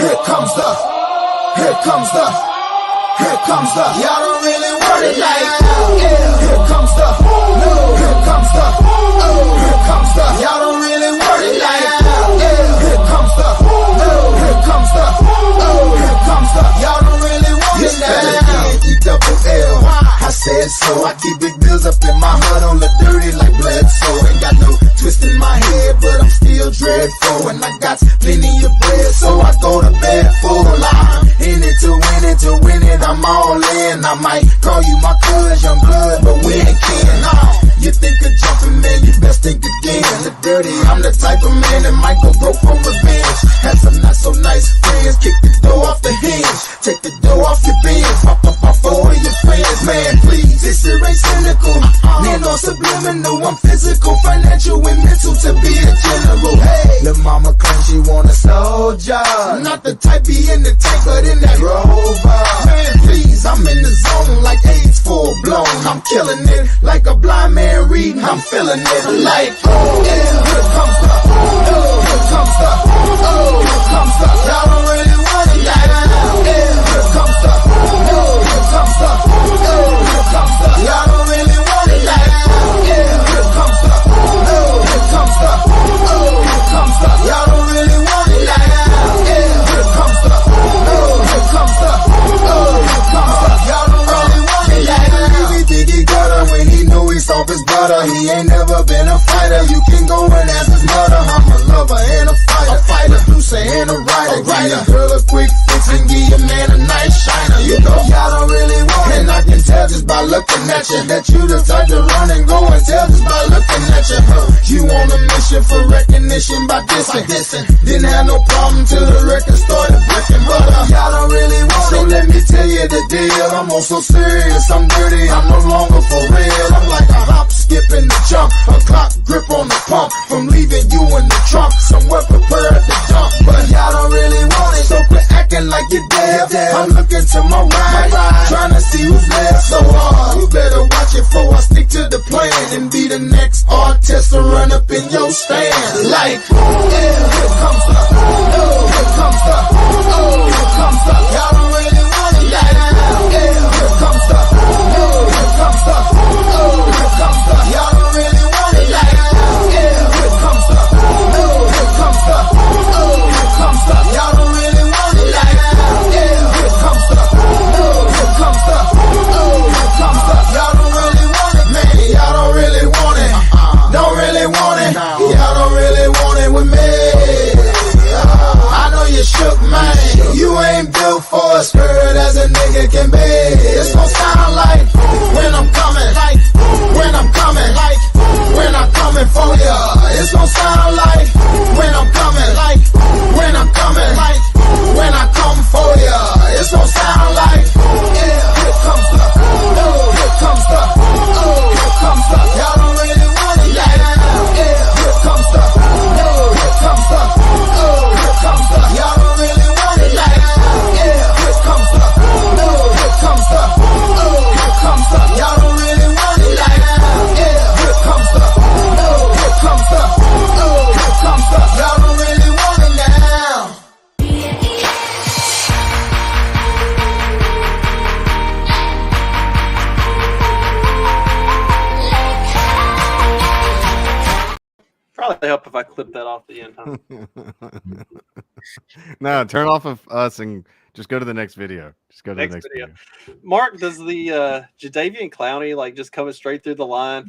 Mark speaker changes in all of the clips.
Speaker 1: Here comes the, here comes the, here comes the. Y'all don't really want it like yeah. Here comes the, no. Here comes the, oh. Here comes the. Y'all don't really want it like yeah. Here comes the, no. Here comes the, oh. Here comes the. Y'all don't really want it like E-double-L. I said so. I keep big bills up in my hood on the dirty like Bledsoe. Ain't got no twist in my head, but I'm still dreadful. And I got plenty of bread, so I go to bed full. I'm in it to win it. I'm all in. I might call you my cuz, young blood, but we ain't kin. You think of jumping, man, you best think again. The dirty, I'm the type of man that might go broke for revenge. Had some not so nice friends, kick the door off the hinge, take the door off your bins, pop up off all of your friends. Man, please, this shit ain't cynical. Man, no subliminal, I'm physical, financial, and mental to be a general. Hey, lil' mama claims she want a soldier, not the type be in the tank, but in that Rover. Man, please, I'm in the zone like AIDS full blown. I'm killing it like a blind man reading. I'm feeling it like, oh, yeah, here comes the, oh, here comes the, oh, here comes the. Y'all don't really want it like, yeah, here comes the, oh, here comes the, oh, here comes the. Y'all don't really want it like, yeah, here comes the, oh, here comes the, oh, here comes the. Y'all don't really want it like, yeah, here comes the, oh, here comes the, oh, here comes the. Y'all don't really want it like, he think he got her when he knew he saw his brother. He ain't never been a fighter. You can go and ask his mother. I'm a lover and a fighter, producer and a writer. Give a girl a quick fix and give your man a nice shiner. You know y'all don't really want it, and I can tell just by looking at you that you the type to run and go and tell just by looking at you. You on a mission for recognition by dissing. Didn't have no problem till the record started breaking, but y'all don't really want it. So let me tell you the deal. I'm on so serious, I'm dirty, I'm no longer for real. I'm like a hop, skip, and a jump, a clock grip on the pump. From leaving you in the trunk, somewhere prepared to dump. But y'all don't really want it, so quit acting like you're dead. I'm looking to my right, trying to see who's left. So you better watch it before I stick to the plan and be the next artist to run up in your stand. Like, yeah, here comes the, oh, here comes the, oh, here comes the. Y'all don't really want it like, yeah, here comes the, oh, here comes the, oh, here comes the. Y'all don't really want it like, yeah, here comes the, oh, here comes the, oh, here comes the. Y'all don't really want it like, yeah, here comes the, oh, here comes the, oh, here comes the. Y'all don't really want it, man. Y'all don't really want it. Don't really want it. Y'all don't really want it with me. I know you shook, man. You ain't built for a spirit as a nigga can be. It's gon' sound like when I'm coming, like when I'm coming, like when I'm coming for ya. It's gon' sound like when I'm coming, like when I'm coming, like when I come for ya. It's gon' sound like, yeah, here comes the, oh, here comes the, oh, here comes the. Y'all don't really want it like, yeah, here comes the, oh, here comes the, oh, here comes the. Y'all don't really want it like, yeah, here comes the, oh, here comes the, oh, here comes the. Y'all don't really want it like, yeah, here comes the, oh, here comes the, oh, here comes the. Y'all don't really want it now.
Speaker 2: Probably help if I clip that off the end. Huh?
Speaker 3: No, turn off of us and just go to the next video. Just go to the next video.
Speaker 2: Mark, does the Jadeveon Clowney like just coming straight through the line,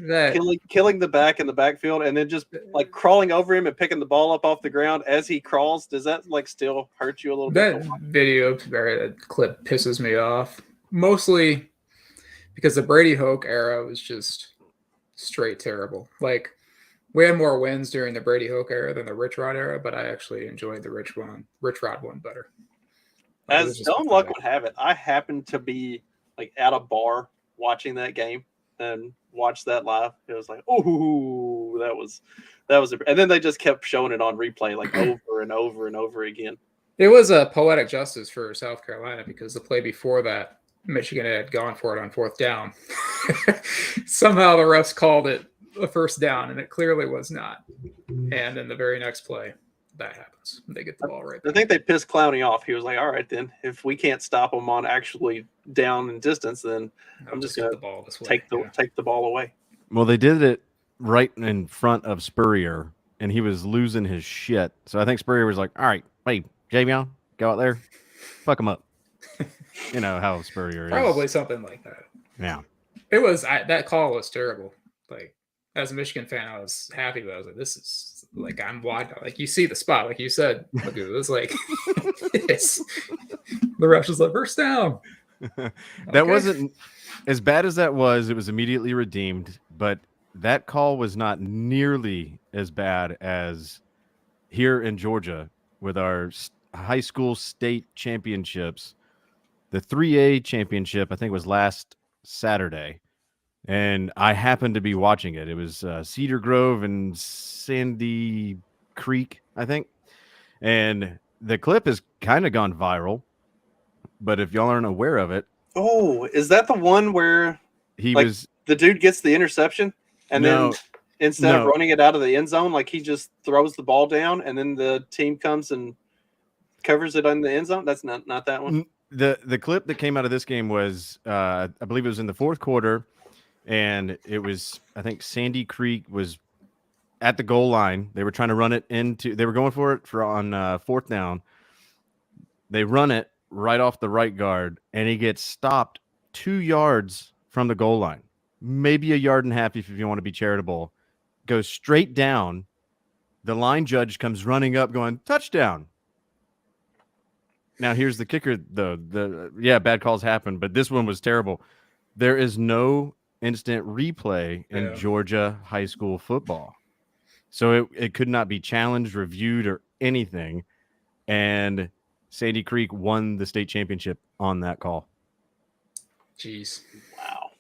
Speaker 2: killing the back in the backfield, and then just like crawling over him and picking the ball up off the ground as he crawls? Does that like still hurt you a little bit?
Speaker 4: That video, that clip pisses me off. Mostly because the Brady Hoke era was just straight terrible. Like, we had more wins during the Brady Hoke era than the Rich Rod era, but I actually enjoyed the Rich Rod one better.
Speaker 2: As dumb luck would have it, I happened to be like at a bar watching that game and watched that live. It was like, oh, that was, and then they just kept showing it on replay like over and over and over again.
Speaker 4: It was a poetic justice for South Carolina because the play before that, Michigan had gone for it on fourth down. Somehow the refs called it a first down, and it clearly was not. And in the very next play, that happens. They get the ball right
Speaker 2: I
Speaker 4: back.
Speaker 2: think they pissed Clowney off. He was like, all right, then if we can't stop them on actually down in distance, then
Speaker 4: I'll
Speaker 2: I'm just
Speaker 4: get
Speaker 2: going
Speaker 4: the ball this
Speaker 2: to
Speaker 4: way.
Speaker 2: take the ball away.
Speaker 3: Well, they did it right in front of Spurrier, and he was losing his shit. So I think Spurrier was like, all right, hey, Javion, go out there, fuck him up. You know how Spurrier is.
Speaker 4: Probably something like that.
Speaker 3: Yeah.
Speaker 4: It was that call was terrible. Like as a Michigan fan, I was happy, but I was like, "This is like I'm watching." Like you see the spot, like you said, look, it was like it's the ref was like first down.
Speaker 3: That wasn't as bad as that was. It was immediately redeemed, but that call was not nearly as bad as here in Georgia with our high school state championships. The 3A championship, I think, was last Saturday, and I happened to be watching it. It was Cedar Grove and Sandy Creek, I think, and the clip has kind of gone viral. But if y'all aren't aware of it,
Speaker 2: Oh, is that the one where
Speaker 3: he
Speaker 2: like,
Speaker 3: was
Speaker 2: the dude gets the interception and
Speaker 3: No,
Speaker 2: then instead of
Speaker 3: no.
Speaker 2: running it out of the end zone, like he just throws the ball down and then the team comes and covers it on the end zone? That's not that one.
Speaker 3: The clip that came out of this game was I believe it was in the fourth quarter, and it was, I think, Sandy Creek was at the goal line. They were trying to run it into, they were going for it on fourth down. They run it right off the right guard, and he gets stopped 2 yards from the goal line, maybe a yard and a half if you want to be charitable. Goes straight down. The line judge comes running up going, touchdown. Now, here's the kicker, though. Bad calls happen, but this one was terrible. There is no instant replay in Georgia high school football. So it could not be challenged, reviewed, or anything. And Sandy Creek won the state championship on that call.
Speaker 4: Jeez.
Speaker 2: Wow.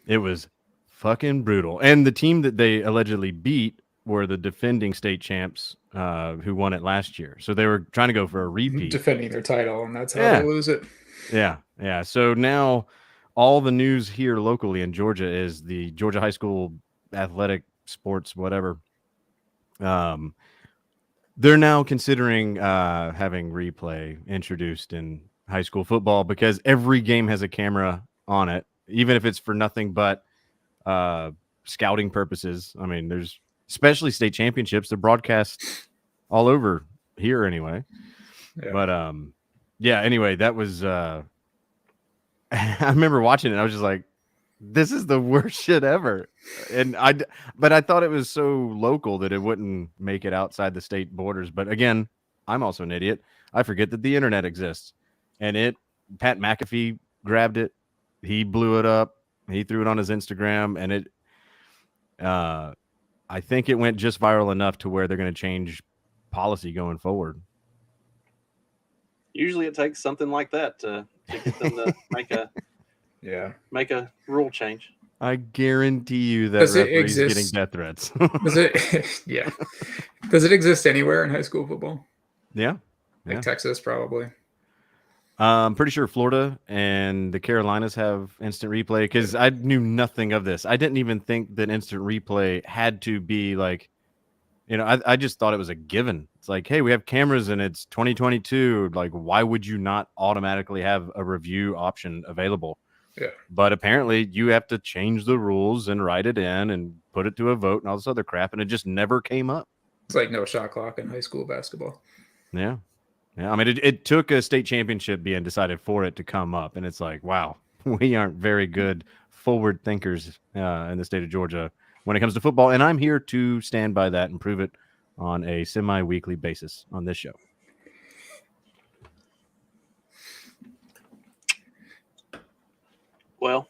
Speaker 3: It was fucking brutal. And the team that they allegedly beat were the defending state champs who won it last year. So they were trying to go for a repeat.
Speaker 4: Defending their title, and that's how they lose it.
Speaker 3: Yeah. So now all the news here locally in Georgia is the Georgia high school athletic sports, whatever. They're now considering having replay introduced in high school football because every game has a camera on it, even if it's for nothing but scouting purposes. I mean, there's especially state championships. They're broadcast all over here anyway. Yeah. But anyway, that was I remember watching it. I was just like, this is the worst shit ever. But I thought it was so local that it wouldn't make it outside the state borders. But again, I'm also an idiot. I forget that the internet exists. And Pat McAfee grabbed it. He blew it up. He threw it on his Instagram, and I think it went just viral enough to where they're going to change policy going forward.
Speaker 2: Usually it takes something like that to get them to make a rule change.
Speaker 3: I guarantee you that referee's getting death threats.
Speaker 4: Does it exist anywhere in high school football?
Speaker 3: Yeah.
Speaker 4: Like Texas, probably.
Speaker 3: I'm pretty sure Florida and the Carolinas have instant replay because I knew nothing of this. I didn't even think that instant replay had to be like, I just thought it was a given. It's like, hey, we have cameras and it's 2022. Like, why would you not automatically have a review option available?
Speaker 4: Yeah.
Speaker 3: But apparently you have to change the rules and write it in and put it to a vote and all this other crap. And it just never came up.
Speaker 4: It's like no shot clock in high school basketball.
Speaker 3: Yeah. I mean, it took a state championship being decided for it to come up. And it's like, wow, we aren't very good forward thinkers in the state of Georgia when it comes to football. And I'm here to stand by that and prove it on a semi-weekly basis on this show.
Speaker 2: Well,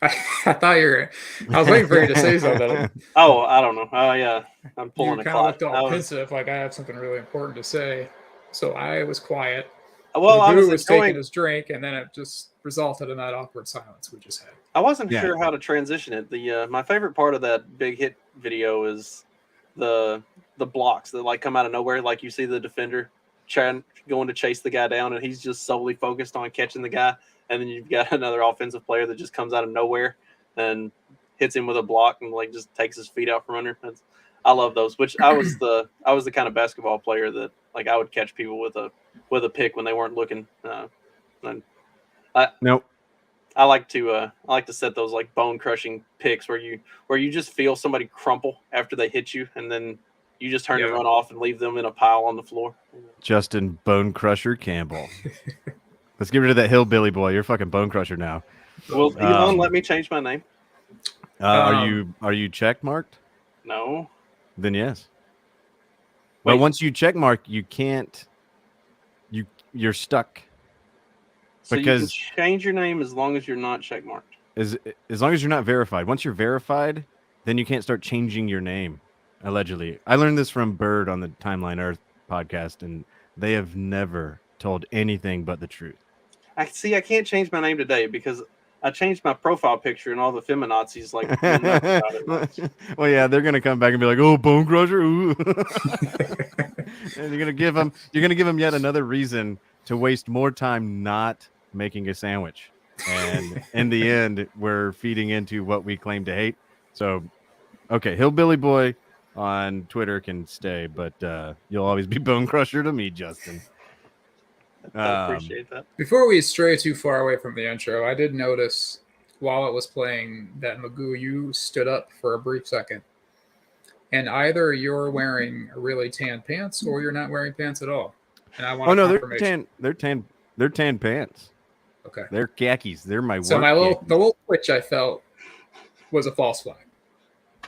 Speaker 4: I thought I was waiting for you to say something.
Speaker 2: Oh, I don't know. Oh, yeah. I'm pulling a clock.
Speaker 4: Looked all pensive, like I have something really important to say. So I was quiet.
Speaker 2: Well, I was
Speaker 4: taking his drink, and then it just resulted in that awkward silence we just had.
Speaker 2: I wasn't sure how to transition it. My favorite part of that big hit video is the blocks that like come out of nowhere. Like you see the defender going to chase the guy down, and he's just solely focused on catching the guy. And then you've got another offensive player that just comes out of nowhere and hits him with a block and like just takes his feet out from under. I love those. Which I was the kind of basketball player that Like I would catch people with a pick when they weren't looking. And
Speaker 3: Nope.
Speaker 2: I like to set those like bone crushing picks where you just feel somebody crumple after they hit you, and then you just turn and run off and leave them in a pile on the floor.
Speaker 3: Justin Bone Crusher Campbell. Let's get rid of that hillbilly boy. You're a fucking Bone Crusher now.
Speaker 2: Will Elon let me change my name?
Speaker 3: Are you check marked?
Speaker 2: No.
Speaker 3: Then yes. Well,
Speaker 2: Wait.
Speaker 3: once you check mark, you can't. You're stuck.
Speaker 2: So
Speaker 3: Because-
Speaker 2: you can change your name as long as you're not checkmarked.
Speaker 3: As long as you're not verified. Once you're verified, then you can't start changing your name. Allegedly, I learned this from Bird on the Timeline Earth podcast, and they have never told anything but the truth.
Speaker 2: I can't change my name today because I changed my profile picture and all the feminazis like.
Speaker 3: Well, yeah, they're gonna come back and be like, "Oh, Bone Crusher," ooh. And you're gonna give them yet another reason to waste more time not making a sandwich. And in the end, we're feeding into what we claim to hate. So, okay, Hillbilly Boy on Twitter can stay, but you'll always be Bone Crusher to me, Justin.
Speaker 2: I appreciate that.
Speaker 4: Before we stray too far away from the intro, I did notice while it was playing that Magoo, you stood up for a brief second. And either you're wearing really tan pants or you're not wearing pants at all. And I want confirmation.
Speaker 3: They're tan pants.
Speaker 4: Okay.
Speaker 3: They're khakis. They're my
Speaker 4: So
Speaker 3: work
Speaker 4: the little twitch I felt was a false flag.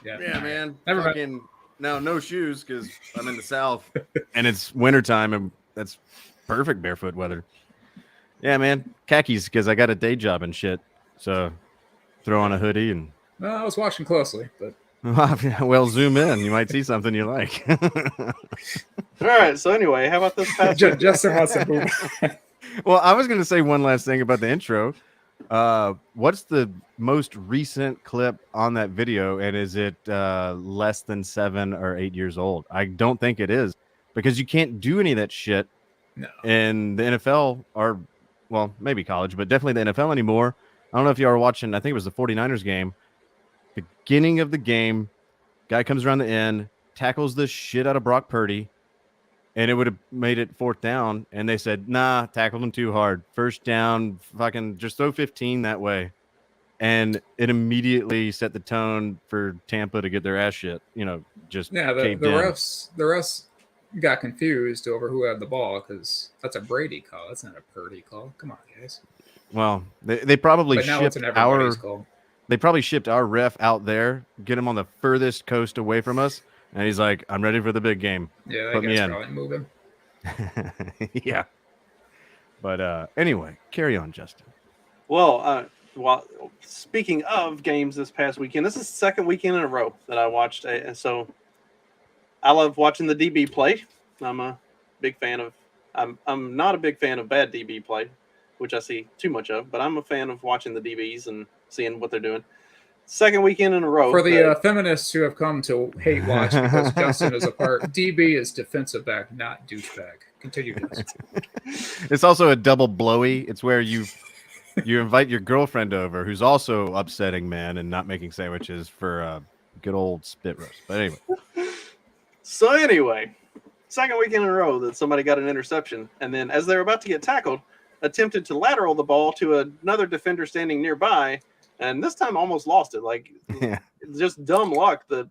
Speaker 4: Yeah,
Speaker 3: man.
Speaker 4: Never mind.
Speaker 3: Now, no shoes because I'm in the South and it's wintertime and that's perfect barefoot weather. Yeah, man. Khakis because I got a day job and shit. So throw on a hoodie and.
Speaker 4: No, I was watching closely, but.
Speaker 3: Well, zoom in. You might see something you like.
Speaker 2: All right. So anyway, how about this past?
Speaker 4: Justin wants to move.
Speaker 3: Well, I was going to say one last thing about the intro. What's the most recent clip on that video, and is it less than 7 or 8 years old? I don't think it is, because you can't do any of that shit in the NFL or, well, maybe college, but definitely the NFL anymore. I don't know if you were watching, I think it was the 49ers game. Beginning of the game, guy comes around the end, tackles the shit out of Brock Purdy, and it would have made it 4th down. And they said, nah, tackled him too hard. 1st down, fucking just throw 15 that way. And it immediately set the tone for Tampa to get their ass shit. Just
Speaker 4: the refs got confused over who had the ball because that's a Brady call. That's not a Purdy call. Come on, guys.
Speaker 3: Well, they probably shipped our ref out there, get him on the furthest coast away from us, and he's like, "I'm ready for the big game."
Speaker 4: Yeah,
Speaker 3: put me in.
Speaker 4: Probably moving.
Speaker 3: Yeah. But anyway, carry on, Justin.
Speaker 2: Well, speaking of games this past weekend, this is the second weekend in a row that I watched. So I love watching the DB play. I'm a big fan of. I'm not a big fan of bad DB play, which I see too much of, but I'm a fan of watching the DBs and seeing what they're doing. Second weekend in a row.
Speaker 4: For the feminists who have come to hate watch because Justin is a part, DB is defensive back, not douchebag. Continue, Justin.
Speaker 3: It's also a double blowy. It's where you invite your girlfriend over, who's also upsetting man and not making sandwiches for a good old spit roast. But anyway.
Speaker 2: So anyway, second weekend in a row that somebody got an interception, and then as they're about to get tackled, attempted to lateral the ball to another defender standing nearby, and this time almost lost it. Like, just dumb luck that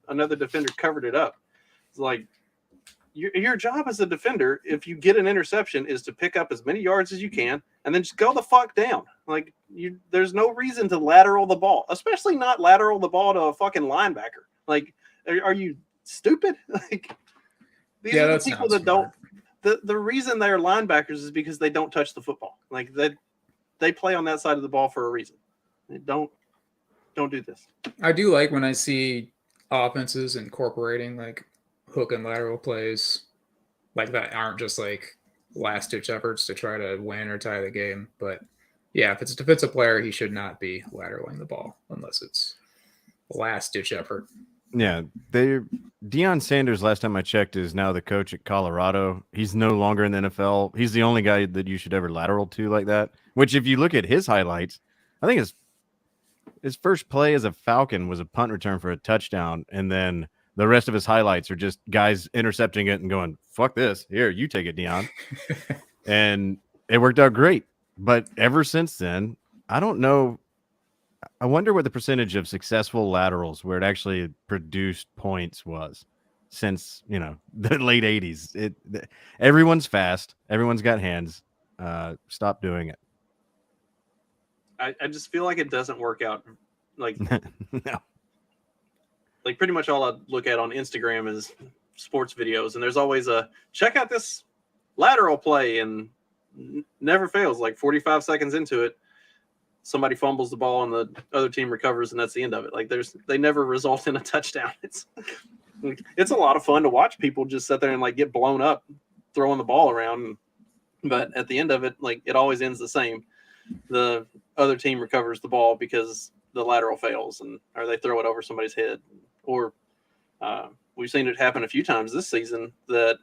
Speaker 2: another defender covered it up. It's like, your job as a defender, if you get an interception, is to pick up as many yards as you can and then just go the fuck down. Like, there's no reason to lateral the ball, especially not lateral the ball to a fucking linebacker. Like, are you stupid? Like, these are the people that don't. The reason they're linebackers is because they don't touch the football. Like, they play on that side of the ball for a reason. They don't do this.
Speaker 4: I do like when I see offenses incorporating like hook and lateral plays like that aren't just like last ditch efforts to try to win or tie the game. But yeah, if it's a defensive player, he should not be lateraling the ball unless it's last ditch effort.
Speaker 3: Yeah, Deion Sanders, last time I checked, is now the coach at Colorado. He's no longer in the NFL. He's the only guy that you should ever lateral to like that. Which, if you look at his highlights, I think his first play as a Falcon was a punt return for a touchdown, and then The rest of his highlights are just guys intercepting it and going, "Fuck this! Here, you take it, Dion." And it worked out great. But ever since then, I don't know. I wonder what the percentage of successful laterals where it actually produced points was since, the late 80s. Everyone's fast. Everyone's got hands. Stop doing it.
Speaker 2: I just feel like it doesn't work out. Like,
Speaker 3: No.
Speaker 2: like pretty much all I look at on Instagram is sports videos, and there's always a check out this lateral play, and never fails. Like 45 seconds into it, somebody fumbles the ball and the other team recovers, and that's the end of it. Like they never result in a touchdown. It's a lot of fun to watch people just sit there and like get blown up throwing the ball around, but at the end of it, like it always ends the same. The other team recovers the ball because the lateral fails, or they throw it over somebody's head, or we've seen it happen a few times this season that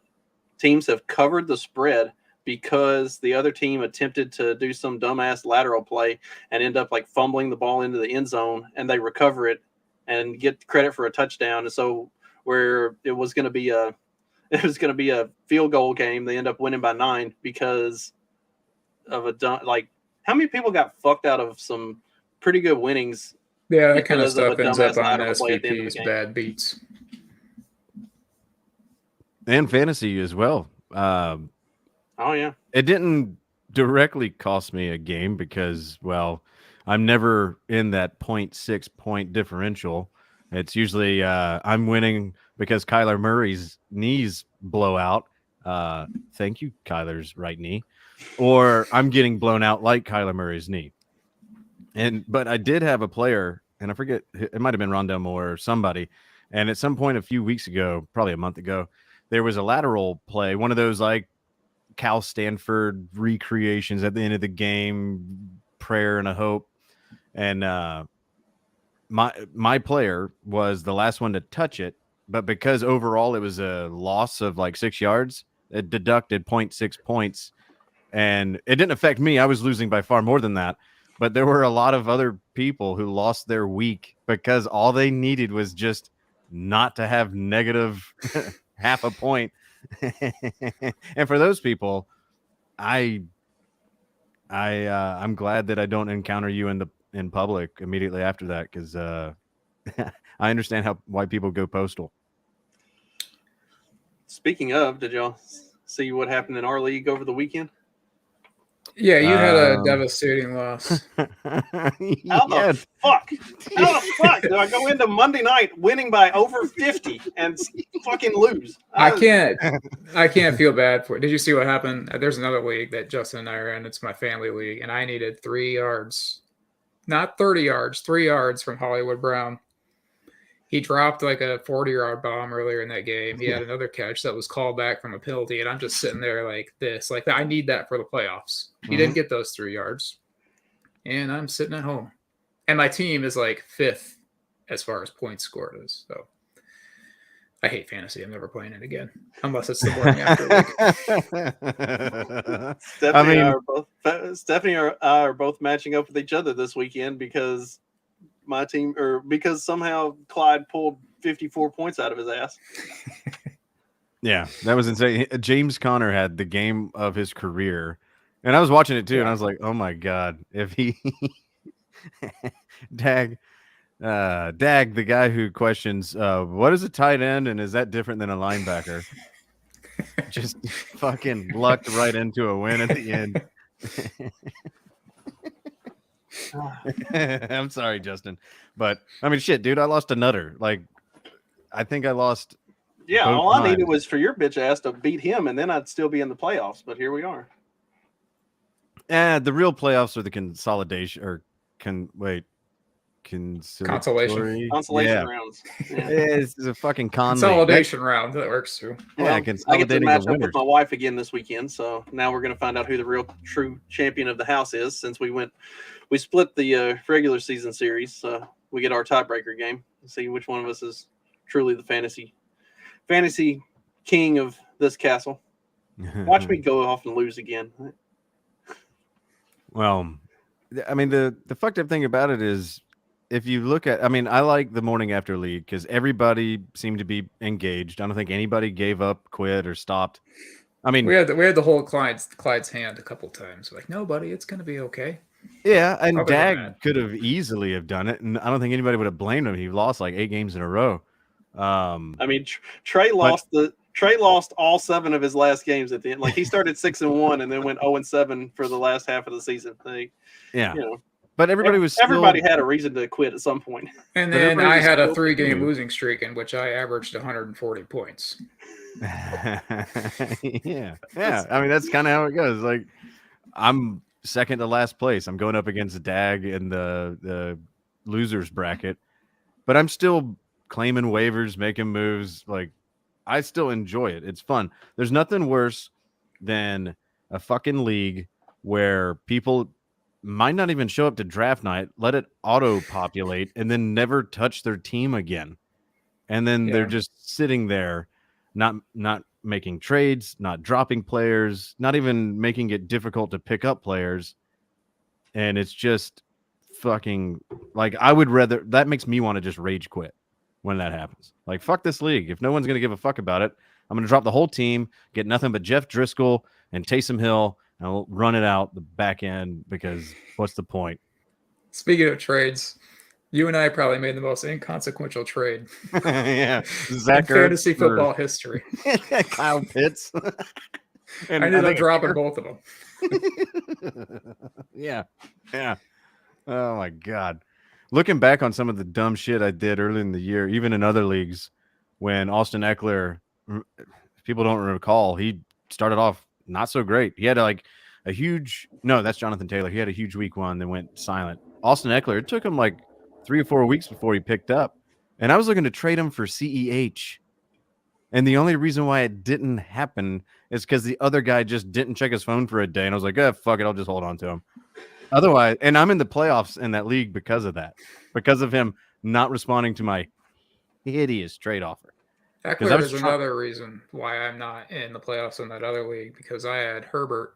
Speaker 2: teams have covered the spread because the other team attempted to do some dumbass lateral play and end up like fumbling the ball into the end zone, and they recover it and get credit for a touchdown. And so where it was going to be a field goal game, they end up winning by 9 because of how many people got fucked out of some pretty good winnings?
Speaker 4: Yeah, that kind of
Speaker 2: because of a
Speaker 4: stuff ends up
Speaker 2: dumbass
Speaker 4: on
Speaker 2: lateral play at the end of the
Speaker 4: SVP's
Speaker 2: game.
Speaker 4: bad beats.
Speaker 3: And fantasy as well.
Speaker 2: Oh yeah.
Speaker 3: It didn't directly cost me a game because, well, I'm never in that 0.6 point differential. It's usually I'm winning because Kyler Murray's knees blow out. Thank you, Kyler's right knee. Or I'm getting blown out like Kyler Murray's knee. But I did have a player, and I forget, it might have been Rondell Moore or somebody. And at some point a few weeks ago, probably a month ago, there was a lateral play, one of those like Cal Stanford recreations at the end of the game, prayer and a hope. And my player was the last one to touch it, but because overall it was a loss of like 6 yards, it deducted 0.6 points, and it didn't affect me. I was losing by far more than that, but there were a lot of other people who lost their week because all they needed was just not to have negative half a point. And for those people, I'm glad that I don't encounter you in public immediately after that, because I understand why people go postal.
Speaker 2: Speaking of, did y'all see what happened in our league over the weekend?
Speaker 4: Yeah, you had a devastating loss.
Speaker 2: How the fuck? How the fuck do I go into Monday night winning by over 50 and fucking lose?
Speaker 4: I can't feel bad for it. Did you see what happened? There's another league that Justin and I are in. It's my family league, and I needed 3 yards, not 30 yards, 3 yards from Hollywood Brown. He dropped like a 40-yard bomb earlier in that game. He had another catch that was called back from a penalty, and I'm just sitting there like this. Like, I need that for the playoffs. He didn't get those 3 yards, and I'm sitting at home. And my team is like 5th as far as points scored is. So I hate fantasy. I'm never playing it again unless it's the morning after league.
Speaker 2: Stephanie and I are both matching up with each other this weekend because my team, or because somehow Clyde pulled 54 points out of his ass.
Speaker 3: Yeah, that was insane. James Conner had the game of his career, and I was watching it too, and I was like, "Oh my god!" If he, Dag, the guy who questions, "What is a tight end, and is that different than a linebacker?" Just fucking lucked right into a win at the end. I'm sorry, Justin, but I mean, shit, dude, I lost a nutter. Like, I think I lost.
Speaker 2: Yeah, all I needed was for your bitch ass to beat him, and then I'd still be in the playoffs. But here we are.
Speaker 3: The real playoffs are the consolidation, or
Speaker 4: consolation
Speaker 2: rounds.
Speaker 3: Yeah, this is a fucking
Speaker 4: consolidation round that works too.
Speaker 3: Yeah,
Speaker 2: I get to match up with my wife again this weekend, so now we're going to find out who the real true champion of the house is. Since we split the regular season series, so we get our tiebreaker game and see which one of us is truly the fantasy king of this castle. Watch me go off and lose again.
Speaker 3: Well, I mean, the fucked up thing about it is if you look at, I mean, I like the morning after league because everybody seemed to be engaged. I don't think anybody gave up, quit, or stopped. I mean,
Speaker 4: We had the whole Clyde's hand a couple times. Like, no, buddy, it's gonna be okay.
Speaker 3: yeah, and
Speaker 4: Other than
Speaker 3: Dag
Speaker 4: that.
Speaker 3: could have easily have done it, and I don't think anybody would have blamed him. He lost like 8 games in a row.
Speaker 2: I mean, Trey lost all 7 of his last games at the end. Like he started 6-1 and then went 0-7 for the last half of the season. Like,
Speaker 3: yeah,
Speaker 2: you know,
Speaker 3: but everybody was
Speaker 2: everybody had a reason to quit at some point.
Speaker 4: And
Speaker 3: But
Speaker 4: then
Speaker 3: everybody
Speaker 4: I
Speaker 3: was
Speaker 4: had a
Speaker 3: still
Speaker 4: 3-game
Speaker 3: new.
Speaker 4: losing streak in which I averaged 140 points.
Speaker 3: yeah. I mean, that's kind of how it goes. Like, I'm second to last place. I'm going up against Dag in the losers bracket, but I'm still claiming waivers, making moves. Like, I still enjoy it. It's fun. There's nothing worse than a fucking league where people might not even show up to draft night, let it auto populate, and then never touch their team again. And then they're
Speaker 4: Yeah.
Speaker 3: just sitting there, not making trades, not dropping players, not even making it difficult to pick up players. And it's just fucking like, I would rather, that makes me want to just rage quit when that happens. Like, fuck this league. If no one's going to give a fuck about it, I'm going to drop the whole team, get nothing but Jeff Driscoll and Taysom Hill, and I'll run it out the back end because what's the point?
Speaker 4: Speaking of trades, you and I probably made the most inconsequential trade
Speaker 3: Yeah.
Speaker 4: in
Speaker 3: Zach
Speaker 4: fantasy
Speaker 3: Ertz for
Speaker 4: football history.
Speaker 3: Kyle Pitts. And
Speaker 4: I ended up
Speaker 3: think-
Speaker 4: dropping both of them.
Speaker 3: yeah. Oh my God. Looking back on some of the dumb shit I did early in the year, even in other leagues, when Austin Eckler, people don't recall, he started off not so great. He had like a huge, no, that's Jonathan Taylor. He had a huge week 1, then went silent. Austin Eckler, it took him like 3 or 4 weeks before he picked up. And I was looking to trade him for CEH. And the only reason why it didn't happen is because the other guy just didn't check his phone for a day. And I was like, fuck it, I'll just hold on to him. Otherwise, and I'm in the playoffs in that league because of that, because of him not responding to my hideous trade offer.
Speaker 4: Eckler is another reason why I'm not in the playoffs in that other league, because I had Herbert.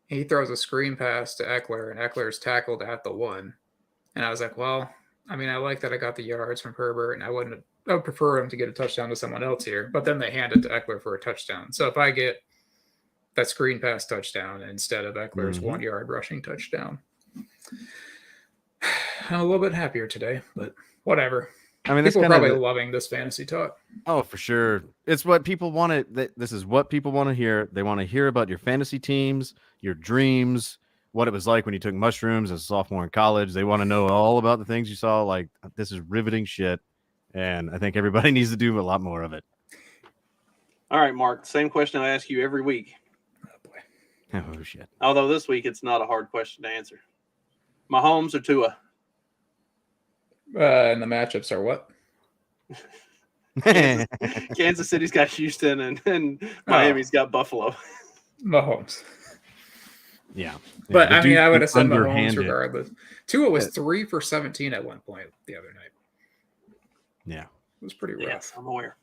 Speaker 4: He throws a screen pass to Eckler, and Eckler's tackled at the 1. And I was like, well, I mean, I like that I got the yards from Herbert, and I would prefer him to get a touchdown to someone else here. But then they hand it to Eckler for a touchdown. So if I get that screen pass touchdown instead of Eckler's 1-yard rushing touchdown, I'm a little bit happier today, but whatever.
Speaker 3: I mean,
Speaker 4: people are probably loving this fantasy talk.
Speaker 3: Oh, for sure. It's what people want to. This is what people want to hear. They want to hear about your fantasy teams, your dreams, what it was like when you took mushrooms as a sophomore in college. They want to know all about the things you saw. Like, this is riveting shit, and I think everybody needs to do a lot more of it.
Speaker 2: All right, Mark. Same question I ask you every week.
Speaker 4: Oh boy.
Speaker 3: Oh shit.
Speaker 2: Although this week it's not a hard question to answer. Mahomes or Tua?
Speaker 4: And the matchups are what?
Speaker 2: Kansas City's got Houston and Miami's got Buffalo.
Speaker 4: Mahomes.
Speaker 3: Yeah.
Speaker 4: But
Speaker 3: The
Speaker 4: I mean,
Speaker 3: dude
Speaker 4: I would
Speaker 3: can
Speaker 4: have said Mahomes
Speaker 3: underhand it.
Speaker 4: regardless. Tua was 3 for 17 at one point the other night.
Speaker 3: Yeah.
Speaker 4: It was pretty rough.
Speaker 2: Yes, I'm aware.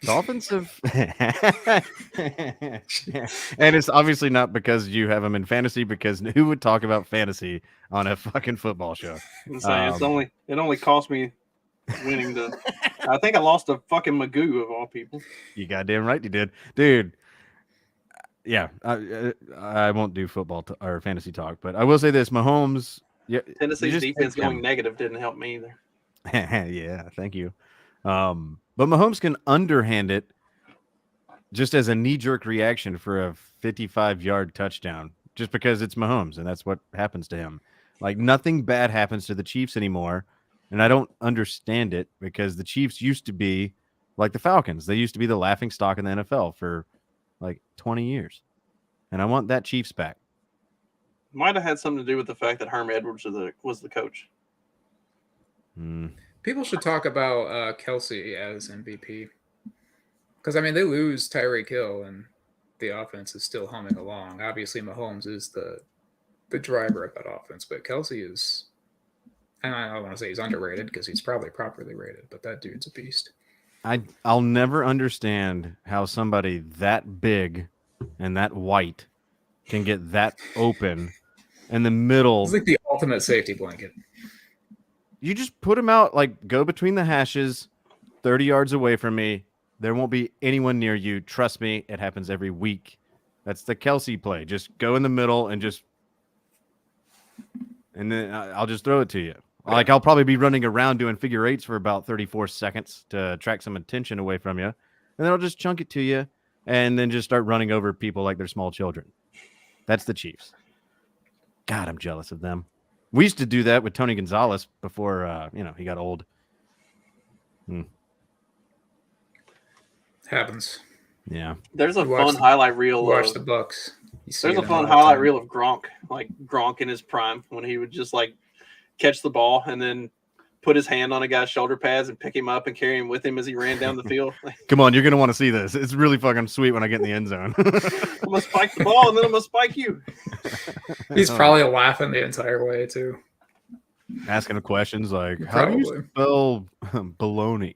Speaker 3: Dolphins have, and it's obviously not because you have them in fantasy. Because who would talk about fantasy on a fucking football show?
Speaker 2: I'm saying it only cost me winning the. I think I lost to fucking Magoo of all people.
Speaker 3: You goddamn right you did, dude. Yeah, I won't do football or fantasy talk, but I will say this: Mahomes. Yeah,
Speaker 2: Tennessee's defense going negative didn't help me either.
Speaker 3: Yeah, thank you. But Mahomes can underhand it just as a knee-jerk reaction for a 55-yard touchdown, just because it's Mahomes, and that's what happens to him. Like, nothing bad happens to the Chiefs anymore, and I don't understand it, because the Chiefs used to be like the Falcons. They used to be the laughing stock in the NFL for like 20 years, and I want that Chiefs back.
Speaker 2: Might have had something to do with the fact that Herm Edwards was the coach.
Speaker 4: People should talk about Kelsey as MVP, because I mean, they lose Tyreek Hill and the offense is still humming along. Obviously, Mahomes is the driver of that offense, but Kelsey is, and I don't want to say he's underrated because he's probably properly rated, but that dude's a beast.
Speaker 3: I'll never understand how somebody that big and that white can get that open in the middle.
Speaker 4: It's like the ultimate safety blanket.
Speaker 3: You just put him out, like go between the hashes, 30 yards away from me. There won't be anyone near you. Trust me, it happens every week. That's the Kelsey play. Just go in the middle and then I'll just throw it to you. Like I'll probably be running around doing figure eights for about 34 seconds to attract some attention away from you. And then I'll just chunk it to you and then just start running over people like they're small children. That's the Chiefs. God, I'm jealous of them. We used to do that with Tony Gonzalez before, he got old.
Speaker 4: Happens.
Speaker 3: Yeah.
Speaker 2: There's a
Speaker 4: You watch
Speaker 2: fun
Speaker 4: the-
Speaker 2: highlight reel.
Speaker 4: Watch the Bucks. You see
Speaker 2: There's a
Speaker 4: them
Speaker 2: fun
Speaker 4: all the
Speaker 2: highlight
Speaker 4: time.
Speaker 2: reel of Gronk, like Gronk in his prime, when he would just like catch the ball and then put his hand on a guy's shoulder pads and pick him up and carry him with him as he ran down the field.
Speaker 3: Come on, you're going to want to see this. It's really fucking sweet when I get in the end zone.
Speaker 2: I'm gonna spike the ball and then I'm gonna spike you.
Speaker 4: He's probably laughing the entire way too.
Speaker 3: Asking him questions like, how do you spell baloney?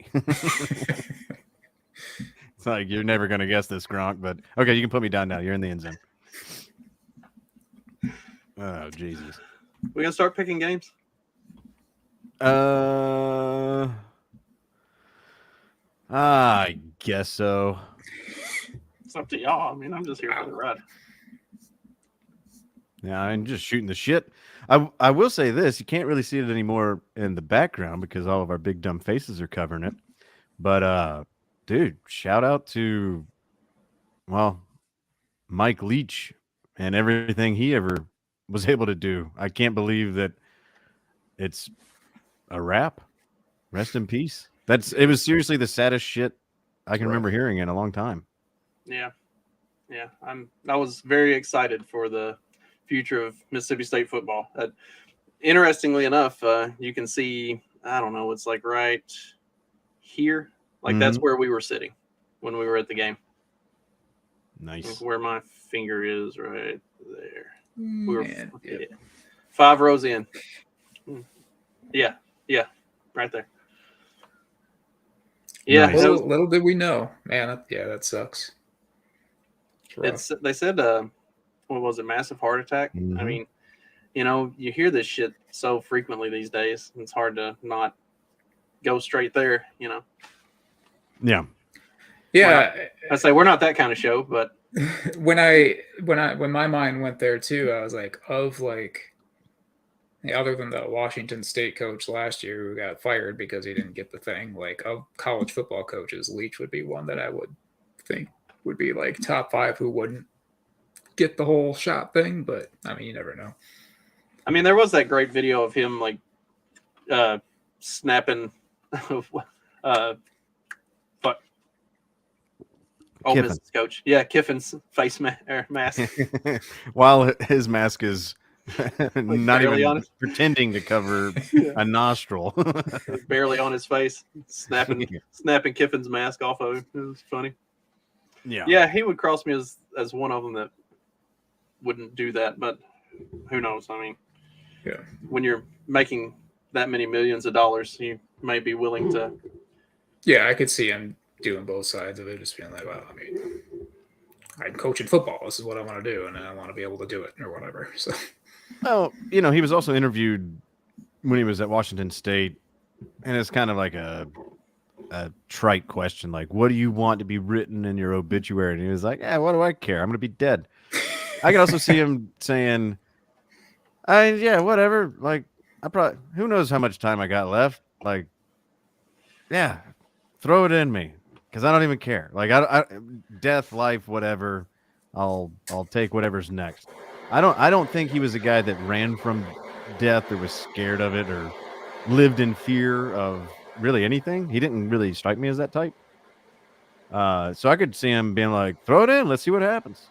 Speaker 3: It's like, you're never going to guess this, Gronk, but okay, you can put me down now. You're in the end zone. Oh, Jesus.
Speaker 2: We gonna start picking games?
Speaker 3: I guess so.
Speaker 2: It's up to y'all. I mean, I'm just here for the ride.
Speaker 3: Yeah, I'm just shooting the shit. I will say this: you can't really see it anymore in the background because all of our big dumb faces are covering it. But dude, shout out to Mike Leach and everything he ever was able to do. I can't believe that it's a wrap. Rest in peace. It was seriously the saddest shit I can remember hearing in a long time.
Speaker 2: Yeah. I was very excited for the future of Mississippi State football. Interestingly enough, you can see, I don't know, it's like right here. Like that's where we were sitting when we were at the game.
Speaker 3: Nice.
Speaker 2: Where my finger is right there. We were
Speaker 4: Man,
Speaker 2: yeah. 5 rows in. Yeah, right there. Yeah,
Speaker 3: Nice.
Speaker 4: Little did we know, man. That sucks. It's rough.
Speaker 2: They said, what was it, massive heart attack?
Speaker 3: Mhm.
Speaker 2: I mean, you hear this shit so frequently these days. It's hard to not go straight there.
Speaker 3: Yeah.
Speaker 4: Yeah,
Speaker 2: I say we're not that kind of show, but
Speaker 4: when my mind went there too, I was like, other than the Washington State coach last year who got fired because he didn't get the thing, like of college football coaches, Leach would be one that I would think would be like top 5 who wouldn't get the whole shot thing. But I mean, you never know.
Speaker 2: I mean, there was that great video of him like snapping. Oh,
Speaker 3: Kiffin.
Speaker 2: Mrs. Coach. Yeah, Kiffin's face mask.
Speaker 3: While his mask is not
Speaker 2: barely
Speaker 3: even
Speaker 2: on it.
Speaker 3: pretending to cover a nostril.
Speaker 2: Barely on his face, snapping Kiffin's mask off of him. It was funny. Yeah, he would cross me as one of them that wouldn't do that, but who knows? I mean,
Speaker 4: Yeah.
Speaker 2: when you're making that many millions of dollars, you may be willing to.
Speaker 4: Yeah, I could see him doing both sides of it, just being like, well, I mean, I'm coaching football. This is what I want to do, and I want to be able to do it or whatever. So,
Speaker 3: Well, he was also interviewed when he was at Washington State, and it's kind of like a trite question, like, what do you want to be written in your obituary? And he was like, what do I care? I'm going to be dead. I could also see him saying, whatever. Like, who knows how much time I got left? Like, yeah, throw it in me. Because I don't even care. Like, I death, life, whatever. I'll take whatever's next. I don't think he was a guy that ran from death or was scared of it or lived in fear of really anything. He didn't really strike me as that type. So I could see him being like, throw it in. Let's see what happens.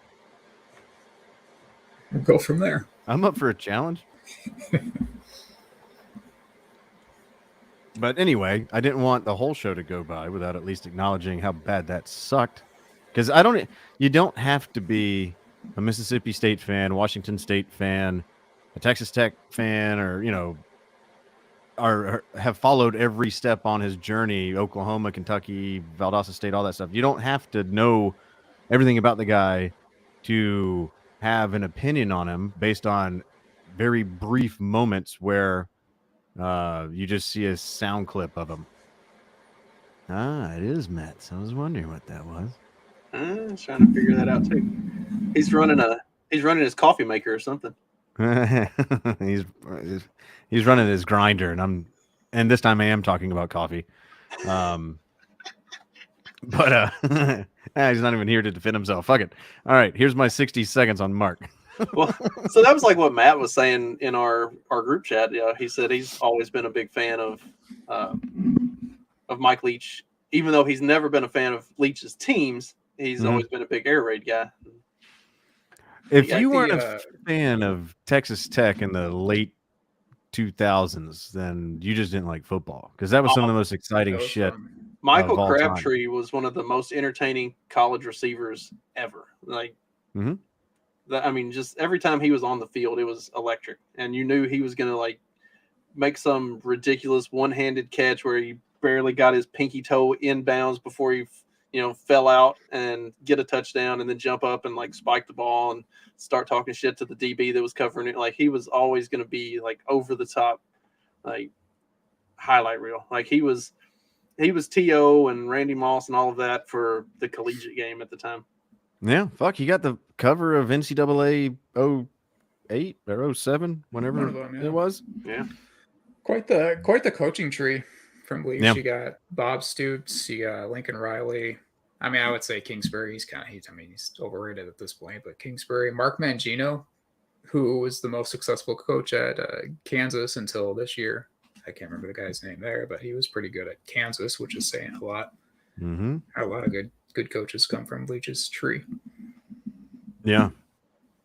Speaker 4: we'll go from there.
Speaker 3: I'm up for a challenge. But anyway, I didn't want the whole show to go by without at least acknowledging how bad that sucked. Because you don't have to be a Mississippi State fan, Washington State fan, a Texas Tech fan, or or have followed every step on his journey, Oklahoma, Kentucky, Valdosta State, all that stuff. You don't have to know everything about the guy to have an opinion on him based on very brief moments where You just see a sound clip of him. Ah, it is Mets. I was wondering what that was.
Speaker 2: I was trying to figure that out too. He's running his coffee maker or something.
Speaker 3: he's running his grinder, and this time I am talking about coffee. But he's not even here to defend himself. Fuck it. All right, here's my 60 seconds on Mark.
Speaker 2: Well, so that was like what Matt was saying in our group chat. Yeah, he said he's always been a big fan of Mike Leach, even though he's never been a fan of Leach's teams. He's always been a big air raid guy.
Speaker 3: If you weren't a fan of Texas Tech in the late 2000s, then you just didn't like football, because that was some of the most exciting shit.
Speaker 2: Michael Crabtree was one of the most entertaining college receivers ever. Like, I mean, just every time he was on the field, it was electric, and you knew he was going to like make some ridiculous one-handed catch where he barely got his pinky toe inbounds before he, fell out and get a touchdown, and then jump up and like spike the ball and start talking shit to the DB that was covering it. Like, he was always going to be like over the top, like highlight reel. Like he was T.O. and Randy Moss and all of that for the collegiate game at the time.
Speaker 3: Yeah, fuck, he got the cover of NCAA 08 or 07, whenever it was.
Speaker 2: Yeah.
Speaker 1: Quite the coaching tree from Leach.
Speaker 3: Yeah.
Speaker 1: You got Bob Stoops, you got Lincoln Riley. I mean, I would say Kingsbury. He's overrated at this point, but Kingsbury, Mark Mangino, who was the most successful coach at Kansas until this year. I can't remember the guy's name there, but he was pretty good at Kansas, which is saying a lot.
Speaker 3: Mm-hmm.
Speaker 1: A lot of good coaches come from Leach's tree.
Speaker 3: Yeah.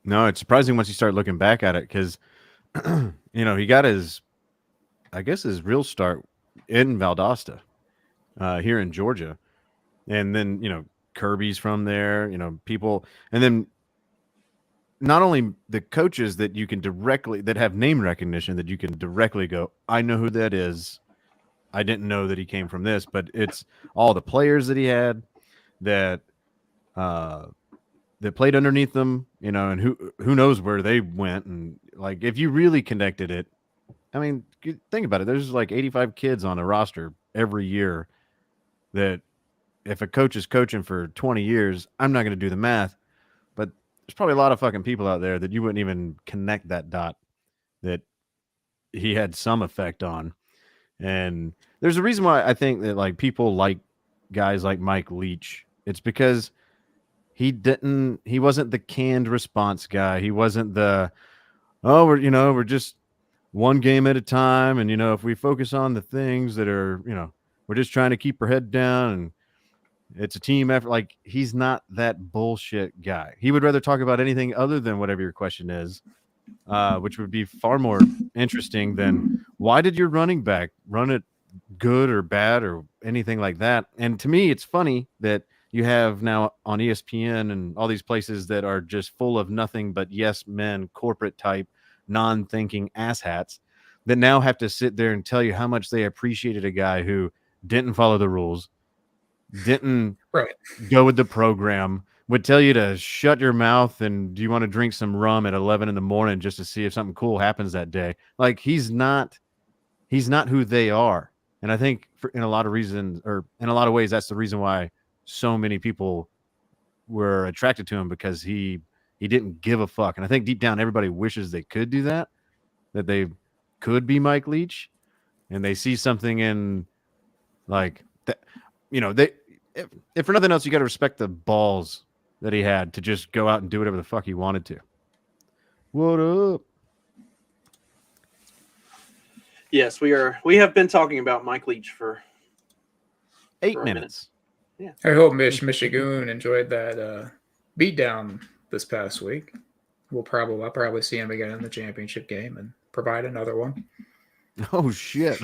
Speaker 3: No, it's surprising once you start looking back at it, because, he got his real start in Valdosta, here in Georgia. And then, Kirby's from there, people. And then not only the coaches that have name recognition, that you can directly go, I know who that is. I didn't know that he came from this, but it's all the players that he had that played underneath them, and who knows where they went. And like, if you really connected it, I mean, think about it. There's like 85 kids on a roster every year that if a coach is coaching for 20 years, I'm not going to do the math, but there's probably a lot of fucking people out there that you wouldn't even connect that dot that he had some effect on. And there's a reason why I think that like people like guys like Mike Leach. It's because he wasn't the canned response guy. He wasn't the, we're just one game at a time. And, if we focus on the things that are, we're just trying to keep our head down and it's a team effort. Like, he's not that bullshit guy. He would rather talk about anything other than whatever your question is, which would be far more interesting than why did your running back run it good or bad or anything like that. And to me, it's funny that you have now on ESPN and all these places that are just full of nothing but yes men, corporate type, non-thinking asshats that now have to sit there and tell you how much they appreciated a guy who didn't follow the rules, didn't go with the program, would tell you to shut your mouth and do you want to drink some rum at 11 in the morning just to see if something cool happens that day. Like, he's not who they are. And I think in a lot of ways, that's the reason why so many people were attracted to him, because he didn't give a fuck. And I think deep down, everybody wishes they could do that they could be Mike Leach, and they see something in like that, if for nothing else, you got to respect the balls that he had to just go out and do whatever the fuck he wanted to. What up?
Speaker 2: Yes, we have been talking about Mike Leach for
Speaker 3: 8 minutes.
Speaker 2: Yeah.
Speaker 1: I hope Michigan enjoyed that beatdown this past week. I'll probably see him again in the championship game and provide another one.
Speaker 3: Oh shit.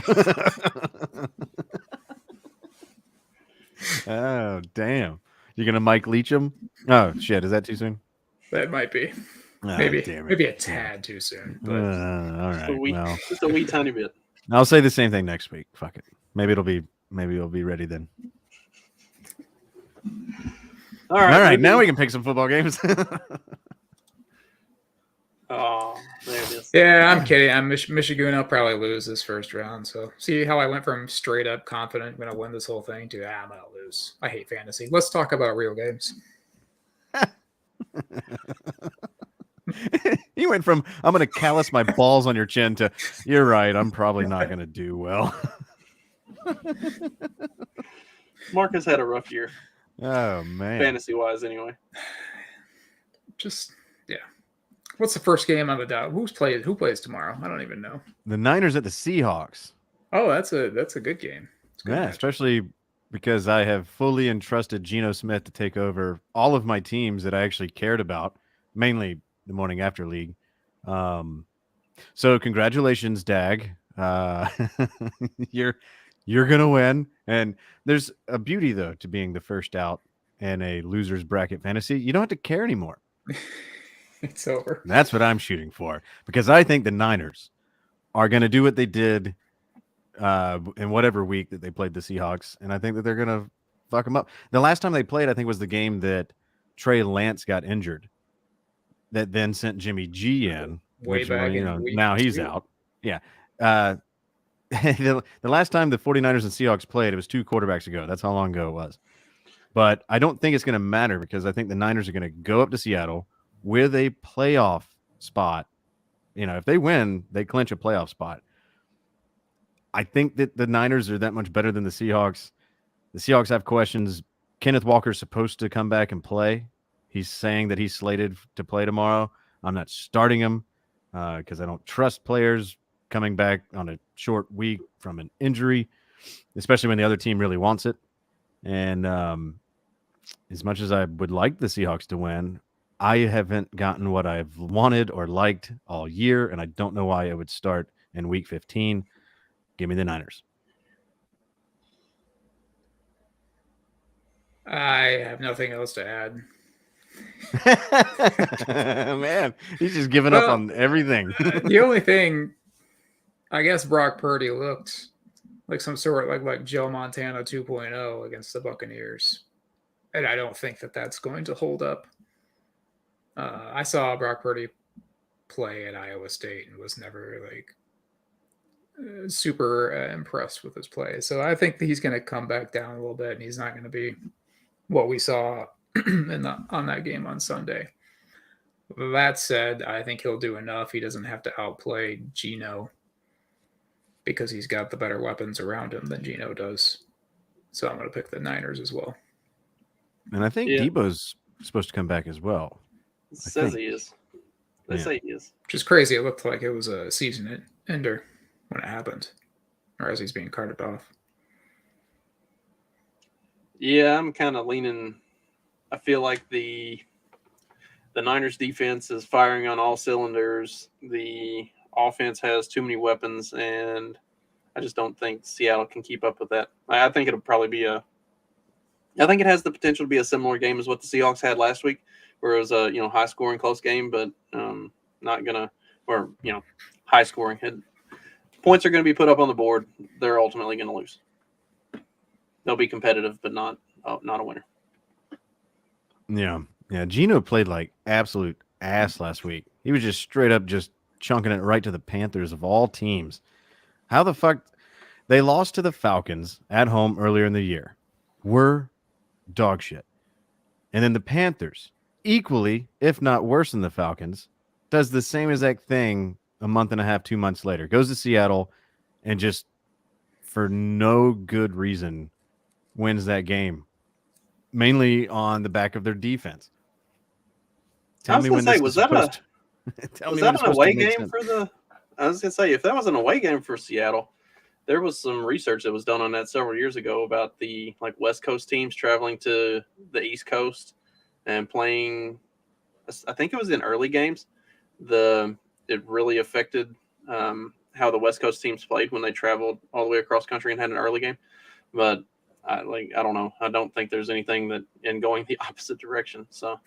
Speaker 3: Oh damn. You're gonna Mike Leach him? Oh shit, is that too soon?
Speaker 1: That might be.
Speaker 3: Oh,
Speaker 1: maybe a tad too soon. But
Speaker 3: all right.
Speaker 2: Just a wee tiny bit.
Speaker 3: I'll say the same thing next week. Fuck it. Maybe it'll be ready then.
Speaker 2: All right.
Speaker 3: Now we can pick some football games.
Speaker 2: Oh, there it is.
Speaker 4: Yeah, I'm kidding. Michigan will probably lose this first round. So see how I went from straight up confident going to win this whole thing to I'm going to lose. I hate fantasy. Let's talk about real games.
Speaker 3: You went from I'm going to callus my balls on your chin to you're right. I'm probably not going to do well.
Speaker 2: Marcus had a rough year,
Speaker 3: Oh man.
Speaker 2: fantasy wise, anyway.
Speaker 4: Just yeah. What's the first game on the dot? Who plays tomorrow? I don't even know.
Speaker 3: The Niners at the Seahawks.
Speaker 4: Oh, that's a good game. It's a good
Speaker 3: Yeah,
Speaker 4: match.
Speaker 3: especially because I have fully entrusted Geno Smith to take over all of my teams that I actually cared about, mainly the morning after league. So congratulations, Dag. You're gonna win. And there's a beauty though to being the first out in a loser's bracket fantasy. You don't have to care anymore.
Speaker 4: It's over.
Speaker 3: That's what I'm shooting for because I think the Niners are going to do what they did in whatever week that they played the Seahawks, and I think that they're going to fuck them up. The last time they played, I think, was the game that Trey Lance got injured, that then sent Jimmy G in.
Speaker 4: Way back in week
Speaker 3: now he's
Speaker 4: 2.
Speaker 3: out. Yeah. The last time the 49ers and Seahawks played, it was 2 quarterbacks ago. That's how long ago it was. But I don't think it's going to matter because I think the Niners are going to go up to Seattle with a playoff spot. If they win, they clinch a playoff spot. I think that the Niners are that much better than the Seahawks. The Seahawks have questions. Kenneth Walker's supposed to come back and play. He's saying that he's slated to play tomorrow. I'm not starting him because I don't trust players coming back on a short week from an injury, especially when the other team really wants it. And as much as I would like the Seahawks to win, I haven't gotten what I've wanted or liked all year, and I don't know why it would start in week 15. Give me the Niners.
Speaker 4: I have nothing else to add.
Speaker 3: Man, he's just giving up on everything.
Speaker 4: The only thing, I guess Brock Purdy looked like some sort of like Joe Montana 2.0 against the Buccaneers. And I don't think that that's going to hold up. I saw Brock Purdy play at Iowa State and was never super impressed with his play. So I think that he's going to come back down a little bit, and he's not going to be what we saw on that game on Sunday. That said, I think he'll do enough. He doesn't have to outplay Geno because he's got the better weapons around him than Geno does. So I'm going to pick the Niners as well.
Speaker 3: And I think Debo's supposed to come back as well.
Speaker 2: It says he is. They say he is.
Speaker 4: Which is crazy. It looked like it was a season ender when it happened, or as he's being carted off.
Speaker 2: Yeah, I'm kind of leaning. I feel like the Niners defense is firing on all cylinders. The offense has too many weapons, and I just don't think Seattle can keep up with that. I think it'll probably be I think it has the potential to be a similar game as what the Seahawks had last week, where it was a high scoring close game, but not gonna, or high scoring. Points are going to be put up on the board. They're ultimately going to lose. They'll be competitive, but not a winner.
Speaker 3: Yeah. Geno played like absolute ass last week. He was just straight up just chunking it right to the Panthers of all teams. How the fuck they lost to the Falcons at home earlier in the year? We're dog shit. And then the Panthers, equally, if not worse than the Falcons, does the same exact thing a month and a half, 2 months later. Goes to Seattle and just for no good reason wins that game. Mainly on the back of their defense. Tell me when this
Speaker 2: was that an away game for the? I was gonna say, if that was an away game for Seattle, there was some research that was done on that several years ago about the West Coast teams traveling to the East Coast and playing. I think it was in early games. It really affected how the West Coast teams played when they traveled all the way across country and had an early game. But I don't know. I don't think there's anything that in going the opposite direction. So.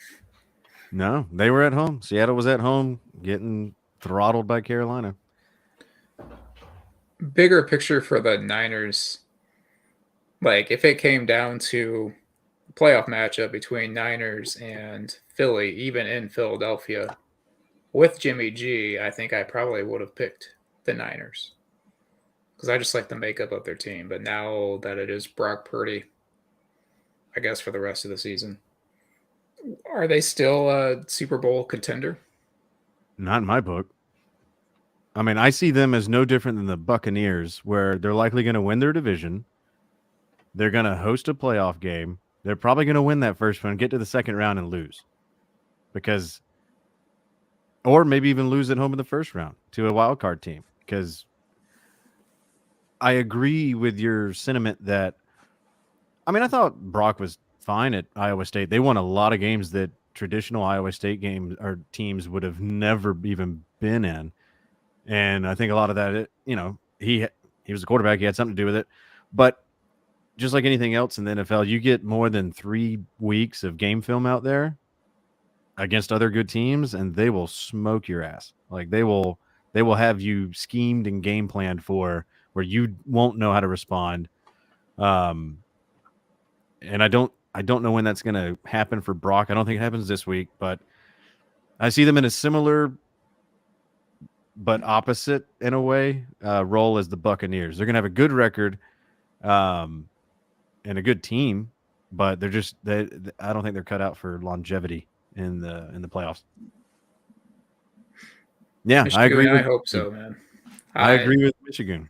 Speaker 3: No, they were at home. Seattle was at home getting throttled by Carolina.
Speaker 4: Bigger picture for the Niners. If it came down to a playoff matchup between Niners and Philly, even in Philadelphia, with Jimmy G, I think I probably would have picked the Niners because I just like the makeup of their team. But now that it is Brock Purdy, I guess for the rest of the season, are they still a Super Bowl contender?
Speaker 3: Not in my book. I mean, I see them as no different than the Buccaneers, where they're likely going to win their division. They're going to host a playoff game. They're probably going to win that first one, get to the second round, and lose. Or maybe even lose at home in the first round to a wild card team. Because I agree with your sentiment that, I mean, I thought Brock was fine at Iowa State. They won a lot of games that traditional Iowa State games or teams would have never even been in. And I think a lot of that, he was a quarterback. He had something to do with it. But just like anything else in the NFL, you get more than 3 weeks of game film out there against other good teams, and they will smoke your ass. Like they will have you schemed and game planned for where you won't know how to respond. And I don't know when that's going to happen for Brock. I don't think it happens this week, but I see them in a similar but opposite in a way role as the Buccaneers. They're going to have a good record and a good team, but I don't think they're cut out for longevity in the playoffs. Yeah,
Speaker 4: Michigan,
Speaker 3: I agree.
Speaker 4: I hope so, man.
Speaker 3: I agree with Michigan.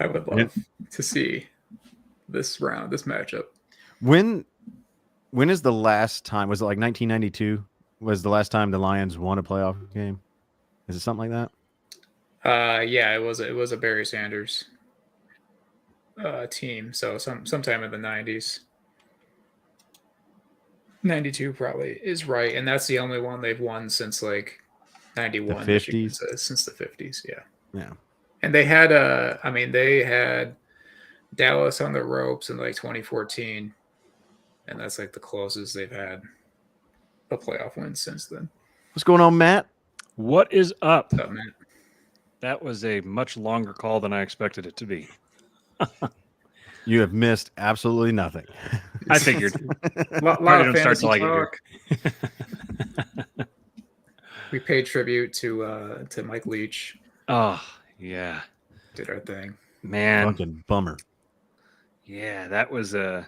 Speaker 4: I would love to see this matchup.
Speaker 3: When is the last time? Was it like 1992? Was the last time the Lions won a playoff game? Is it something like
Speaker 4: that? Yeah, it was a Barry Sanders team. So sometime in the 90s. 92 probably is right, and that's the only one they've won since like 91.
Speaker 3: The 50s.
Speaker 4: Since the 50s, yeah.
Speaker 3: Yeah.
Speaker 4: And they had they had Dallas on the ropes in like 2014, and that's like the closest they've had a playoff win since then.
Speaker 3: What's going on, Matt?
Speaker 5: What is up?
Speaker 4: What's up, Matt?
Speaker 5: That was a much longer call than I expected it to be.
Speaker 3: You have missed absolutely nothing.
Speaker 5: I figured.
Speaker 4: lot
Speaker 5: don't
Speaker 4: of
Speaker 5: start till I get
Speaker 4: talk.
Speaker 5: here.
Speaker 4: We paid tribute to Mike Leach.
Speaker 5: Oh yeah,
Speaker 4: did our thing.
Speaker 5: Man,
Speaker 3: fucking bummer.
Speaker 5: Yeah, that was that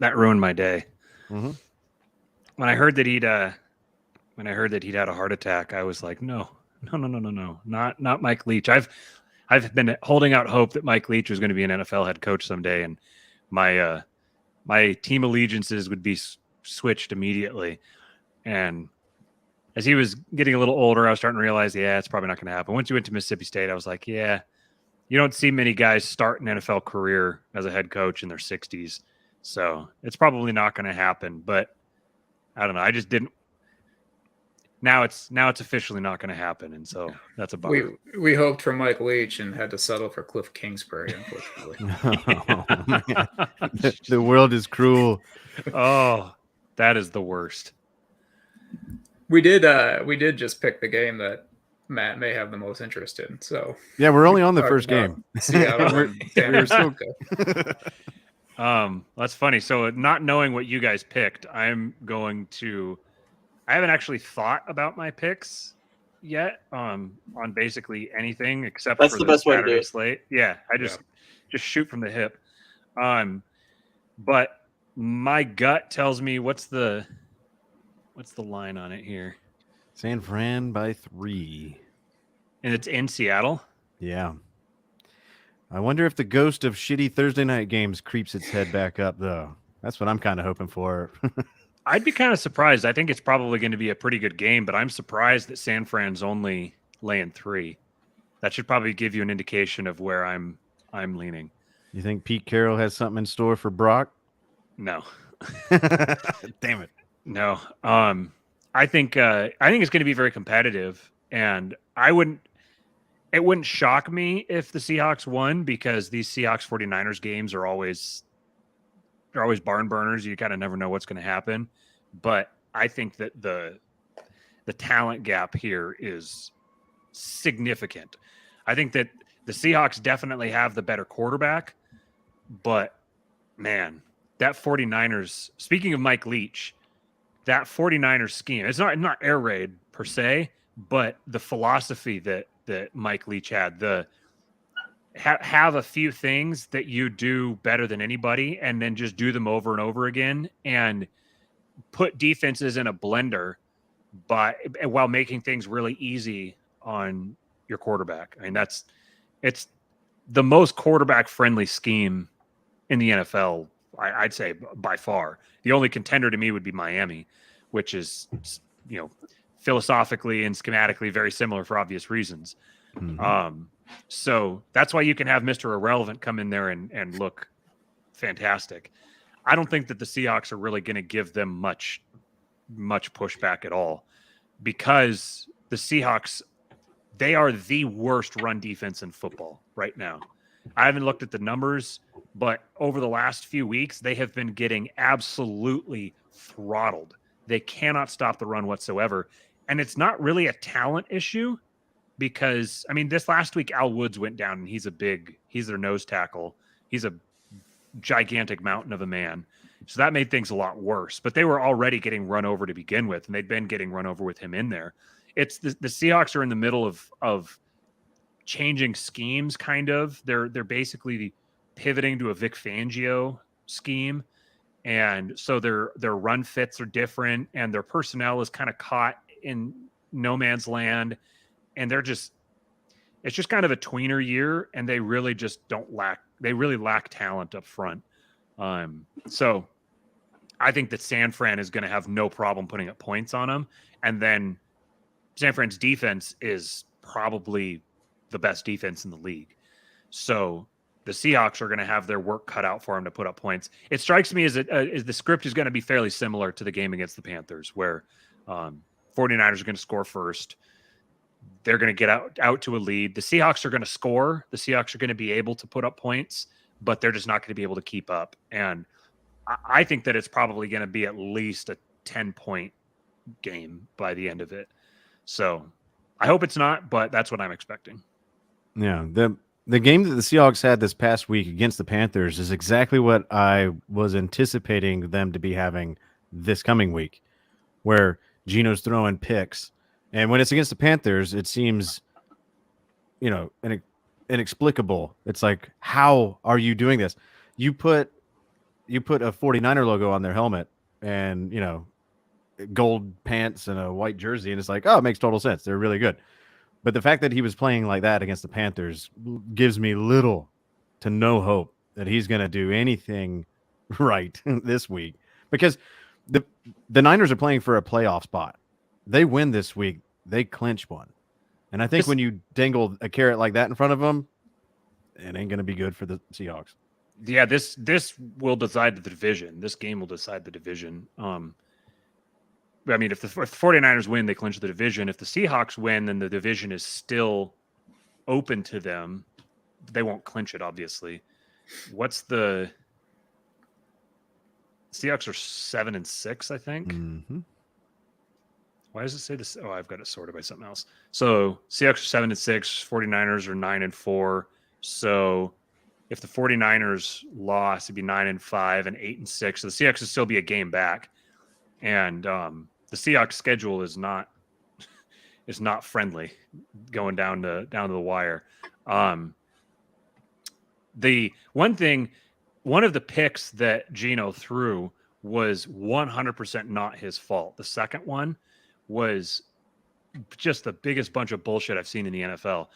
Speaker 5: ruined my day.
Speaker 3: Mm-hmm.
Speaker 5: When I heard that he'd had a heart attack, I was like, no, not Mike Leach. I've been holding out hope that Mike Leach was going to be an NFL head coach someday, and my team allegiances would be switched immediately. And as he was getting a little older, I was starting to realize, yeah, it's probably not going to happen. Once you went to Mississippi State, I was like, yeah, you don't see many guys start an NFL career as a head coach in their 60s. So it's probably not going to happen. But I don't know. I just didn't. Now it's officially not going to happen, and so that's a bummer.
Speaker 4: We hoped for Mike Leach and had to settle for Cliff Kingsbury, unfortunately.
Speaker 3: The world is cruel.
Speaker 5: Oh, that is the worst.
Speaker 4: We did just pick the game that Matt may have the most interest in. So
Speaker 3: yeah, we're only on the first game.
Speaker 5: We're still that's funny. So not knowing what you guys picked, I haven't actually thought about my picks yet on basically anything except
Speaker 2: that's
Speaker 5: for
Speaker 2: the best way to do
Speaker 5: Saturday
Speaker 2: it.
Speaker 5: slate. Yeah, I just shoot from the hip. But my gut tells me what's the line on it here?
Speaker 3: San Fran by 3.
Speaker 5: And it's in Seattle?
Speaker 3: Yeah. I wonder if the ghost of shitty Thursday night games creeps its head back up, though. That's what I'm kind of hoping for.
Speaker 5: I'd be kind of surprised. I think it's probably going to be a pretty good game, but I'm surprised that San Fran's only laying 3. That should probably give you an indication of where I'm leaning.
Speaker 3: You think Pete Carroll has something in store for Brock?
Speaker 5: No.
Speaker 3: Damn it.
Speaker 5: No. I think it's going to be very competitive, and it wouldn't shock me if the Seahawks won, because these Seahawks 49ers games they're always barn burners. You kind of never know what's going to happen. But I think that the talent gap here is significant. I think that the Seahawks definitely have the better quarterback, but man, that 49ers, speaking of Mike Leach, that 49ers scheme, it's not air raid per se, but the philosophy that Mike Leach had, have a few things that you do better than anybody and then just do them over and over again and put defenses in a blender while making things really easy on your quarterback. I mean, it's the most quarterback friendly scheme in the NFL, I'd say by far. The only contender to me would be Miami, which is, philosophically and schematically very similar for obvious reasons.
Speaker 3: Mhm.
Speaker 5: So that's why you can have Mr. Irrelevant come in there and look fantastic. I don't think that the Seahawks are really going to give them much pushback at all, because the Seahawks, they are the worst run defense in football right now. I haven't looked at the numbers, but over the last few weeks, they have been getting absolutely throttled. They cannot stop the run whatsoever. And it's not really a talent issue, because, I mean, this last week, Al Woods went down, and he's their nose tackle. He's a gigantic mountain of a man. So that made things a lot worse. But they were already getting run over to begin with, and they'd been getting run over with him in there. It's the Seahawks are in the middle of changing schemes, kind of. They're basically pivoting to a Vic Fangio scheme. And so their run fits are different, and their personnel is kind of caught in no man's land. And it's just kind of a tweener year, and they really just lack talent up front. So I think that San Fran is going to have no problem putting up points on them. And then San Fran's defense is probably the best defense in the league. So the Seahawks are going to have their work cut out for them to put up points. It strikes me as the script is going to be fairly similar to the game against the Panthers, where 49ers are going to score first. They're going to get out to a lead. The Seahawks are going to score. The Seahawks are going to be able to put up points, but they're just not going to be able to keep up. And I think that it's probably going to be at least a 10-point game by the end of it. So I hope it's not, but that's what I'm expecting.
Speaker 3: Yeah, the game that the Seahawks had this past week against the Panthers is exactly what I was anticipating them to be having this coming week, where Geno's throwing picks. And when it's against the Panthers, it seems, inexplicable. It's like, how are you doing this? You put a 49er logo on their helmet and, gold pants and a white jersey, and it's like, oh, it makes total sense. They're really good. But the fact that he was playing like that against the Panthers gives me little to no hope that he's going to do anything right this week, because the Niners are playing for a playoff spot. They win this week, they clinch one. And I think when you dangle a carrot like that in front of them, it ain't going to be good for the Seahawks.
Speaker 5: Yeah, this will decide the division. This game will decide the division. I mean, if the 49ers win, they clinch the division. If the Seahawks win, then the division is still open to them. They won't clinch it, obviously. What's the Seahawks are 7-6, I think.
Speaker 3: Mm-hmm.
Speaker 5: Why does it say this? Oh, I've got it sorted by something else. So Seahawks are 7-6, 49ers are 9-4. So if the 49ers lost, it'd be 9-5 and 8-6. So the Seahawks would still be a game back. And the Seahawks schedule is not friendly going down to the wire. The one of the picks that Geno threw was 100% not his fault. The second one was just the biggest bunch of bullshit I've seen in the NFL.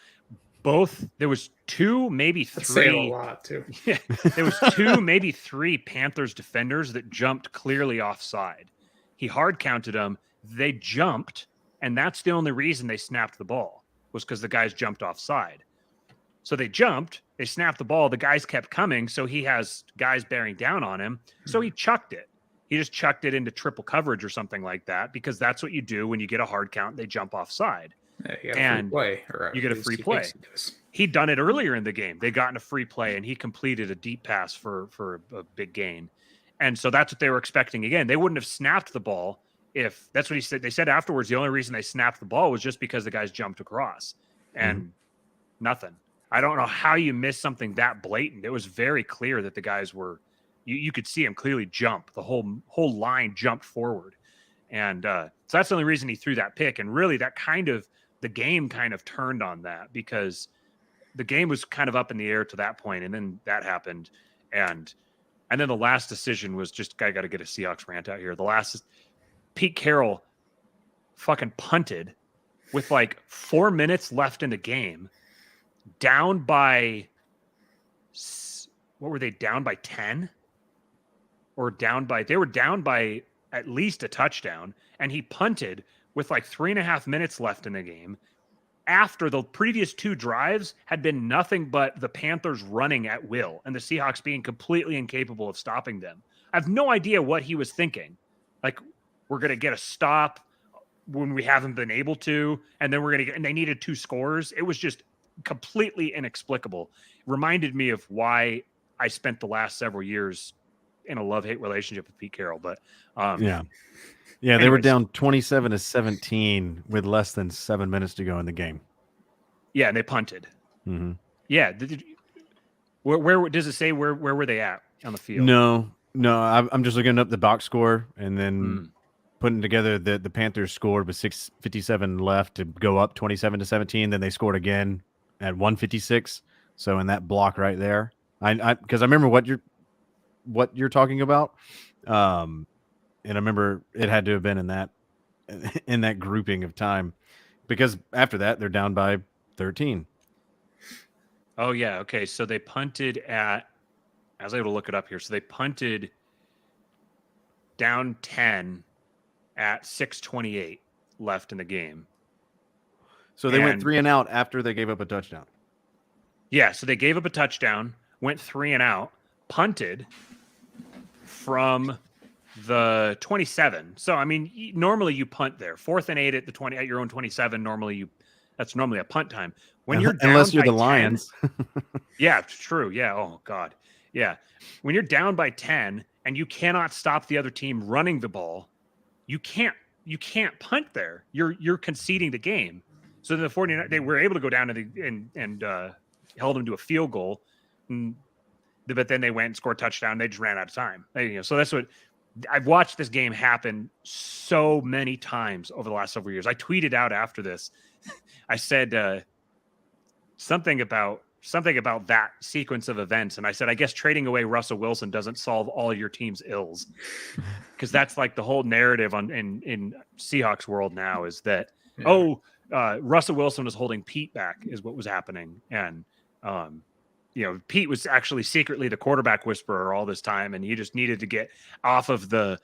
Speaker 5: There was two, maybe three.
Speaker 4: That's saying a lot too.
Speaker 5: Yeah, there was two, maybe three Panthers defenders that jumped clearly offside. He hard counted them. They jumped, and that's the only reason they snapped the ball, was because the guys jumped offside. So they jumped, they snapped the ball, the guys kept coming, so he has guys bearing down on him. So he chucked it. He just chucked it into triple coverage or something like that, because that's what you do when you get a hard count. They jump offside.
Speaker 4: Yeah, you get
Speaker 5: And
Speaker 4: a free play.
Speaker 5: you get a free play. He'd done it earlier in the game. They got in a free play, and he completed a deep pass for a big gain. And so that's what they were expecting again. They wouldn't have snapped the ball if that's what he said. They said afterwards the only reason they snapped the ball was just because the guys jumped across, and nothing. I don't know how you miss something that blatant. It was very clear that the guys were, you could see him clearly jump. The whole line jumped forward. And so that's the only reason he threw that pick. And really, the game kind of turned on that, because the game was kind of up in the air to that point, and then that happened. And then the last decision was just, I got to get a Seahawks rant out here. Pete Carroll fucking punted with like 4 minutes left in the game, down by, what were they, down by 10? Or they were down by at least a touchdown, and he punted with like 3.5 minutes left in the game, after the previous 2 drives had been nothing but the Panthers running at will and the Seahawks being completely incapable of stopping them. I have no idea what he was thinking. Like, we're going to get a stop when we haven't been able to, and then and they needed 2 scores. It was just completely inexplicable. It reminded me of why I spent the last several years in a love-hate relationship with Pete Carroll. But
Speaker 3: yeah, they were down 27-17 with less than 7 minutes to go in the game.
Speaker 5: Yeah, and they punted.
Speaker 3: Mm-hmm.
Speaker 5: Yeah. Where does it say where were they at on the field?
Speaker 3: No, I'm just looking up the box score and then putting together the Panthers scored with 6:57 left to go up 27-17. Then they scored again at 1:56. So in that block right there, because I remember what you're talking about. And I remember it had to have been in that grouping of time, because after that they're down by 13.
Speaker 5: Oh yeah. Okay. So they punted I was able to look it up here. So they punted down 10 at 6:28 left in the game.
Speaker 3: So they went 3 and out after they gave up a touchdown.
Speaker 5: Yeah. So they gave up a touchdown, went 3 and out, punted from the 27. So I mean, normally you punt there. 4th and 8 at the 20 at your own 27. That's normally a punt time. When you're down
Speaker 3: unless you're
Speaker 5: by
Speaker 3: the
Speaker 5: 10,
Speaker 3: Lions.
Speaker 5: Yeah, true. Yeah. Oh God. Yeah. When you're down by 10 and you cannot stop the other team running the ball, you can't punt there. You're conceding the game. So the 49ers, they were able to go down and held them to a field goal. But then they went and scored a touchdown. They just ran out of time. So that's what I've watched this game happen so many times over the last several years. I tweeted out after this. I said something about that sequence of events, and I said, I guess trading away Russell Wilson doesn't solve all your team's ills, because that's like the whole narrative in Seahawks world now is that Russell Wilson was holding Pete back is what was happening, and Pete was actually secretly the quarterback whisperer all this time, and he just needed to get off of the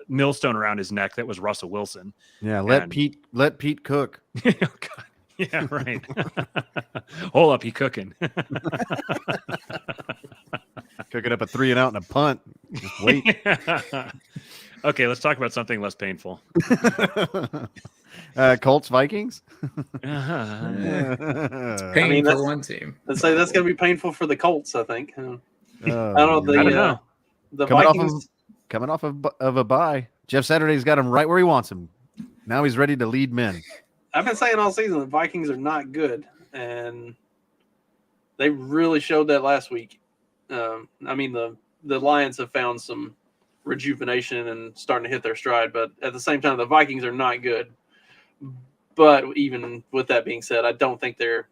Speaker 5: millstone around his neck that was Russell Wilson.
Speaker 3: Yeah, let Pete cook.
Speaker 5: Oh, God. Yeah, right. Hold up, he cooking.
Speaker 3: Cooking up a 3 and out and a punt. Just wait.
Speaker 5: Okay, let's talk about something less painful.
Speaker 3: Colts Vikings.
Speaker 4: It's pain for one team.
Speaker 2: Let's say that's going to be painful for the Colts, I think. I don't know. The Vikings
Speaker 3: coming off of a bye. Jeff Saturday's got him right where he wants him. Now he's ready to lead men.
Speaker 2: I've been saying all season the Vikings are not good, and they really showed that last week. The Lions have found some rejuvenation and starting to hit their stride, but at the same time, the Vikings are not good. But even with that being said, I don't think they're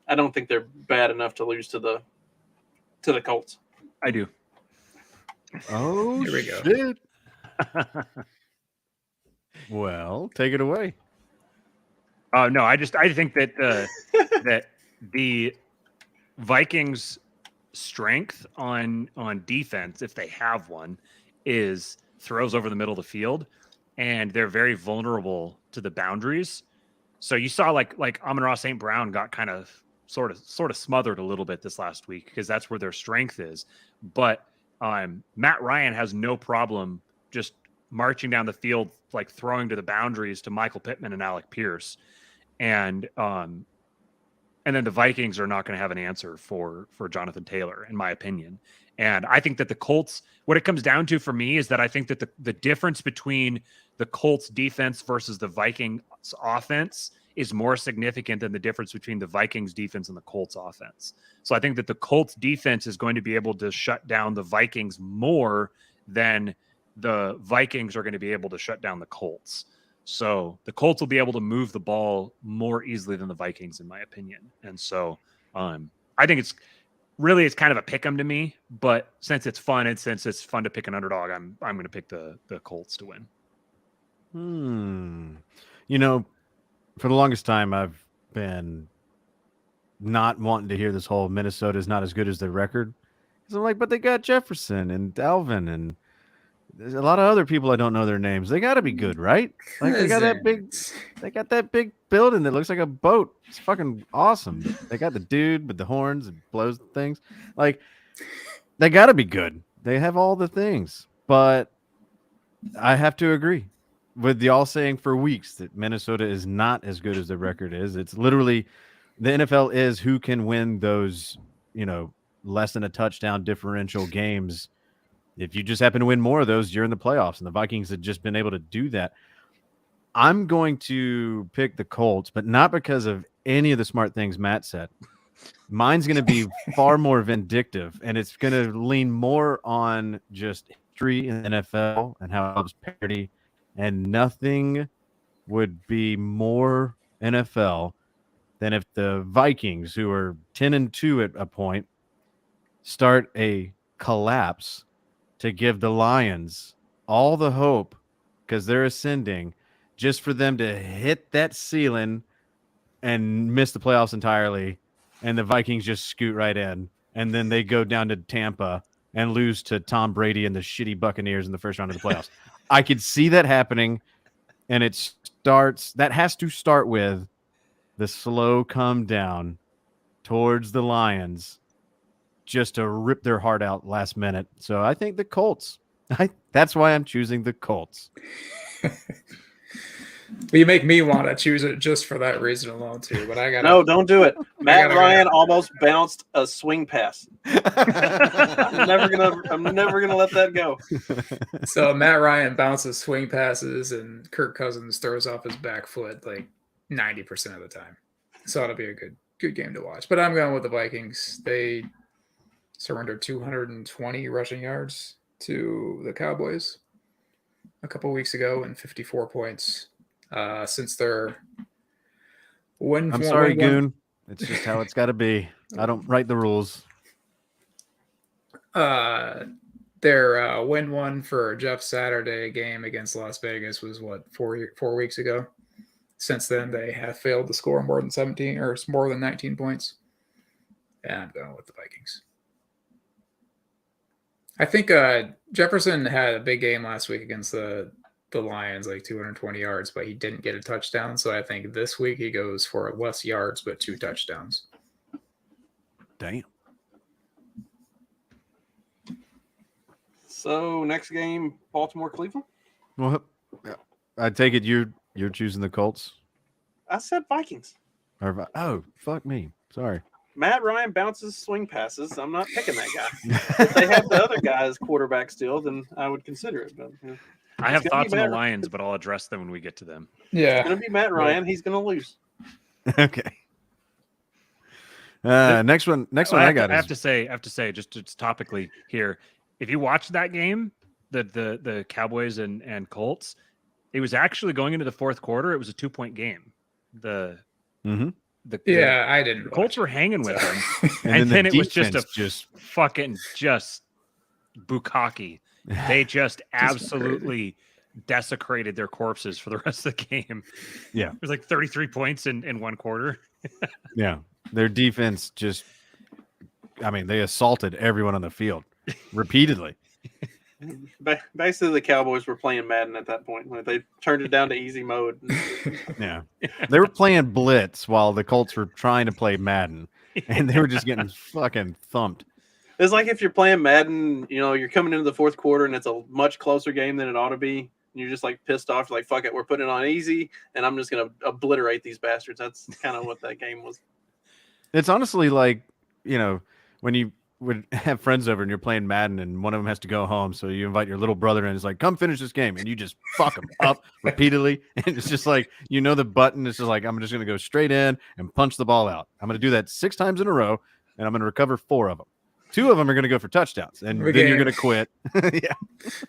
Speaker 2: bad enough to lose to the Colts.
Speaker 5: I do.
Speaker 3: Oh,
Speaker 4: here we go.
Speaker 3: Shit. Well, take it away.
Speaker 5: No, I think that that the Vikings' strength on defense, if they have one, is throws over the middle of the field, and they're very vulnerable to the boundaries. So you saw like Amon-Ra St. Brown got kind of sort of smothered a little bit this last week because that's where their strength is. But Matt Ryan has no problem just marching down the field, like throwing to the boundaries to Michael Pittman and Alec Pierce. And then the Vikings are not going to have an answer for Jonathan Taylor, in my opinion. And I think that the Colts, what it comes down to for me is that I think that the difference between the Colts defense versus the Vikings offense is more significant than the difference between the Vikings defense and the Colts offense. So I think that the Colts defense is going to be able to shut down the Vikings more then the Vikings are going to be able to shut down the Colts. So the Colts will be able to move the ball more easily than the Vikings, in my opinion. And so I think it's kind of a pick 'em to me, but since it's fun and since it's fun to pick an underdog, I'm going to pick the Colts to win.
Speaker 3: You know, for the longest time, I've been not wanting to hear this whole Minnesota is not as good as their record. Because I'm like, but they got Jefferson and Dalvin and there's a lot of other people I don't know their names. They got to be good, right? Like they got that big building that looks like a boat. It's fucking awesome. They got the dude with the horns and blows things. Like they got to be good. They have all the things. But I have to agree with y'all saying for weeks that Minnesota is not as good as the record is. It's literally the NFL is who can win those, less than a touchdown differential games. If you just happen to win more of those, you're in the playoffs, and the Vikings have just been able to do that. I'm going to pick the Colts, but not because of any of the smart things Matt said. Mine's going to be far more vindictive, and it's going to lean more on just history in the NFL and how it helps parity, and nothing would be more NFL than if the Vikings, who are 10-2 at a point, start a collapse to give the Lions all the hope because they're ascending, just for them to hit that ceiling and miss the playoffs entirely, and the Vikings just scoot right in, and then they go down to Tampa and lose to Tom Brady and the shitty Buccaneers in the first round of the playoffs. I could see that happening, and that has to start with the slow come down towards the Lions just to rip their heart out last minute. So I think the Colts. That's why I'm choosing the Colts.
Speaker 4: You make me want to choose it just for that reason alone too. But I got
Speaker 2: no, don't do it. Matt Ryan almost bounced a swing pass. I'm never gonna let that go.
Speaker 4: So Matt Ryan bounces swing passes, and Kirk Cousins throws off his back foot like 90% of the time. So it'll be a good game to watch. But I'm going with the Vikings. They surrendered 220 rushing yards to the Cowboys a couple weeks ago and 54 points since their win.
Speaker 3: I'm sorry, Goon. It's just how it's got to be. I don't write the rules.
Speaker 4: Their win one for Jeff Saturday game against Las Vegas was 4 weeks ago. Since then, they have failed to score more than 17 or more than 19 points. And I'm going with the Vikings. I think Jefferson had a big game last week against the Lions, like 220 yards, but he didn't get a touchdown. So I think this week he goes for less yards, but 2 touchdowns.
Speaker 3: Damn.
Speaker 2: So next game, Baltimore-Cleveland?
Speaker 3: Well, I take it you're choosing the Colts?
Speaker 2: I said Vikings.
Speaker 3: Oh, fuck me. Sorry.
Speaker 2: Matt Ryan bounces swing passes. I'm not picking that guy. If they have the other guy as quarterback still, then I would consider it. But
Speaker 5: I have thoughts on the Lions, but I'll address them when we get to them.
Speaker 4: Yeah.
Speaker 2: It's going to be Matt Ryan. He's going to lose.
Speaker 3: Okay. Next one I have
Speaker 5: to say, just topically here, if you watch that game, the Cowboys and Colts, it was actually going into the fourth quarter. It was a 2-point game. I
Speaker 4: didn't.
Speaker 5: The Colts were hanging with them,
Speaker 3: and
Speaker 5: then it was
Speaker 3: just
Speaker 5: fucking bukkake. They just absolutely desecrated their corpses for the rest of the game.
Speaker 3: Yeah,
Speaker 5: it was like 33 points in one quarter.
Speaker 3: Yeah, their defense they assaulted everyone on the field repeatedly.
Speaker 2: Basically, the Cowboys were playing Madden at that point when they turned it down to easy mode.
Speaker 3: Yeah, they were playing blitz while the Colts were trying to play Madden, and they were just getting fucking thumped.
Speaker 2: It's like if you're playing Madden, you're coming into the fourth quarter and it's a much closer game than it ought to be. And you're just like pissed off, like, fuck it, we're putting it on easy, and I'm just going to obliterate these bastards. That's kind of what that game was.
Speaker 3: It's honestly like, when you would have friends over and you're playing Madden and one of them has to go home, so you invite your little brother and it's like, come finish this game, and you just fuck them up repeatedly, and it's just like, the button is just like, I'm just going to go straight in and punch the ball out. I'm going to do that 6 times in a row, and I'm going to recover 4 of them. 2 of them are going to go for touchdowns, and
Speaker 4: The
Speaker 3: then you're
Speaker 4: game.
Speaker 3: going to quit. Yeah.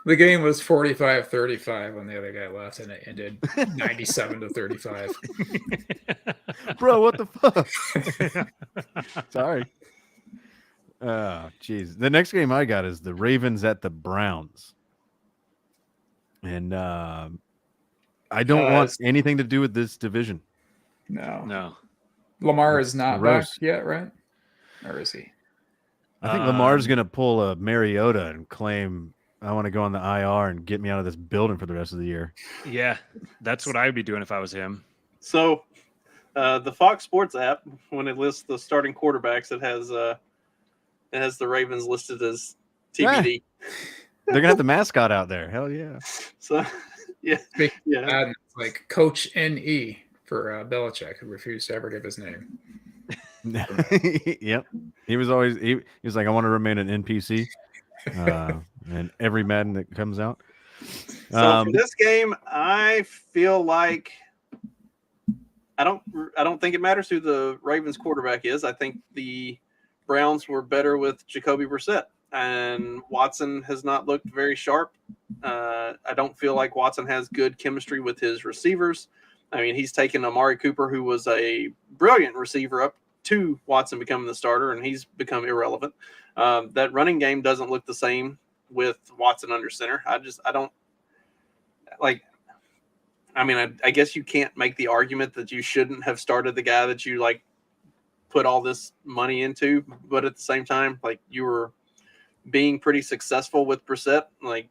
Speaker 4: The game was 45-35 when the other guy left, and it ended 97-35.
Speaker 3: Bro, what the fuck? Sorry. Oh, jeez. The next game I got is the Ravens at the Browns. And I don't want anything to do with this division.
Speaker 4: No.
Speaker 5: No.
Speaker 4: Lamar is not back
Speaker 3: Gross.
Speaker 4: yet, right? Or is he?
Speaker 3: I think Lamar's going to pull a Mariota and claim, I want to go on the IR and get me out of this building for the rest of the year.
Speaker 5: Yeah, that's what I would be doing if I was him.
Speaker 2: So, the Fox Sports app, when it lists the starting quarterbacks, it has the Ravens listed as TBD.
Speaker 3: They're going to have the mascot out there. Hell yeah.
Speaker 2: So, yeah.
Speaker 4: It's like Coach NE for Belichick, who refused to ever give his name.
Speaker 3: Yep. He was always, he was like, I want to remain an NPC. And every Madden that comes out.
Speaker 2: So for this game, I feel like I don't think it matters who the Ravens quarterback is. I think the Browns were better with Jacoby Brissett, and Watson has not looked very sharp. I don't feel like Watson has good chemistry with his receivers. I mean, he's taken Amari Cooper, who was a brilliant receiver, up to Watson becoming the starter, and he's become irrelevant. That running game doesn't look the same with Watson under center. I don't like. I mean, I guess you can't make the argument that you shouldn't have started the guy that you like put all this money into, but at the same time, like, you were being pretty successful with Brissett, like,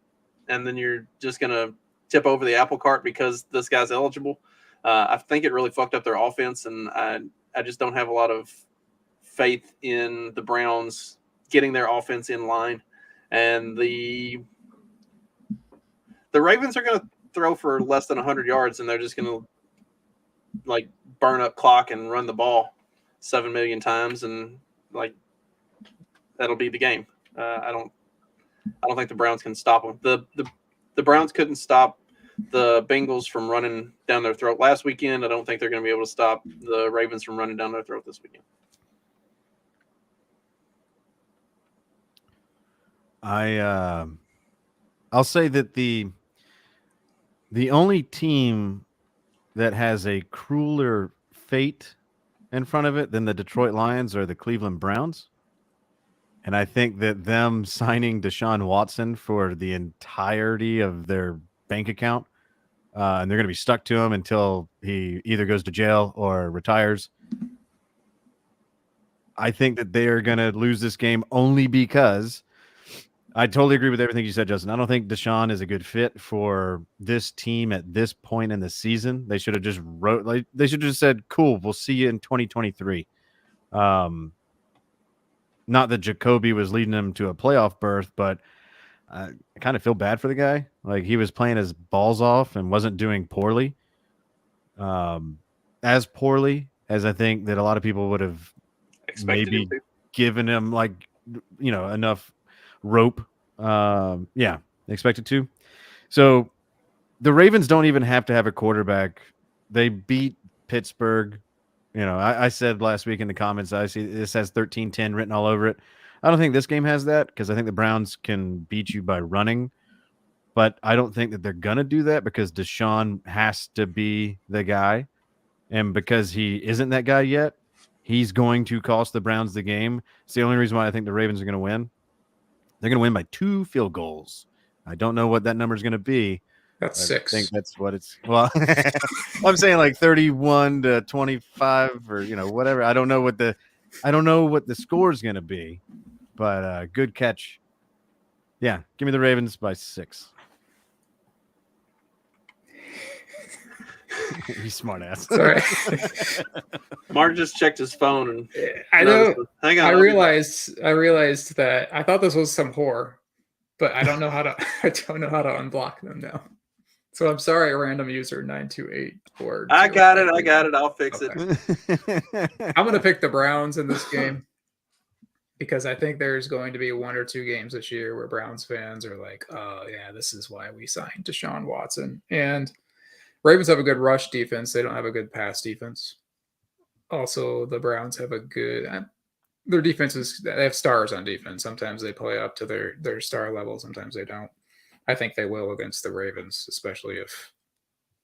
Speaker 2: and then you're just gonna tip over the apple cart because this guy's eligible. I think it really fucked up their offense, and I just don't have a lot of faith in the Browns getting their offense in line. And the Ravens are going to throw for less than 100 yards, and they're just going to like burn up clock and run the ball 7 million times, and like that'll be the game. I don't think the Browns can stop them. The Browns couldn't stop the Bengals from running down their throat last weekend. I don't think they're going to be able to stop the Ravens from running down their throat this weekend.
Speaker 3: I'll say that the only team that has a crueler fate in front of it than the Detroit Lions are the Cleveland Browns. And I think that them signing Deshaun Watson for the entirety of their bank account, and they're going to be stuck to him until he either goes to jail or retires. I think that they are going to lose this game only because I totally agree with everything you said, Justin. I don't think Deshaun is a good fit for this team at this point in the season. They should have just they should have just said, cool, we'll see you in 2023. Not that Jacoby was leading them to a playoff berth, but I kind of feel bad for the guy. Like, he was playing his balls off and wasn't doing poorly. As poorly as I think that a lot of people would have maybe given him, like, enough rope. Expected to. So the Ravens don't even have to have a quarterback. They beat Pittsburgh. I said last week in the comments, I see this has 13-10 written all over it. I don't think this game has that, because I think the Browns can beat you by running, but I don't think that they're going to do that because Deshaun has to be the guy. And because he isn't that guy yet, he's going to cost the Browns the game. It's the only reason why I think the Ravens are going to win. They're going to win by 2 field goals. I don't know what that number is going to be.
Speaker 4: That's 6.
Speaker 3: I think that's what it's. Well, I'm saying like 31-25 or whatever. I don't know what the score is going to be, but good catch. Yeah, give me the Ravens by 6. You smart ass.
Speaker 4: Sorry.
Speaker 2: Mark just checked his phone and
Speaker 4: I know.
Speaker 2: Hang on.
Speaker 4: I realized that I thought this was some whore, but I don't know how to. I don't know how to unblock them now. So I'm sorry, random user 928.
Speaker 2: I got it. I'll fix it.
Speaker 4: I'm gonna pick the Browns in this game because I think there's going to be 1 or 2 games this year where Browns fans are like, "Oh yeah, this is why we signed Deshaun Watson." And Ravens have a good rush defense. They don't have a good pass defense. Also, the Browns have a good their defense is, they have stars on defense. Sometimes they play up to their star level. Sometimes they don't. I think they will against the Ravens, especially if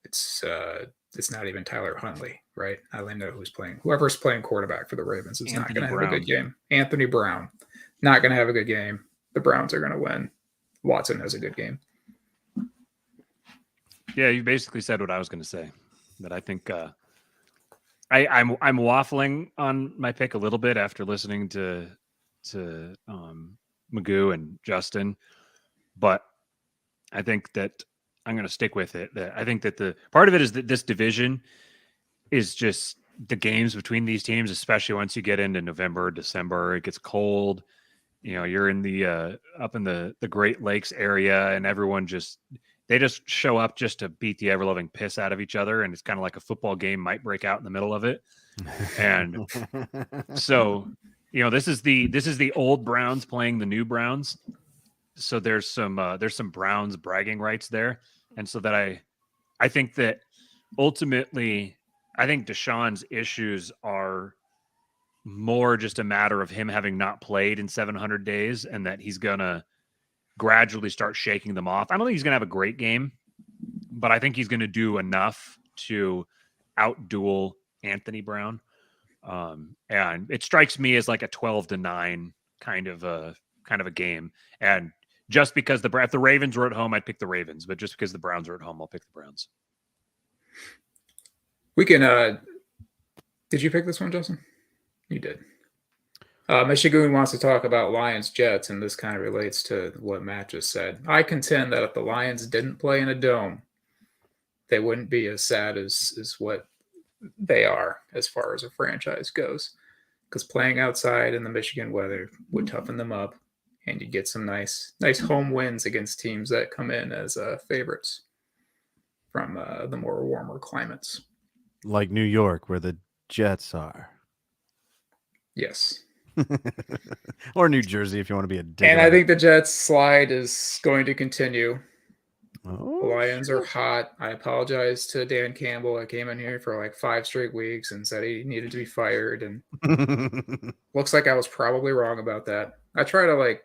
Speaker 4: it's not even Tyler Huntley, right? I only know who's playing. Whoever's playing quarterback for the Ravens is not
Speaker 5: Anthony
Speaker 4: going to have a
Speaker 5: Brown.
Speaker 4: good game. Anthony Brown, not going to have a good game. The Browns are going to win. Watson has a good game.
Speaker 5: Yeah, you basically said what I was going to say. That I think I'm waffling on my pick a little bit after listening to Magoo and Justin, but I think that I'm going to stick with it. That I think that the part of it is that this division is just the games between these teams, especially once you get into November, December, it gets cold. You know, you're in the up in the Great Lakes area, and everyone they just show up just to beat the ever-loving piss out of each other, and it's kind of like a football game might break out in the middle of it. And so, you know, this is the old Browns playing the new Browns. So there's some Browns bragging rights there, and so that I think that ultimately, I think Deshaun's issues are more just a matter of him having not played in 700 days, and that he's gonna gradually start shaking them off. I don't think he's going to have a great game, but I think he's going to do enough to outduel Anthony Brown. And it strikes me as like a 12-9 kind of a game. And just because if the Ravens were at home, I'd pick the Ravens, but just because the Browns are at home, I'll pick the Browns.
Speaker 4: We can, did you pick this one, Justin? You did. Michigan wants to talk about Lions Jets, and this kind of relates to what Matt just said. I contend that if the Lions didn't play in a dome, they wouldn't be as sad as what they are as far as a franchise goes. Because playing outside in the Michigan weather would toughen them up, and you get some nice home wins against teams that come in as favorites from the more warmer climates.
Speaker 3: Like New York, where the Jets are.
Speaker 4: Yes.
Speaker 3: Or New Jersey, if you want to be a dick.
Speaker 4: And I think the Jets slide is going to continue. The
Speaker 3: Oh,
Speaker 4: Lions are hot. I apologize to Dan Campbell. I came in here for like 5 straight weeks and said he needed to be fired. And looks like I was probably wrong about that. I try to like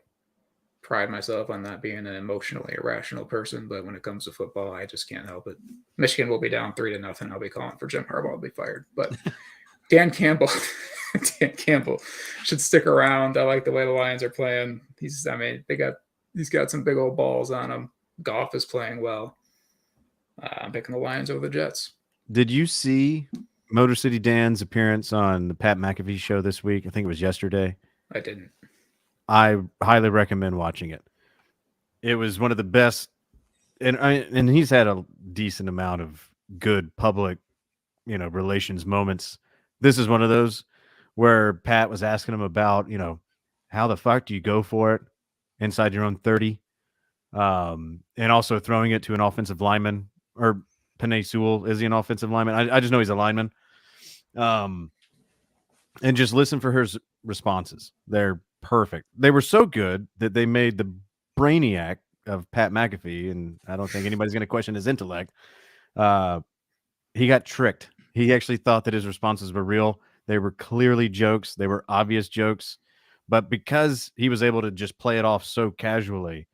Speaker 4: pride myself on not being an emotionally irrational person, but when it comes to football, I just can't help it. Michigan will be down 3-0. I'll be calling for Jim Harbaugh to be fired. But Dan Campbell should stick around. I like the way the Lions are playing. He's got some big old balls on him. Goff is playing well. I'm picking the Lions over the Jets.
Speaker 3: Did you see Motor City Dan's appearance on the Pat McAfee show this week? I think it was yesterday.
Speaker 4: I didn't.
Speaker 3: I highly recommend watching it. It was one of the best, and he's had a decent amount of good public, relations moments. This is one of those where Pat was asking him about, how the fuck do you go for it inside your own 30? And also throwing it to an offensive lineman, or Penei Sewell. Is he an offensive lineman? I just know he's a lineman. And just listen for his responses. They're perfect. They were so good that they made the brainiac of Pat McAfee, and I don't think anybody's going to question his intellect. He got tricked. He actually thought that his responses were real. They were clearly jokes. They were obvious jokes. But because he was able to just play it off so casually,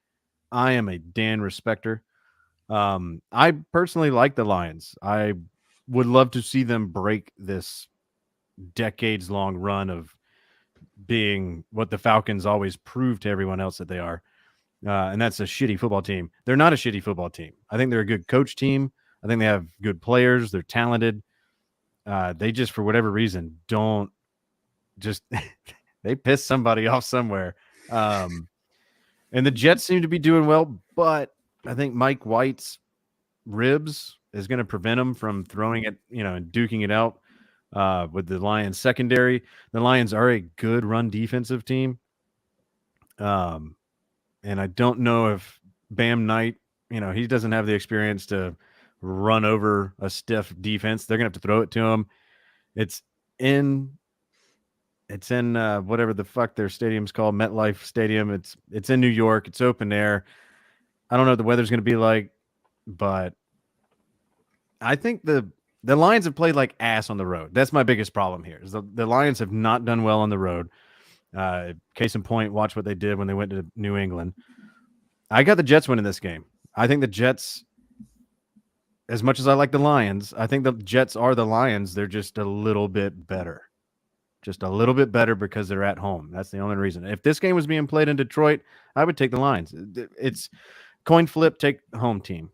Speaker 3: I am a Dan respecter. I personally like the Lions. I would love to see them break this decades-long run of being what the Falcons always prove to everyone else that they are. And that's a shitty football team. They're not a shitty football team. I think they're a good coach team. I think they have good players. They're talented. They just, for whatever reason, don't just they piss somebody off somewhere. And the Jets seem to be doing well, but I think Mike White's ribs is going to prevent him from throwing it, and duking it out with the Lions secondary. The Lions are a good run defensive team. And I don't know if Bam Knight, he doesn't have the experience to run over a stiff defense. They're going to have to throw it to him. It's in whatever the fuck their stadium's called, MetLife Stadium. It's in New York. It's open air. I don't know what the weather's going to be like, but I think the Lions have played like ass on the road. That's my biggest problem here. Is the Lions have not done well on the road. Case in point, watch what they did when they went to New England. I got the Jets winning this game. I think the Jets, as much as I like the Lions, I think the Jets are the Lions. They're just a little bit better. Just a little bit better because they're at home. That's the only reason. If this game was being played in Detroit, I would take the Lions. It's coin flip, take the home team.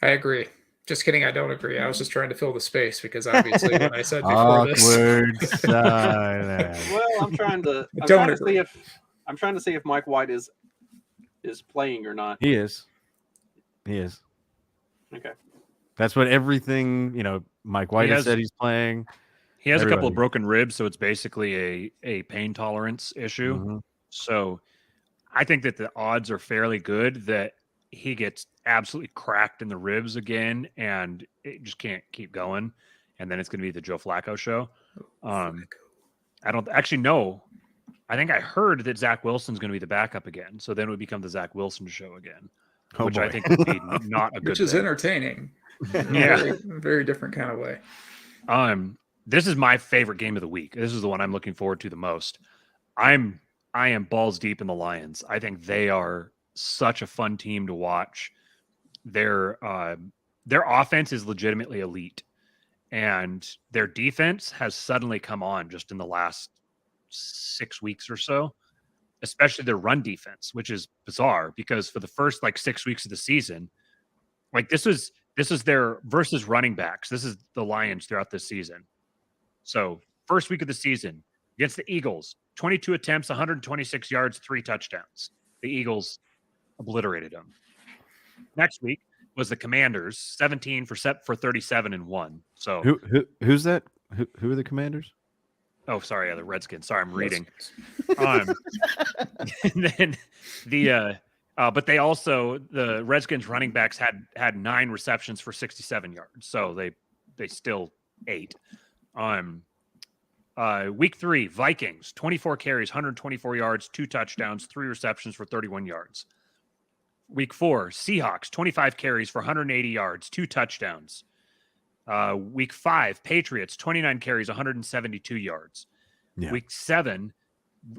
Speaker 4: I agree. Just kidding. I don't agree. I was just trying to fill the space because obviously what I said before
Speaker 3: Awkward
Speaker 4: this.
Speaker 3: silence.
Speaker 2: Well, I'm trying to see if Mike White is playing or not.
Speaker 3: He is.
Speaker 2: Okay.
Speaker 3: That's what everything, Mike White has said he's playing.
Speaker 5: He has a couple
Speaker 3: Everybody.
Speaker 5: of broken ribs, so it's basically a pain tolerance issue.
Speaker 3: Mhm.
Speaker 5: So I think that the odds are fairly good that he gets absolutely cracked in the ribs again and it just can't keep going. And then it's going to be the Joe Flacco show. I don't actually know. I think I heard that Zach Wilson's going to be the backup again. So then it would become the Zach Wilson show again,
Speaker 3: Oh,
Speaker 5: which
Speaker 3: boy.
Speaker 5: I think would be not a good
Speaker 4: Which is
Speaker 5: thing.
Speaker 4: entertaining.
Speaker 5: Yeah.
Speaker 4: Very, very different kind of way.
Speaker 5: This is my favorite game of the week. This is the one I'm looking forward to the most. I am balls deep in the Lions. I think they are such a fun team to watch. Their offense is legitimately elite, and their defense has suddenly come on just in the last 6 weeks or so, especially their run defense, which is bizarre because for the first 6 weeks of the season, this is their versus running backs. This is the Lions throughout this season. So first week of the season against the Eagles, 22 attempts, 126 yards, 3 touchdowns. The Eagles obliterated them. Next week was the Commanders, 17 for 37 and 1. So
Speaker 3: who's that? Who are the Commanders?
Speaker 5: oh, sorry, the Redskins. Sorry, I'm reading. And then but they also the Redskins running backs had 9 receptions for 67 yards. So they still ate. Week 3, Vikings, 24 carries, 124 yards, 2 touchdowns, 3 receptions for 31 yards. Week 4, Seahawks, 25 carries for 180 yards, 2 touchdowns. Week 5, Patriots, 29 carries, 172 yards.
Speaker 3: Yeah.
Speaker 5: Week 7,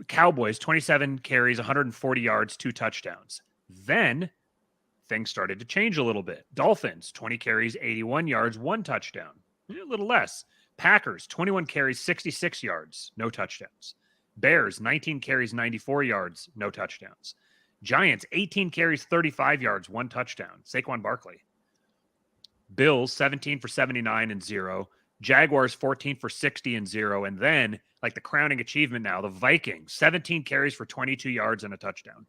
Speaker 5: Cowboys, 27 carries, 140 yards, 2 touchdowns. Then things started to change a little bit. Dolphins, 20 carries, 81 yards, 1 touchdown. A little less. Packers, 21 carries, 66 yards, no touchdowns. Bears, 19 carries, 94 yards, no touchdowns. Giants, 18 carries, 35 yards, 1 touchdown. Saquon Barkley. Bills, 17 for 79 and 0. Jaguars, 14 for 60 and 0. And then, the crowning achievement now, the Vikings, 17 carries for 22 yards and a touchdown.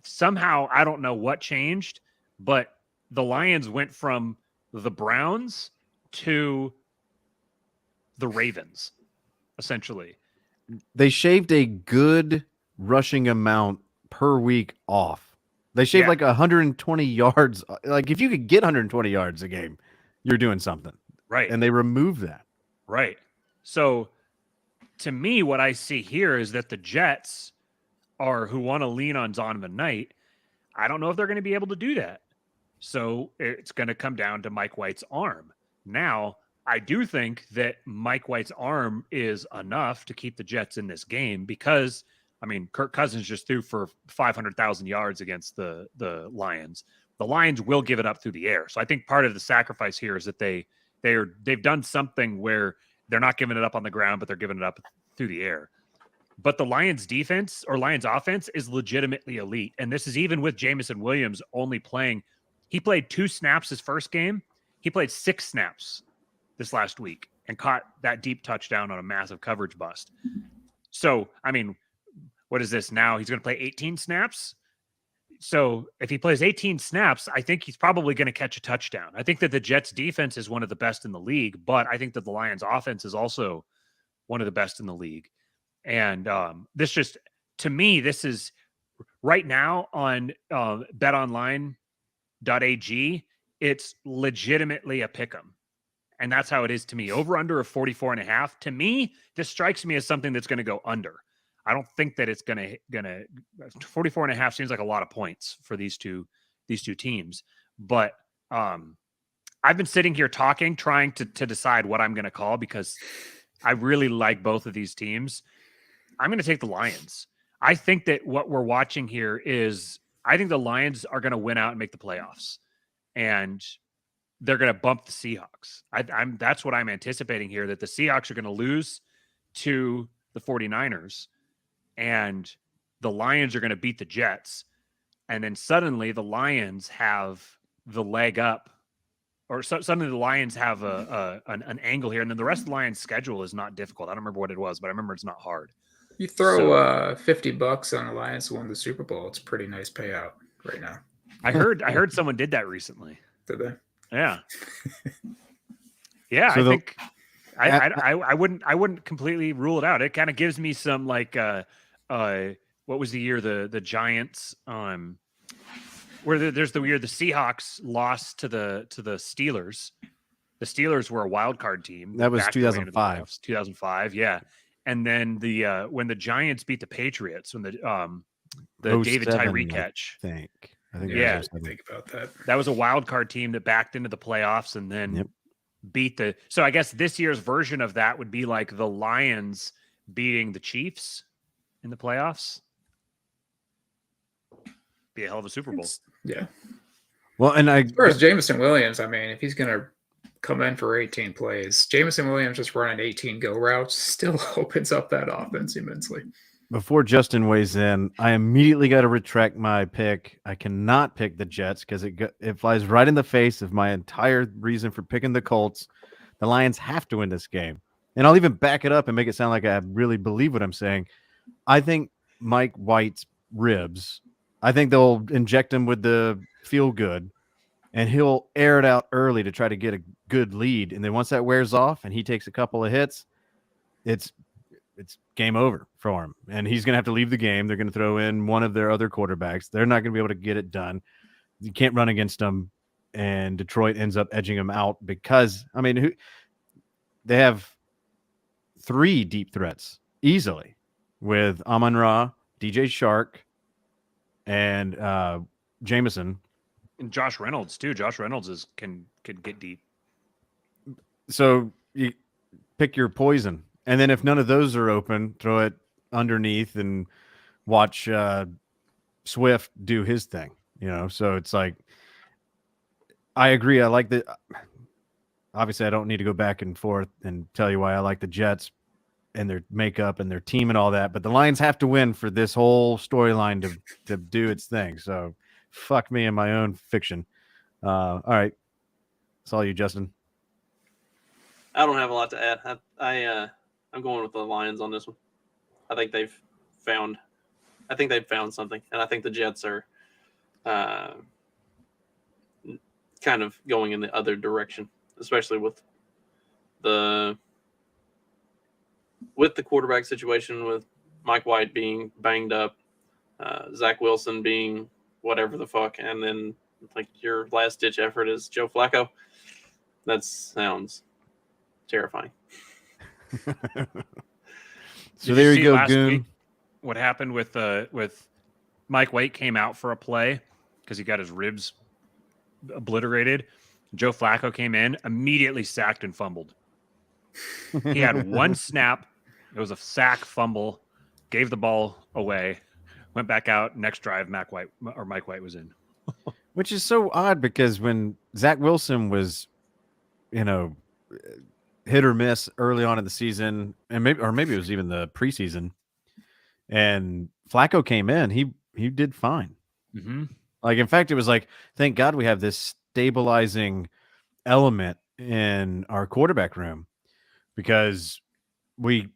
Speaker 5: Somehow, I don't know what changed, but the Lions went from the Browns to the Ravens, essentially.
Speaker 3: They shaved a good rushing amount per week off. They shaved 120 yards. If you could get 120 yards a game, you're doing something.
Speaker 5: Right.
Speaker 3: And they removed that.
Speaker 5: Right. So to me, what I see here is that the Jets who want to lean on Zonovan Knight. I don't know if they're going to be able to do that. So it's going to come down to Mike White's arm. Now, I do think that Mike White's arm is enough to keep the Jets in this game because, Kirk Cousins just threw for 500,000 yards against the Lions. The Lions will give it up through the air. So I think part of the sacrifice here is that they've done something where they're not giving it up on the ground, but they're giving it up through the air. But the Lions defense or Lions offense is legitimately elite. And this is even with Jameson Williams only playing. He played 2 snaps his first game. He played 6 snaps this last week and caught that deep touchdown on a massive coverage bust. So, what is this now? He's going to play 18 snaps. So if he plays 18 snaps, I think he's probably going to catch a touchdown. I think that the Jets defense is one of the best in the league, but I think that the Lions offense is also one of the best in the league. And this is right now on betonline.ag. It's legitimately a pick 'em. And that's how it is to me. Over under a 44.5. To me, this strikes me as something that's going to go under. I don't think that it's gonna 44.5 seems like a lot of points for these two teams. But I've been sitting here talking, trying to decide what I'm going to call because I really like both of these teams. I'm going to take the Lions. I think that what we're watching here is I think the Lions are going to win out and make the playoffs, and they're going to bump the Seahawks. That's what I'm anticipating here, that the Seahawks are going to lose to the 49ers, and the Lions are going to beat the Jets. And then suddenly the Lions have the leg up, or suddenly the Lions have an angle here. And then the rest of the Lions' schedule is not difficult. I don't remember what it was, but I remember it's not hard.
Speaker 4: You throw $50 on Alliance who won the Super Bowl. It's a pretty nice payout right now.
Speaker 5: I heard someone did that recently.
Speaker 4: Did they?
Speaker 5: Yeah. Yeah,
Speaker 3: So
Speaker 5: I wouldn't completely rule it out. It kind of gives me some like what was the year the Giants where there's the year the Seahawks lost to the Steelers. The Steelers were a wild card team.
Speaker 3: That was
Speaker 5: backed their way into the
Speaker 3: 2005.
Speaker 5: playoffs. 2005, yeah. And then the when the Giants beat the Patriots, when the David
Speaker 3: 07,
Speaker 5: Tyree catch.
Speaker 3: I think
Speaker 5: Yeah.
Speaker 3: it was 07.
Speaker 4: Think about that.
Speaker 5: That was a wild card team that backed into the playoffs and then beat the. So I guess this year's version of that would be like the Lions beating the Chiefs in the playoffs. Be a hell of a Super Bowl.
Speaker 4: Yeah.
Speaker 3: Well, and
Speaker 4: As far as Jameson Williams, I mean, if he's going to come in for 18 plays, Jameson Williams just running 18 go routes still opens up that offense immensely.
Speaker 3: before Justin weighs in, I immediately got to retract my pick. I cannot pick the Jets because it flies right in the face of my entire reason for picking the Colts. The Lions have to win this game. And I'll even back it up and make it sound like I really believe what I'm saying. I think Mike White's ribs, I think they'll inject him with the feel good, and he'll air it out early to try to get a good lead. And then once that wears off and he takes a couple of hits, it's game over for him. And he's going to have to leave the game. They're going to throw in one of their other quarterbacks. They're not going to be able to get it done. You can't run against them. And Detroit ends up edging them out because, I mean, they have 3 deep threats easily with Amon-Ra, DJ Shark, and Jameson.
Speaker 5: And Josh Reynolds too. Josh Reynolds can get deep.
Speaker 3: So you pick your poison. And then if none of those are open, throw it underneath and watch Swift do his thing. So it's like, I agree. I like the. Obviously, I don't need to go back and forth and tell you why I like the Jets and their makeup and their team and all that. But the Lions have to win for this whole storyline to do its thing. So fuck me and my own fiction. All right. It's all you, Justin.
Speaker 2: I don't have a lot to add. I'm going with the Lions on this one. I think they've found something, and I think the Jets are kind of going in the other direction, especially with the quarterback situation, with Mike White being banged up, Zach Wilson being whatever the fuck, and then like your last ditch effort is Joe Flacco. That sounds terrifying.
Speaker 3: So there you go,
Speaker 5: last
Speaker 3: Goon.
Speaker 5: week what happened with Mike White came out for a play because he got his ribs obliterated. Joe Flacco came in, immediately sacked and fumbled. He had one snap. It was a sack, fumble, gave the ball away, went back out. Next drive, Mike White was in.
Speaker 3: Which is so odd because when Zach Wilson was, hit or miss early on in the season, and maybe it was even the preseason, and Flacco came in, he did fine.
Speaker 5: Mm-hmm.
Speaker 3: Like, in fact, it was like, thank God we have this stabilizing element in our quarterback room because we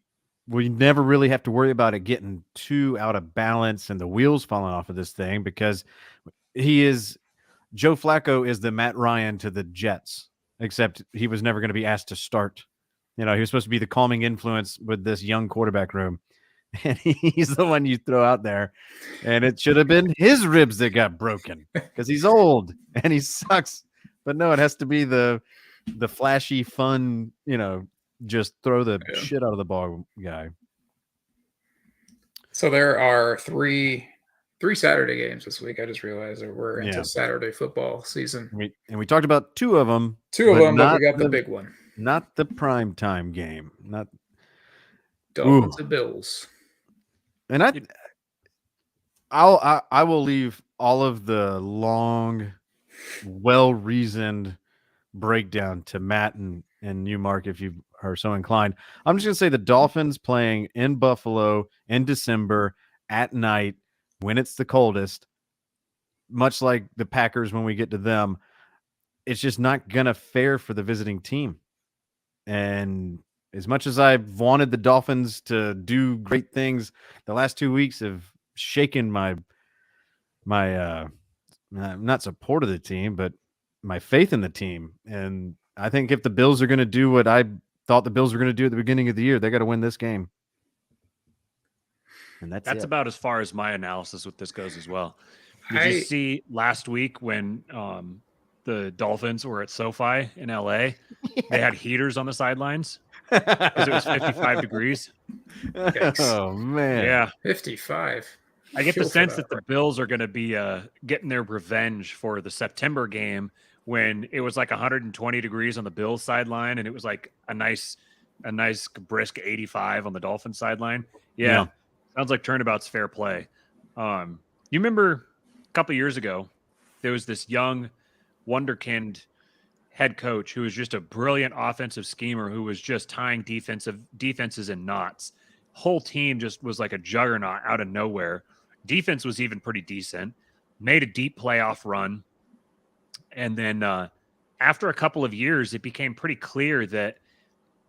Speaker 3: never really have to worry about it getting too out of balance and the wheels falling off of this thing because Joe Flacco is the Matt Ryan to the Jets, except he was never going to be asked to start. He was supposed to be the calming influence with this young quarterback room. And he's the one you throw out there. And it should have been his ribs that got broken because he's old and he sucks. But no, it has to be the flashy, fun, just throw the shit out of the ball guy.
Speaker 4: So there are three 3 Saturday games this week. I just realized that we're into
Speaker 3: Yeah.
Speaker 4: Saturday football season.
Speaker 3: We talked about 2 of them.
Speaker 4: 2 of them, but
Speaker 3: not
Speaker 4: we got the big one.
Speaker 3: Not the prime time game. Not
Speaker 4: Dolphins and Bills.
Speaker 3: And I will leave all of the long, well-reasoned breakdown to Matt and you, Mark, if you are so inclined. I'm just going to say the Dolphins playing in Buffalo in December at night when it's the coldest, much like the Packers when we get to them, it's just not going to fare for the visiting team. And as much as I've wanted the Dolphins to do great things, the last 2 weeks have shaken my not support of the team, but my faith in the team. And I think if the Bills are going to do what I thought the Bills were going to do at the beginning of the year, they got to win this game. And that's
Speaker 5: about as far as my analysis with this goes as well. Did you see last week when the Dolphins were at SoFi in LA? They had heaters on the sidelines because it was 55 degrees.
Speaker 3: Oh man.
Speaker 5: Yeah.
Speaker 4: 55.
Speaker 5: I get the sense that the Bills are going to be getting their revenge for the September game when it was like 120 degrees on the Bills sideline and it was like a nice brisk 85 on the Dolphins sideline. Yeah. Sounds like turnabout's fair play. You remember a couple of years ago, there was this young wonderkind head coach who was just a brilliant offensive schemer who was just tying defenses in knots. Whole team just was like a juggernaut out of nowhere. Defense was even pretty decent, made a deep playoff run. And then after a couple of years, it became pretty clear that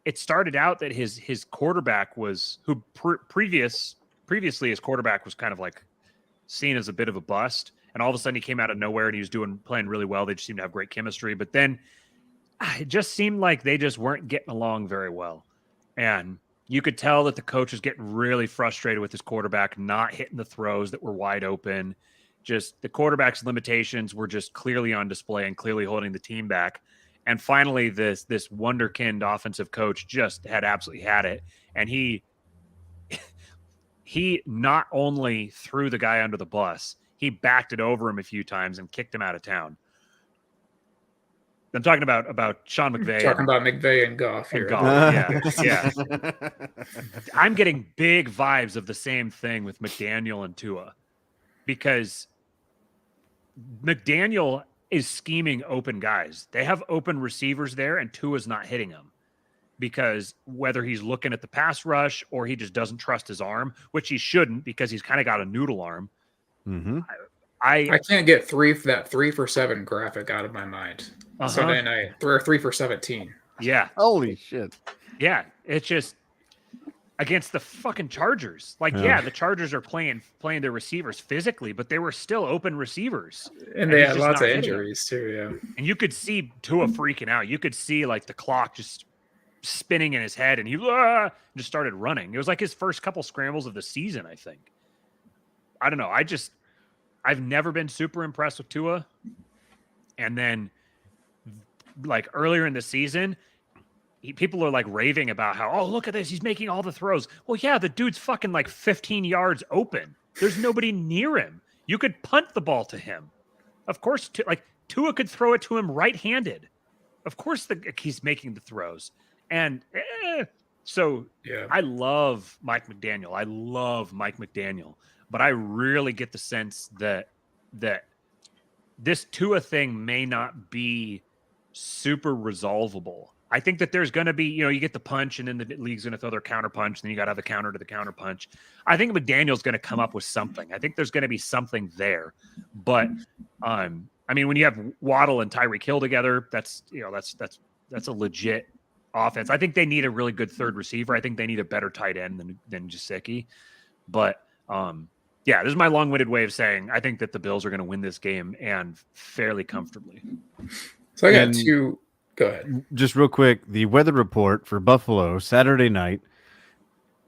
Speaker 5: it started out that his quarterback was who previously his quarterback was kind of like seen as a bit of a bust. And all of a sudden he came out of nowhere and he was playing really well. They just seemed to have great chemistry. But then it just seemed like they just weren't getting along very well. And you could tell that the coach was getting really frustrated with his quarterback, not hitting the throws that were wide open. Just the quarterback's limitations were just clearly on display and clearly holding the team back. And finally, this wonderkind offensive coach just had absolutely had it. And he not only threw the guy under the bus, he backed it over him a few times and kicked him out of town. I'm talking about Sean McVay.
Speaker 4: Talking about McVay and Goff here.
Speaker 5: Yeah. I'm getting big vibes of the same thing with McDaniel and Tua because McDaniel is scheming open guys. They have open receivers there and Tua's not hitting them because whether he's looking at the pass rush or he just doesn't trust his arm, which he shouldn't because he's kind of got a noodle arm.
Speaker 3: Mm-hmm.
Speaker 4: I can't get 3 for 7 graphic out of my mind. Sunday night, 3 for 17.
Speaker 5: Yeah.
Speaker 3: Holy shit.
Speaker 5: Yeah. It's just against the fucking Chargers. Like, yeah, the Chargers are playing their receivers physically, but they were still open receivers.
Speaker 4: And they had lots of injuries too, yeah.
Speaker 5: And you could see Tua freaking out. You could see like the clock just spinning in his head and he just started running. It was like his first couple scrambles of the season, I think. I don't know. I've never been super impressed with Tua. And then like earlier in the season, people are like raving about how, oh, look at this. He's making all the throws. Well, yeah, the dude's fucking like 15 yards open. There's nobody near him. You could punt the ball to him. Of course, Tua could throw it to him right-handed. Of course, he's making the throws. And so yeah. I love Mike McDaniel. But I really get the sense that this Tua thing may not be super resolvable. I think that there's going to be, you get the punch and then the league's going to throw their counter punch. And then you got to have the counter to the counter punch. I think McDaniel's going to come up with something. I think there's going to be something there. But, I mean, when you have Waddle and Tyreek Hill together, that's a legit offense. I think they need a really good third receiver. I think they need a better tight end than Gesicki. But, yeah, this is my long-winded way of saying I think that the Bills are going to win this game and fairly comfortably.
Speaker 4: So I got 2. Go ahead.
Speaker 3: Just real quick, the weather report for Buffalo Saturday night.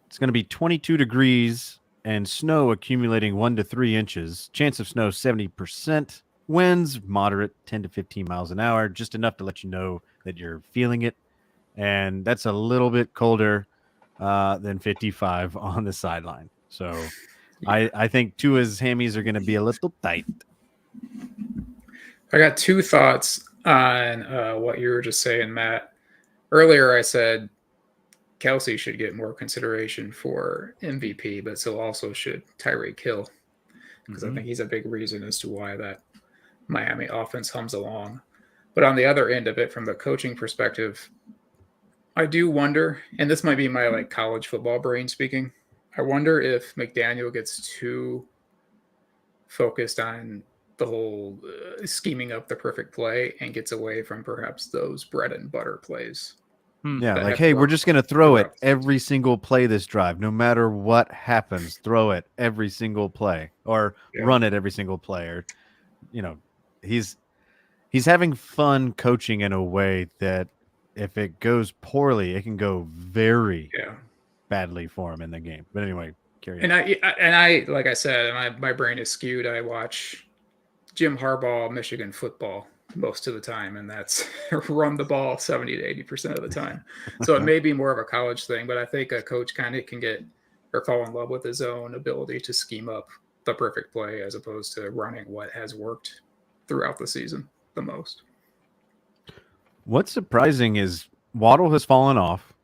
Speaker 3: It's going to be 22 degrees and snow accumulating 1 to 3 inches. Chance of snow 70%. Winds moderate 10 to 15 miles an hour, just enough to let you know that you're feeling it. And that's a little bit colder than 55 on the sideline. So I think Tua's hammies are going to be a little tight.
Speaker 4: I got two thoughts on what you were just saying, Matt. Earlier, I said Kelsey should get more consideration for MVP, but so also should Tyreek Hill, because I think he's a big reason as to why that Miami offense hums along. But on the other end of it, from the coaching perspective, I do wonder, and this might be my like college football brain speaking, I wonder if McDaniel gets too focused on the whole scheming up the perfect play and gets away from perhaps those bread and butter plays.
Speaker 3: Yeah,
Speaker 4: that
Speaker 3: like,
Speaker 4: have
Speaker 3: hey, we're
Speaker 4: worked
Speaker 3: just going to throw it
Speaker 4: throughout the
Speaker 3: every single play this drive. No matter what happens, throw it every single play or
Speaker 4: Yeah.
Speaker 3: run it every single play. Or, you know, he's having fun coaching in a way that if it goes poorly, it can go very
Speaker 4: Yeah.
Speaker 3: badly for him in the game. But anyway, carry on.
Speaker 4: And I like I said, my brain is skewed. I watch Jim Harbaugh Michigan football most of the time, and that's run the ball 70 to 80% of the time. So it may be more of a college thing, but I think a coach kind of can get or fall in love with his own ability to scheme up the perfect play as opposed to running what has worked throughout the season the most.
Speaker 3: What's surprising is Waddle has fallen off.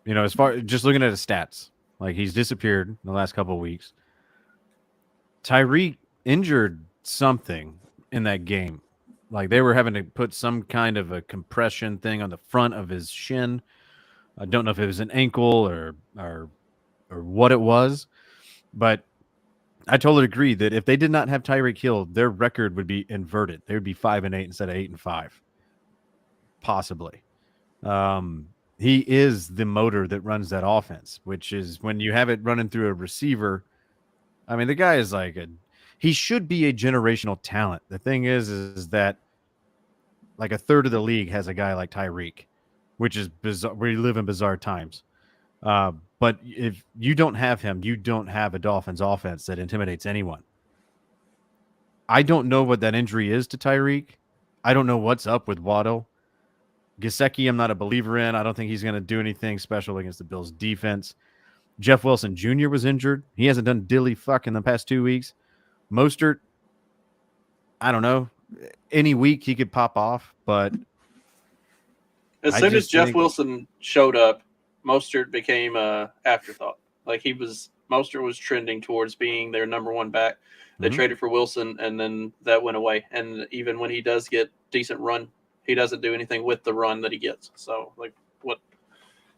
Speaker 3: You know, as far just looking at his stats, like he's disappeared in the last couple of weeks. Tyreek injured something in that game. Like they were having to put some kind of a compression thing on the front of his shin. I don't know if it was an ankle or what it was, but I totally agree that if they did not have Tyreek Hill, their record would be inverted. They would be 5-8 instead of 8-5, possibly. He is the motor that runs that offense, which is when you have it running through a receiver. I mean, the guy is like he should be a generational talent. The thing is that like a third of the league has a guy like Tyreek, which is bizarre. We live in bizarre times. But if you don't have him, you don't have a Dolphins offense that intimidates anyone. I don't know what that injury is to Tyreek. I don't know what's up with Waddle. Gesicki, I'm not a believer in. I don't think he's going to do anything special against the Bills' defense. Jeff Wilson Jr. was injured. He hasn't done dilly fuck in the past 2 weeks. Mostert, I don't know. Any week he could pop off, but
Speaker 2: As
Speaker 3: I
Speaker 2: soon as
Speaker 3: just
Speaker 2: Jeff
Speaker 3: think-
Speaker 2: Wilson showed up, Mostert became a afterthought. Like Mostert was trending towards being their number one back. They
Speaker 3: Mhm.
Speaker 2: traded for Wilson, and then that went away. And even when he does get decent run, he doesn't do anything with the run that he gets. So, like, what?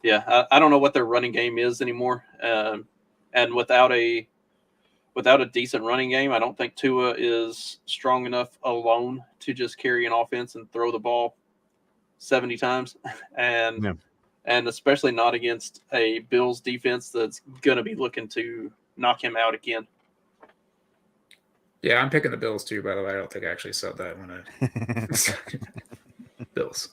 Speaker 2: Yeah, I don't know what their running game is anymore. And without a decent running game, I don't think Tua is strong enough alone to just carry an offense and throw the ball 70 times. And especially not against a Bills defense that's going to be looking to knock him out again.
Speaker 4: Yeah, I'm picking the Bills too, by the way. I don't think I actually said that when I Bills.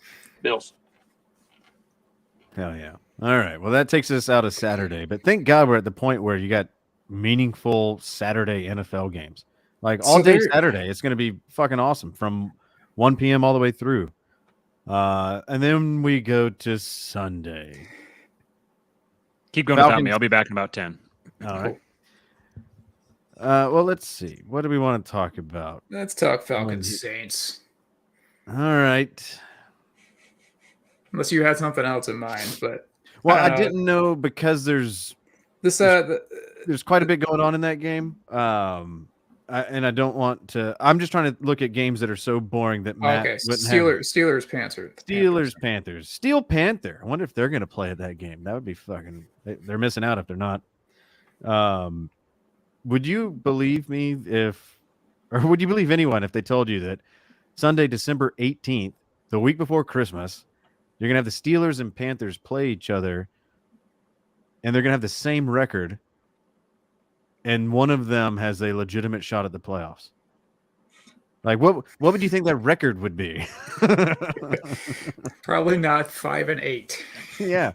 Speaker 3: Hell yeah. All right. Well, that takes us out of Saturday. But thank God we're at the point where you got meaningful Saturday NFL games. Like all
Speaker 4: So
Speaker 3: day
Speaker 4: there-
Speaker 3: Saturday. It's going to be fucking awesome from 1 p.m. all the way through. And then we go to Sunday.
Speaker 5: Keep going without
Speaker 3: Falcons-
Speaker 5: me. I'll be back in about 10.
Speaker 3: All right. Well, let's see. What do we want to talk about?
Speaker 4: Let's talk Falcons Saints.
Speaker 3: All right.
Speaker 4: Unless you had something else in mind, but
Speaker 3: Well, I didn't know because there's
Speaker 4: this
Speaker 3: quite a bit going on in that game. And I don't want to. I'm just trying to look at games that are so boring that Matt
Speaker 4: okay,
Speaker 3: wouldn't have.
Speaker 4: Steelers,
Speaker 3: Panthers. Steel Panther. I wonder if they're going to play at that game. That would be fucking. They're missing out if they're not. Would you believe me or would you believe anyone if they told you that Sunday, December 18th, the week before Christmas, you're going to have the Steelers and Panthers play each other, and they're going to have the same record, and one of them has a legitimate shot at the playoffs? Like, what would you think that record would be?
Speaker 4: probably not 5-8.
Speaker 3: Yeah.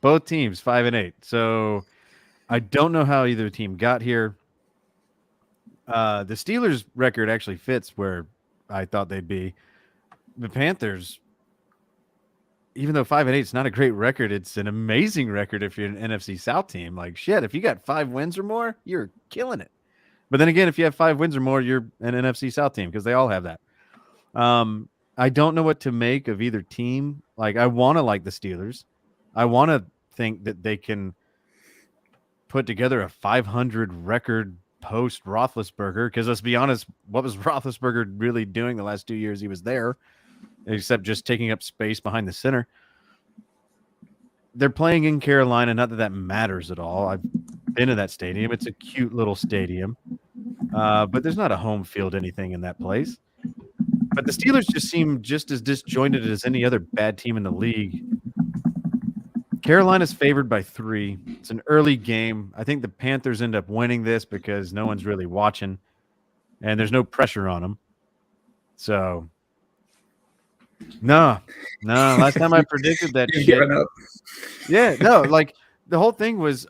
Speaker 3: Both teams 5-8. So I don't know how either team got here. The Steelers' record actually fits where I thought they'd be. The Panthers, even though 5-8 is not a great record, it's an amazing record if you're an NFC South team. Like shit, if you got 5 wins or more, you're killing it. But then again, if you have 5 wins or more, you're an NFC South team because they all have that. I don't know what to make of either team. Like I want to like the Steelers. I want to think that they can put together a 500 record post Roethlisberger. Because let's be honest, what was Roethlisberger really doing the last 2 years he was there, except just taking up space behind the center? They're playing in Carolina. Not that that matters at all. I've been to that stadium. It's a cute little stadium, but there's not a home field anything in that place. But the Steelers just seem just as disjointed as any other bad team in the league. Carolina's favored by 3. It's an early game. I think the Panthers end up winning this because no one's really watching, and there's no pressure on them. So, no. Last time I predicted that
Speaker 4: You're
Speaker 3: shit.
Speaker 4: giving up.
Speaker 3: Yeah, no, like the whole thing was,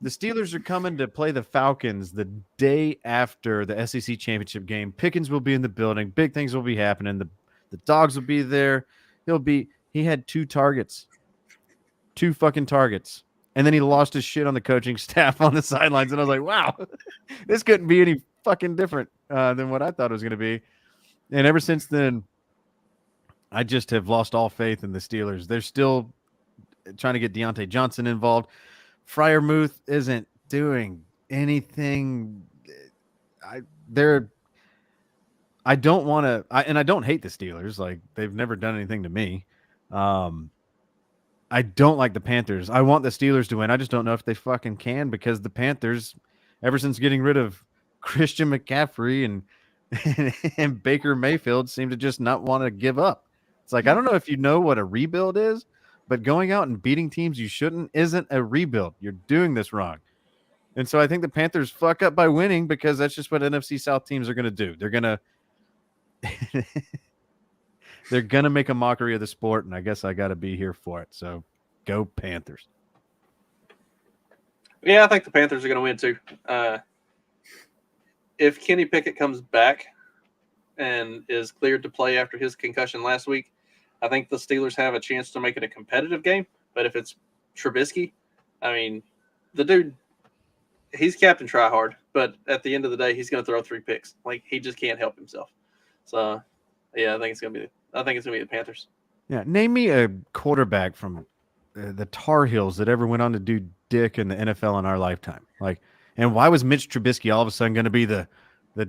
Speaker 3: the Steelers are coming to play the Falcons the day after the SEC championship game. Pickens will be in the building. Big things will be happening. The dogs will be there. He had 2 targets. 2 fucking targets. And then he lost his shit on the coaching staff on the sidelines. And I was like, wow, this couldn't be any fucking different than what I thought it was going to be. And ever since then, I just have lost all faith in the Steelers. They're still trying to get Deontay Johnson involved. Freiermuth isn't doing anything. I don't want to, and I don't hate the Steelers. Like they've never done anything to me. I don't like the Panthers. I want the Steelers to win. I just don't know if they fucking can because the Panthers, ever since getting rid of Christian McCaffrey and Baker Mayfield, seem to just not want to give up. It's like, I don't know if you know what a rebuild is, but going out and beating teams you shouldn't isn't a rebuild. You're doing this wrong. And so I think the Panthers fuck up by winning because that's just what NFC South teams are going to do. They're going to make a mockery of the sport, and I guess I got to be here for it. So go Panthers.
Speaker 2: Yeah, I think the Panthers are going to win too. If Kenny Pickett comes back and is cleared to play after his concussion last week, I think the Steelers have a chance to make it a competitive game. But if it's Trubisky, I mean, the dude, he's Captain Tryhard, but at the end of the day, he's going to throw 3 picks. Like he just can't help himself. So, yeah, I think it's going to be the Panthers.
Speaker 3: Yeah, name me a quarterback from the Tar Heels that ever went on to do dick in the NFL in our lifetime. Like, and why was Mitch Trubisky all of a sudden going to be the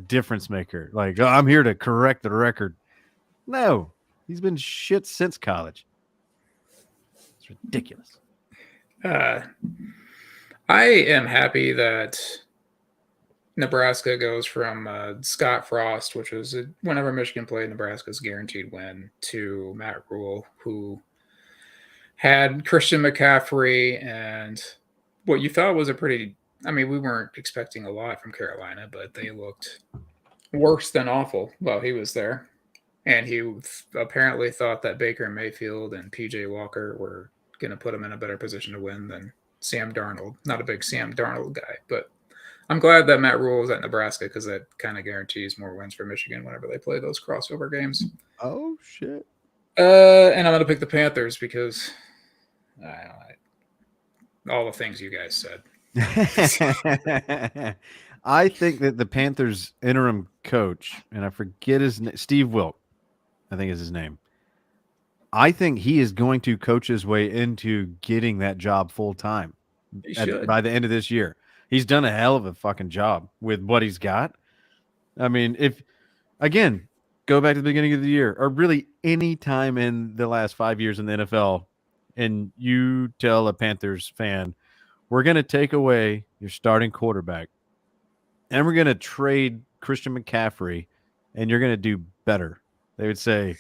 Speaker 3: difference maker? Like, oh, I'm here to correct the record. No, he's been shit since college. It's ridiculous.
Speaker 4: I am happy that Nebraska goes from Scott Frost, which was whenever Michigan played Nebraska's guaranteed win, to Matt Rule, who had Christian McCaffrey and what you thought was we weren't expecting a lot from Carolina, but they looked worse than awful while he was there. And he apparently thought that Baker Mayfield and PJ Walker were going to put him in a better position to win than Sam Darnold. Not a big Sam Darnold guy, but I'm glad that Matt Rule is at Nebraska because that kind of guarantees more wins for Michigan whenever they play those crossover games.
Speaker 3: Oh, shit.
Speaker 4: And I'm going to pick the Panthers because all the things you guys said.
Speaker 3: I think that the Panthers interim coach, and I forget his name, Steve Wilk, I think is his name. I think he is going to coach his way into getting that job full time by the end of this year. He's done a hell of a fucking job with what he's got. I mean, go back to the beginning of the year, or really any time in the last 5 years in the NFL, and you tell a Panthers fan, we're going to take away your starting quarterback, and we're going to trade Christian McCaffrey, and you're going to do better. They would say,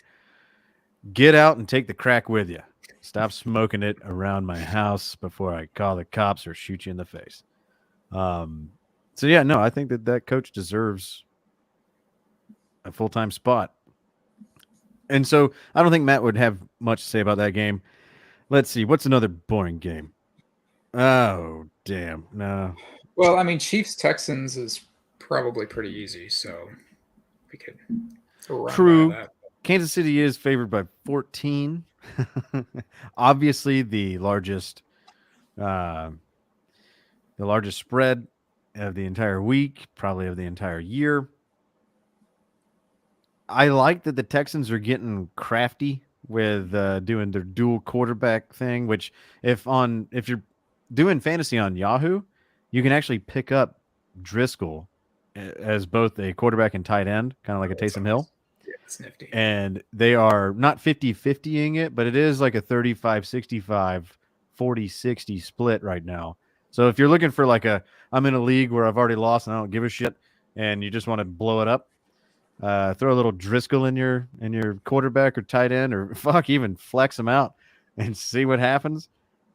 Speaker 3: get out and take the crack with you. Stop smoking it around my house before I call the cops or shoot you in the face. So yeah, no, I think that coach deserves a full-time spot. And so I don't think Matt would have much to say about that game. Let's see. What's another boring game? Oh, damn. No.
Speaker 4: Well, I mean, Chiefs-Texans is probably pretty easy, so we could run
Speaker 3: True.
Speaker 4: by that.
Speaker 3: Kansas City is favored by 14. Obviously, the largest spread of the entire week, probably of the entire year. I like that the Texans are getting crafty with doing their dual quarterback thing, which if you're doing fantasy on Yahoo, you can actually pick up Driscoll as both a quarterback and tight end, kind of like a Taysom Hill.
Speaker 4: Yeah, it's nifty.
Speaker 3: And they are not 50-50ing it, but it is like a 35-65, 40-60 split right now. So if you're looking for like I'm in a league where I've already lost and I don't give a shit, and you just want to blow it up, throw a little Driscoll in your quarterback or tight end, or even flex them out and see what happens.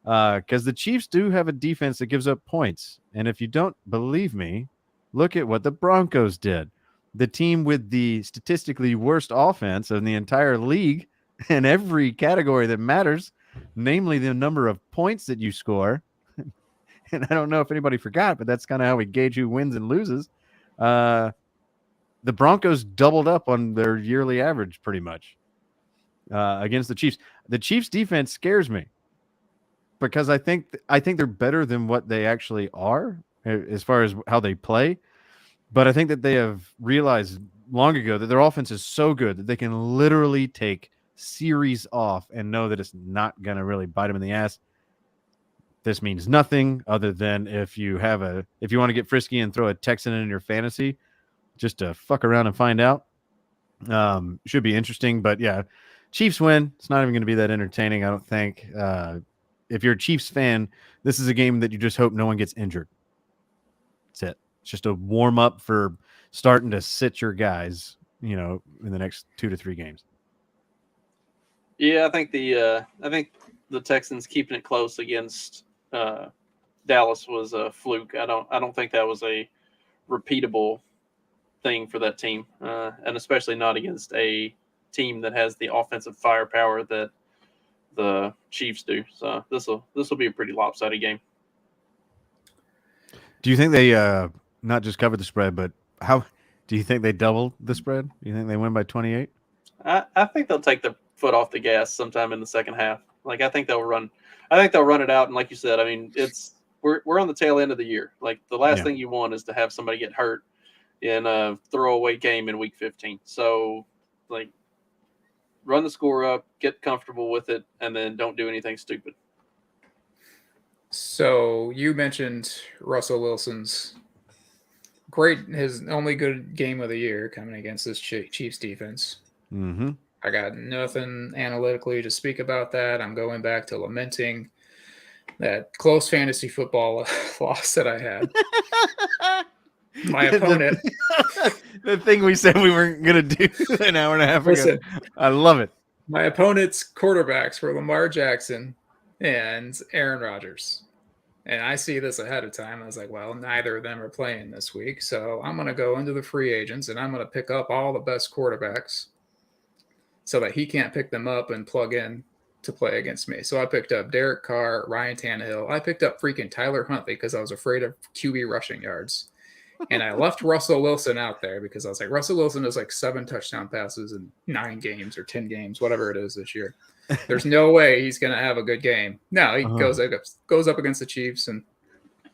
Speaker 3: Because the Chiefs do have a defense that gives up points. And if you don't believe me, look at what the Broncos did. The team with the statistically worst offense in the entire league in every category that matters, namely the number of points that you score. And I don't know if anybody forgot, but that's kind of how we gauge who wins and loses. The Broncos doubled up on their yearly average pretty much against the Chiefs. The Chiefs defense scares me because I think they're better than what they actually are as far as how they play. But I think that they have realized long ago that their offense is so good that they can literally take series off and know that it's not going to really bite them in the ass. This means nothing other than if you want to get frisky and throw a Texan in your fantasy just to fuck around and find out. Should be interesting, but yeah, Chiefs win. It's not even going to be that entertaining, I don't think. If you're a Chiefs fan, this is a game that you just hope no one gets injured. That's it. It's just a warm up for starting to sit your guys, in the next 2 to 3 games.
Speaker 2: Yeah, I think the Texans keeping it close against Dallas was a fluke. I don't think that was a repeatable thing for that team, and especially not against a team that has the offensive firepower that the Chiefs do. So this will be a pretty lopsided game.
Speaker 3: Do you think they not just covered the spread, but how do you think they doubled the spread? Do you think they win by 28?
Speaker 2: I think they'll take their foot off the gas sometime in the second half. Like I think they'll run it out. And like you said, I mean, we're on the tail end of the year. Like the last thing you want is to have somebody get hurt in a throwaway game in week 15. So like run the score up, get comfortable with it, and then don't do anything stupid.
Speaker 4: So you mentioned Russell Wilson's his only good game of the year coming against this Chiefs defense.
Speaker 3: Mm-hmm.
Speaker 4: I got nothing analytically to speak about that. I'm going back to lamenting that close fantasy football loss that I had. My opponent.
Speaker 3: The thing we said we weren't going to do an hour and a half ago.
Speaker 4: Listen,
Speaker 3: I love it.
Speaker 4: My opponent's quarterbacks were Lamar Jackson and Aaron Rodgers. And I see this ahead of time. I was like, well, neither of them are playing this week. So I'm going to go into the free agents and I'm going to pick up all the best quarterbacks so that he can't pick them up and plug in to play against me. So I picked up Derek Carr, Ryan Tannehill. I picked up freaking Tyler Huntley because I was afraid of QB rushing yards. And I left Russell Wilson out there because I was like, Russell Wilson has like 7 touchdown passes in 9 games or 10 games, whatever it is this year. There's no way he's going to have a good game. No, he goes up against the Chiefs and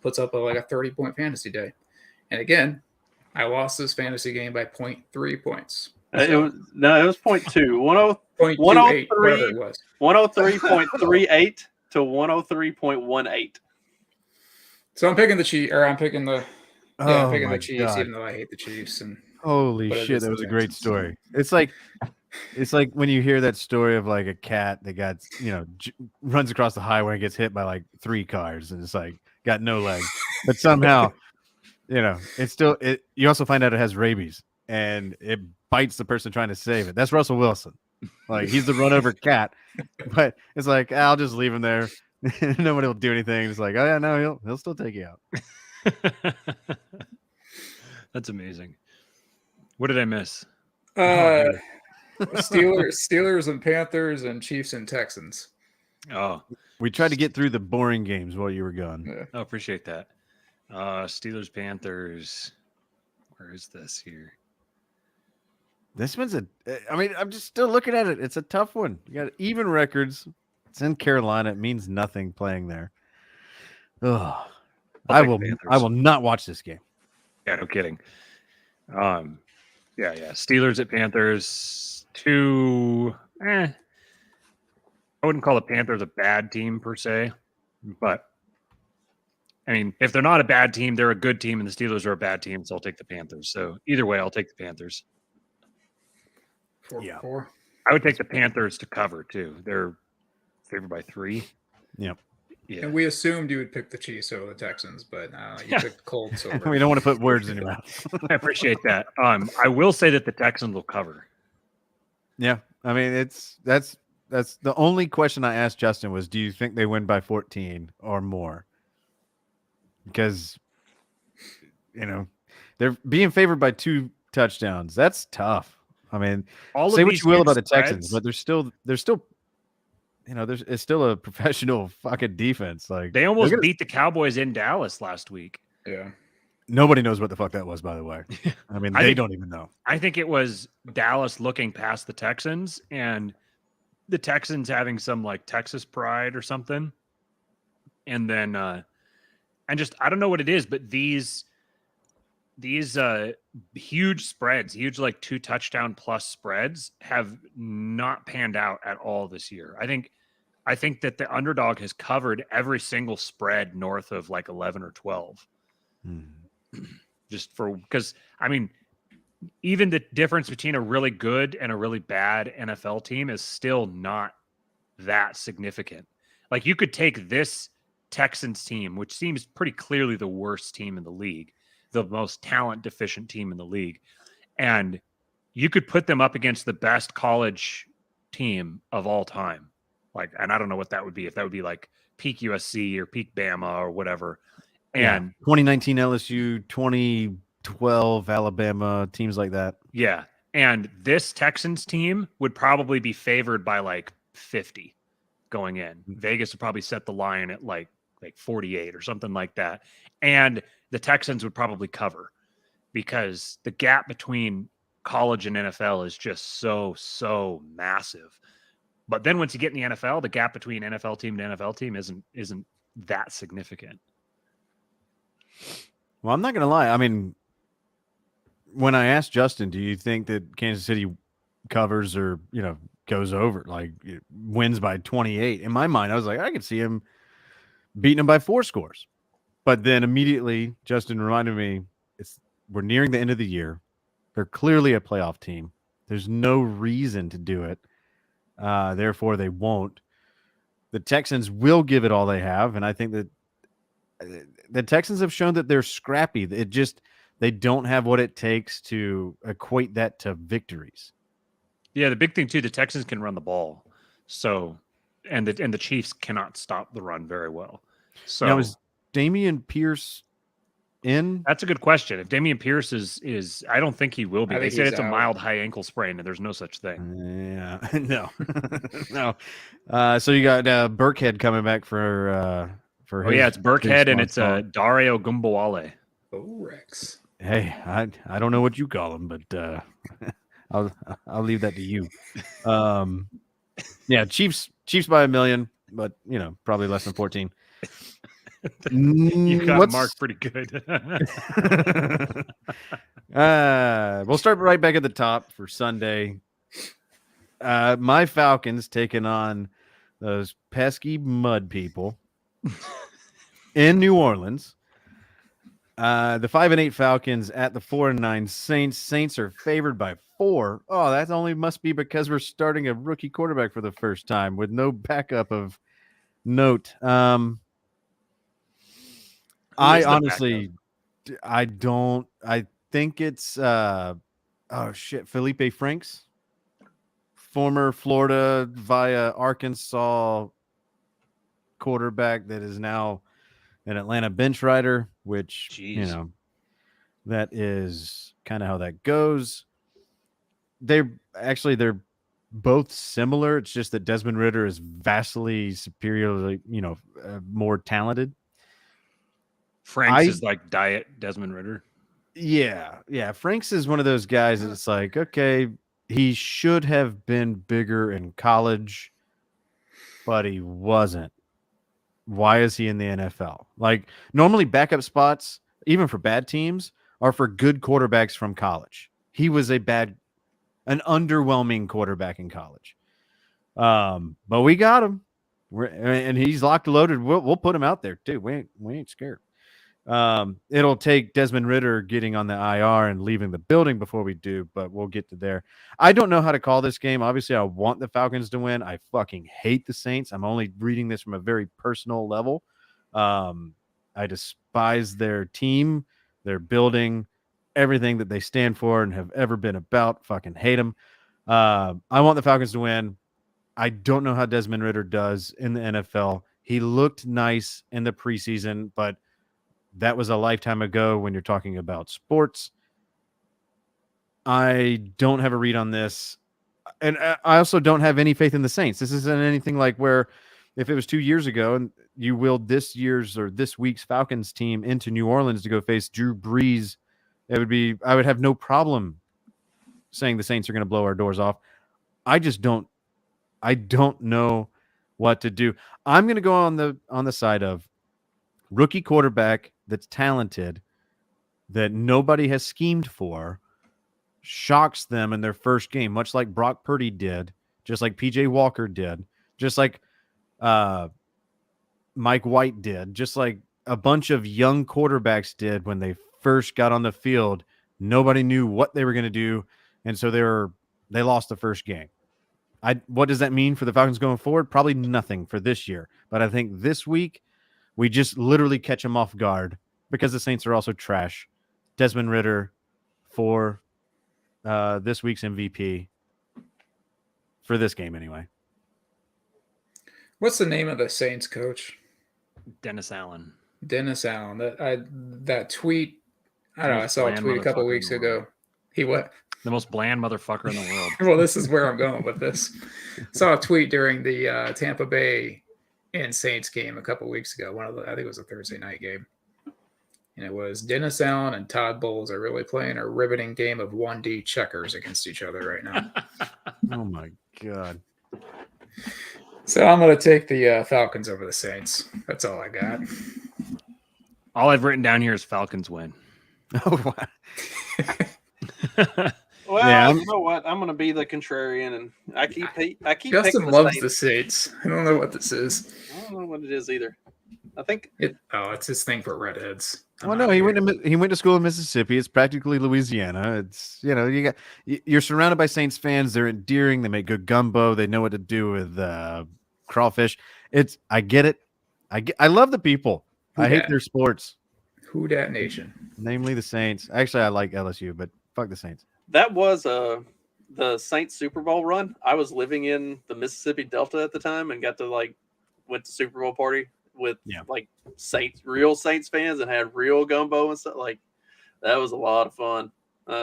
Speaker 4: puts up like a 30-point fantasy day. And again, I lost this fantasy game by 0.3 points.
Speaker 2: It was 0.2.
Speaker 4: 0.28, whatever it was.
Speaker 2: 103.38 to 103.18.
Speaker 4: So I'm picking the Chiefs, or I'm picking the the Chiefs,
Speaker 3: God.
Speaker 4: even though I hate the Chiefs. And
Speaker 3: holy shit, that was a great story. It's like when you hear that story of like a cat that got runs across the highway and gets hit by like 3 cars and it's like got no legs, but somehow it's still you also find out it has rabies and it bites the person trying to save it. That's Russell Wilson. Like he's the run over cat, but it's like I'll just leave him there. Nobody will do anything. It's like, oh yeah, no, he'll still take you out.
Speaker 5: That's amazing. What did I miss?
Speaker 4: Steelers and Panthers and Chiefs and Texans.
Speaker 5: Oh,
Speaker 3: we tried to get through the boring games while you were gone.
Speaker 4: Yeah.
Speaker 5: I appreciate that. Steelers, Panthers. Where is this here?
Speaker 3: This one's I mean, I'm just still looking at it. It's a tough one. You got even records. It's in Carolina. It means nothing playing there. Ugh.
Speaker 5: I'll
Speaker 3: I
Speaker 5: take
Speaker 3: will.
Speaker 5: the
Speaker 3: I
Speaker 5: Panthers.
Speaker 3: will not watch this game.
Speaker 5: Yeah, no kidding. Yeah. Steelers at Panthers. I wouldn't call the Panthers a bad team per se, but I mean, if they're not a bad team, they're a good team, and the Steelers are a bad team, so I'll take the Panthers. So either way, I'll take the Panthers.
Speaker 4: 4-4.
Speaker 5: I would take the Panthers to cover too. They're favored by 3.
Speaker 3: Yep.
Speaker 5: Yeah.
Speaker 4: And we assumed you would pick the Chiefs over the Texans, but you picked Colts over.
Speaker 3: We don't want to put words in your mouth.
Speaker 5: I appreciate that. I will say that the Texans will cover.
Speaker 3: Yeah. I mean, that's the only question I asked Justin was, do you think they win by 14 or more? Because, they're being favored by 2 touchdowns. That's tough. I mean, say what you will about the Texans, but they're still, it's still a professional fucking defense. Like
Speaker 5: they almost beat the Cowboys in Dallas last week.
Speaker 4: Yeah.
Speaker 3: Nobody knows what the fuck that was, by the way. I mean, they don't even know.
Speaker 5: I think it was Dallas looking past the Texans and the Texans having some like Texas pride or something. And then, and just, I don't know what it is, but these huge spreads, huge like 2 touchdown plus spreads have not panned out at all this year. I think that the underdog has covered every single spread north of like 11 or 12. Just because I mean, even the difference between a really good and a really bad NFL team is still not that significant. Like you could take this Texans team, which seems pretty clearly the worst team in the league, the most talent deficient team in the league, and you could put them up against the best college team of all time. Like, and I don't know what that would be, if that would be like peak USC or peak Bama or whatever. And
Speaker 3: 2019 LSU, 2012 Alabama, teams like that.
Speaker 5: Yeah. And this Texans team would probably be favored by like 50 going in. Vegas would probably set the line at like 48 or something like that. And the Texans would probably cover because the gap between college and NFL is just so massive. But then once you get in the NFL, the gap between NFL team and NFL team isn't that significant.
Speaker 3: Well, I'm not going to lie. I mean, when I asked Justin, do you think that Kansas City covers or, goes over, like wins by 28? In my mind, I was like, I could see him beating them by 4 scores. But then immediately Justin reminded me, we're nearing the end of the year. They're clearly a playoff team. There's no reason to do it. Therefore, they won't. The Texans will give it all they have, and I think that the Texans have shown that they're scrappy. They don't have what it takes to equate that to victories.
Speaker 5: Yeah, the big thing too, the Texans can run the ball. So, and the Chiefs cannot stop the run very well. So
Speaker 3: now, is Dameon Pierce in?
Speaker 5: That's a good question. If Dameon Pierce is I don't think he will be.
Speaker 4: I
Speaker 5: They
Speaker 4: think
Speaker 5: said
Speaker 4: he's
Speaker 5: it's a
Speaker 4: out.
Speaker 5: mild high ankle sprain, and there's no such thing.
Speaker 3: Yeah, no, no. So you got Burkhead coming back for
Speaker 5: Oh yeah, it's Burkhead and it's
Speaker 3: a
Speaker 5: Dario Gumbawale.
Speaker 4: Oh, Rex.
Speaker 3: Hey, I don't know what you call him, but I'll leave that to you. Yeah, Chiefs by 1 million, but probably less than 14.
Speaker 5: You got Mark pretty good.
Speaker 3: We'll start right back at the top for Sunday. My Falcons taking on those pesky mud people in New Orleans. The 5-8 Falcons at the 4-9 Saints. Saints are favored by 4. Oh, that only must be because we're starting a rookie quarterback for the first time with no backup of note. I honestly, I think it's Felipe Franks, former Florida via Arkansas quarterback that is now an Atlanta bench rider, which
Speaker 5: Jeez.
Speaker 3: that is kind of how that goes. They're both similar. It's just that Desmond Ridder is vastly superiorly, more talented.
Speaker 5: Franks is like diet Desmond Ridder.
Speaker 3: Yeah. Franks is one of those guys that's like, okay, he should have been bigger in college, but he wasn't. Why is he in the NFL? Like, normally backup spots, even for bad teams, are for good quarterbacks from college. He was an underwhelming quarterback in college. But we got him. And he's locked and loaded. We'll put him out there too. We ain't scared. It'll take Desmond Ridder getting on the IR and leaving the building before we do, but we'll get to there. I don't know how to call this game. Obviously, I want the Falcons to win. I fucking hate the Saints. I'm only reading this from a very personal level. I despise their team, their building, everything that they stand for and have ever been about. Fucking hate them. I want the Falcons to win. I don't know how Desmond Ridder does in the NFL. He looked nice in the preseason, but that was a lifetime ago when you're talking about sports. I don't have a read on this. And I also don't have any faith in the Saints. This isn't anything like where if it was 2 years ago and you willed this week's Falcons team into New Orleans to go face Drew Brees, I would have no problem saying the Saints are going to blow our doors off. I don't know what to do. I'm going to go on the side of rookie quarterback that's talented, that nobody has schemed for, shocks them in their first game, much like Brock Purdy did, just like PJ Walker did, just like Mike White did, just like a bunch of young quarterbacks did when they first got on the field. Nobody knew what they were going to do, and so they lost the first game. What does that mean for the Falcons going forward? Probably nothing for this year. But I think this week, we just literally catch them off guard because the Saints are also trash. Desmond Ridder for this week's MVP for this game anyway.
Speaker 4: What's the name of the Saints coach?
Speaker 5: Dennis Allen.
Speaker 4: Dennis Allen. That tweet, I don't know, I
Speaker 5: Most
Speaker 4: saw a
Speaker 5: bland
Speaker 4: tweet a couple
Speaker 5: motherfucker
Speaker 4: weeks
Speaker 5: in the world.
Speaker 4: ago. He what?
Speaker 5: The most bland motherfucker in the world.
Speaker 4: Well, this is where I'm going with this. Saw a tweet during the Tampa Bay and Saints game a couple weeks ago. I think it was a Thursday night game. And it was Dennis Allen and Todd Bowles are really playing a riveting game of 1D checkers against each other right now.
Speaker 3: Oh my God.
Speaker 4: So I'm going to take the Falcons over the Saints. That's all I got.
Speaker 5: All I've written down here is Falcons win.
Speaker 3: Oh, wow.
Speaker 2: Well,
Speaker 3: Yeah,
Speaker 2: you know what? I'm going to be the contrarian, and I keep
Speaker 4: Justin
Speaker 2: picking
Speaker 4: loves
Speaker 2: the
Speaker 4: the
Speaker 2: Saints.
Speaker 4: Saints. I don't know what this is.
Speaker 2: I don't know what it is either. I think
Speaker 4: It's his thing for redheads.
Speaker 3: Well, no, he went to school in Mississippi. It's practically Louisiana. It's, you're surrounded by Saints fans. They're endearing. They make good gumbo. They know what to do with crawfish. I get it. I love the people. I hate their sports.
Speaker 4: Who dat nation?
Speaker 3: Namely the Saints. Actually, I like LSU, but fuck the Saints.
Speaker 2: that was the Saints Super Bowl run. I was living in the Mississippi Delta at the time and got to went to Super Bowl party with real Saints fans and had real gumbo and stuff. That was a lot of fun.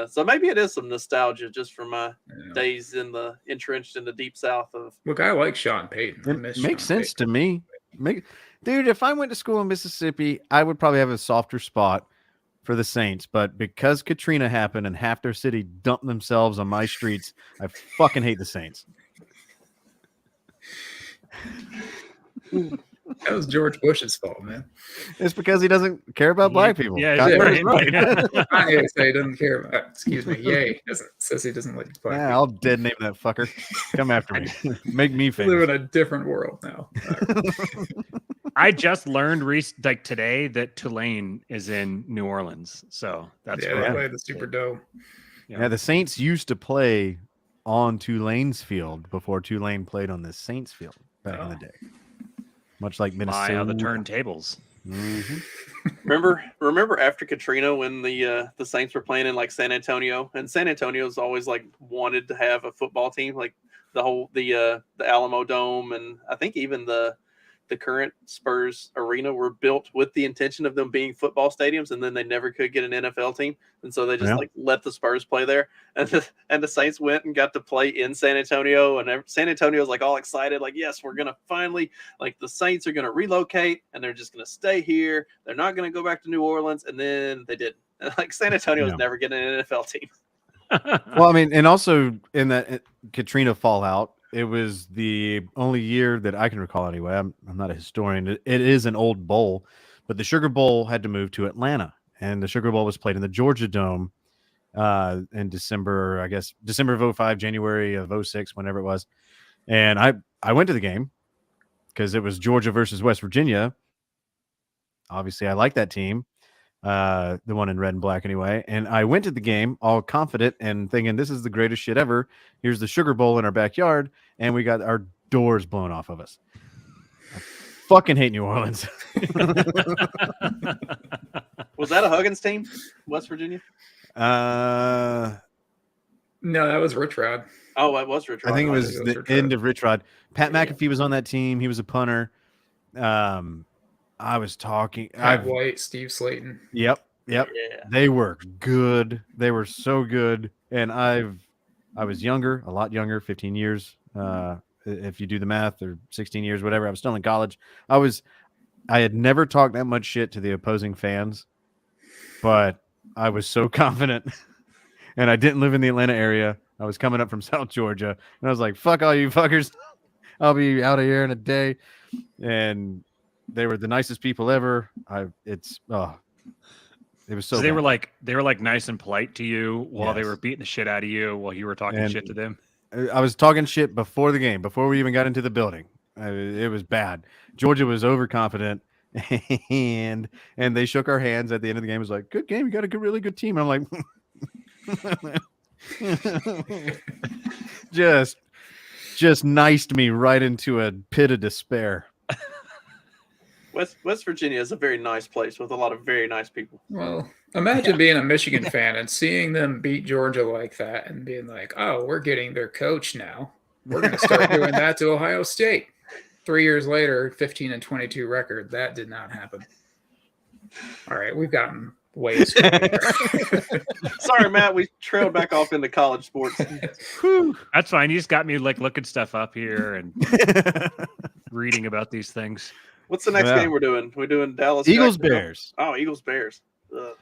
Speaker 2: So maybe it is some nostalgia just from my days entrenched in the deep south of.
Speaker 4: Look, I like Sean Payton.
Speaker 3: It makes sense to me. Dude, if I went to school in Mississippi, I would probably have a softer spot for the Saints. But because Katrina happened and half their city dumped themselves on my streets, I fucking hate the Saints.
Speaker 4: That was George Bush's fault, man.
Speaker 3: It's because he doesn't care about black people.
Speaker 5: Yeah,
Speaker 3: God,
Speaker 5: right.
Speaker 4: Kanye say he doesn't care about. Excuse me. Yay says he doesn't like black
Speaker 3: yeah,
Speaker 4: people.
Speaker 3: I'll dead name that fucker. Come after me. Make me
Speaker 4: We
Speaker 3: famous.
Speaker 4: live in a different world now.
Speaker 5: I just learned today that Tulane is in New Orleans. So that's
Speaker 4: They
Speaker 5: right.
Speaker 4: play the Superdome.
Speaker 3: Yeah, the Saints used to play on Tulane's field before Tulane played on the Saints field back in the day. Much like Minnesota.
Speaker 5: The turntables.
Speaker 3: Mm-hmm.
Speaker 2: Remember after Katrina when the Saints were playing in San Antonio, and San Antonio's always wanted to have a football team, the Alamo Dome, and I think even the current Spurs arena were built with the intention of them being football stadiums, and then they never could get an NFL team, and so they just let the Spurs play there, and the Saints went and got to play in San Antonio, and San Antonio's all excited, yes, we're gonna finally the Saints are gonna relocate and they're just gonna stay here, they're not gonna go back to New Orleans, and then they didn't. San Antonio's never getting an NFL team.
Speaker 3: Well, I mean, and also in that Katrina fallout, it was the only year that I can recall anyway. I'm not a historian. It is an old bowl, but the Sugar Bowl had to move to Atlanta, and the Sugar Bowl was played in the Georgia Dome in December, I guess December of 05, January of 06, whenever it was. And I went to the game because it was Georgia versus West Virginia. Obviously, I like that team. The one in red and black anyway. And I went to the game all confident and thinking this is the greatest shit ever. Here's the Sugar Bowl in our backyard, and we got our doors blown off of us. I fucking hate New Orleans.
Speaker 2: Was that a Huggins team, West Virginia?
Speaker 4: No, that was Rich Rod.
Speaker 2: Oh, it was Rich Rod.
Speaker 3: I think it was
Speaker 4: it was
Speaker 3: the
Speaker 4: Rich
Speaker 3: end
Speaker 4: Rod.
Speaker 3: of Rich Rod. Pat
Speaker 2: Yeah.
Speaker 3: McAfee was on that team. He was a punter. I was talking.
Speaker 4: Pat White, Steve Slayton.
Speaker 3: Yep.
Speaker 2: Yeah.
Speaker 3: They were good. They were so good. And I was younger, a lot younger, 15 years. If you do the math, or 16 years, whatever. I was still in college. I had never talked that much shit to the opposing fans, but I was so confident. And I didn't live in the Atlanta area. I was coming up from South Georgia, and I was like, "Fuck all you fuckers! I'll be out of here in a day." And they were the nicest people ever. It was so.
Speaker 5: So they
Speaker 3: bad.
Speaker 5: were like nice and polite to you while they
Speaker 3: Yes.
Speaker 5: were beating the shit out of you while you were talking
Speaker 3: And-
Speaker 5: shit to them.
Speaker 3: I was talking shit before the game, before we even got into the building. It was bad. Georgia was overconfident, and they shook our hands at the end of the game. It was like, "Good game, you got a really good team." And I'm like, just niced me right into a pit of despair.
Speaker 2: West Virginia is a very nice place with a lot of very nice people.
Speaker 4: Well, imagine being a Michigan fan and seeing them beat Georgia like that and being like, "Oh, we're getting their coach now. We're going to start doing that to Ohio State." 3 years later, 15-22 record. That did not happen. All right, we've gotten way astray.
Speaker 2: Sorry, Matt, we trailed back off into college sports.
Speaker 3: Whew.
Speaker 5: That's fine. You just got me like looking stuff up here and reading about these things.
Speaker 2: What's the next
Speaker 3: Yeah.
Speaker 2: game we're doing? We're doing Dallas
Speaker 3: Eagles
Speaker 2: Jacksonville?
Speaker 3: Bears.
Speaker 2: Oh, Eagles Bears. Ugh.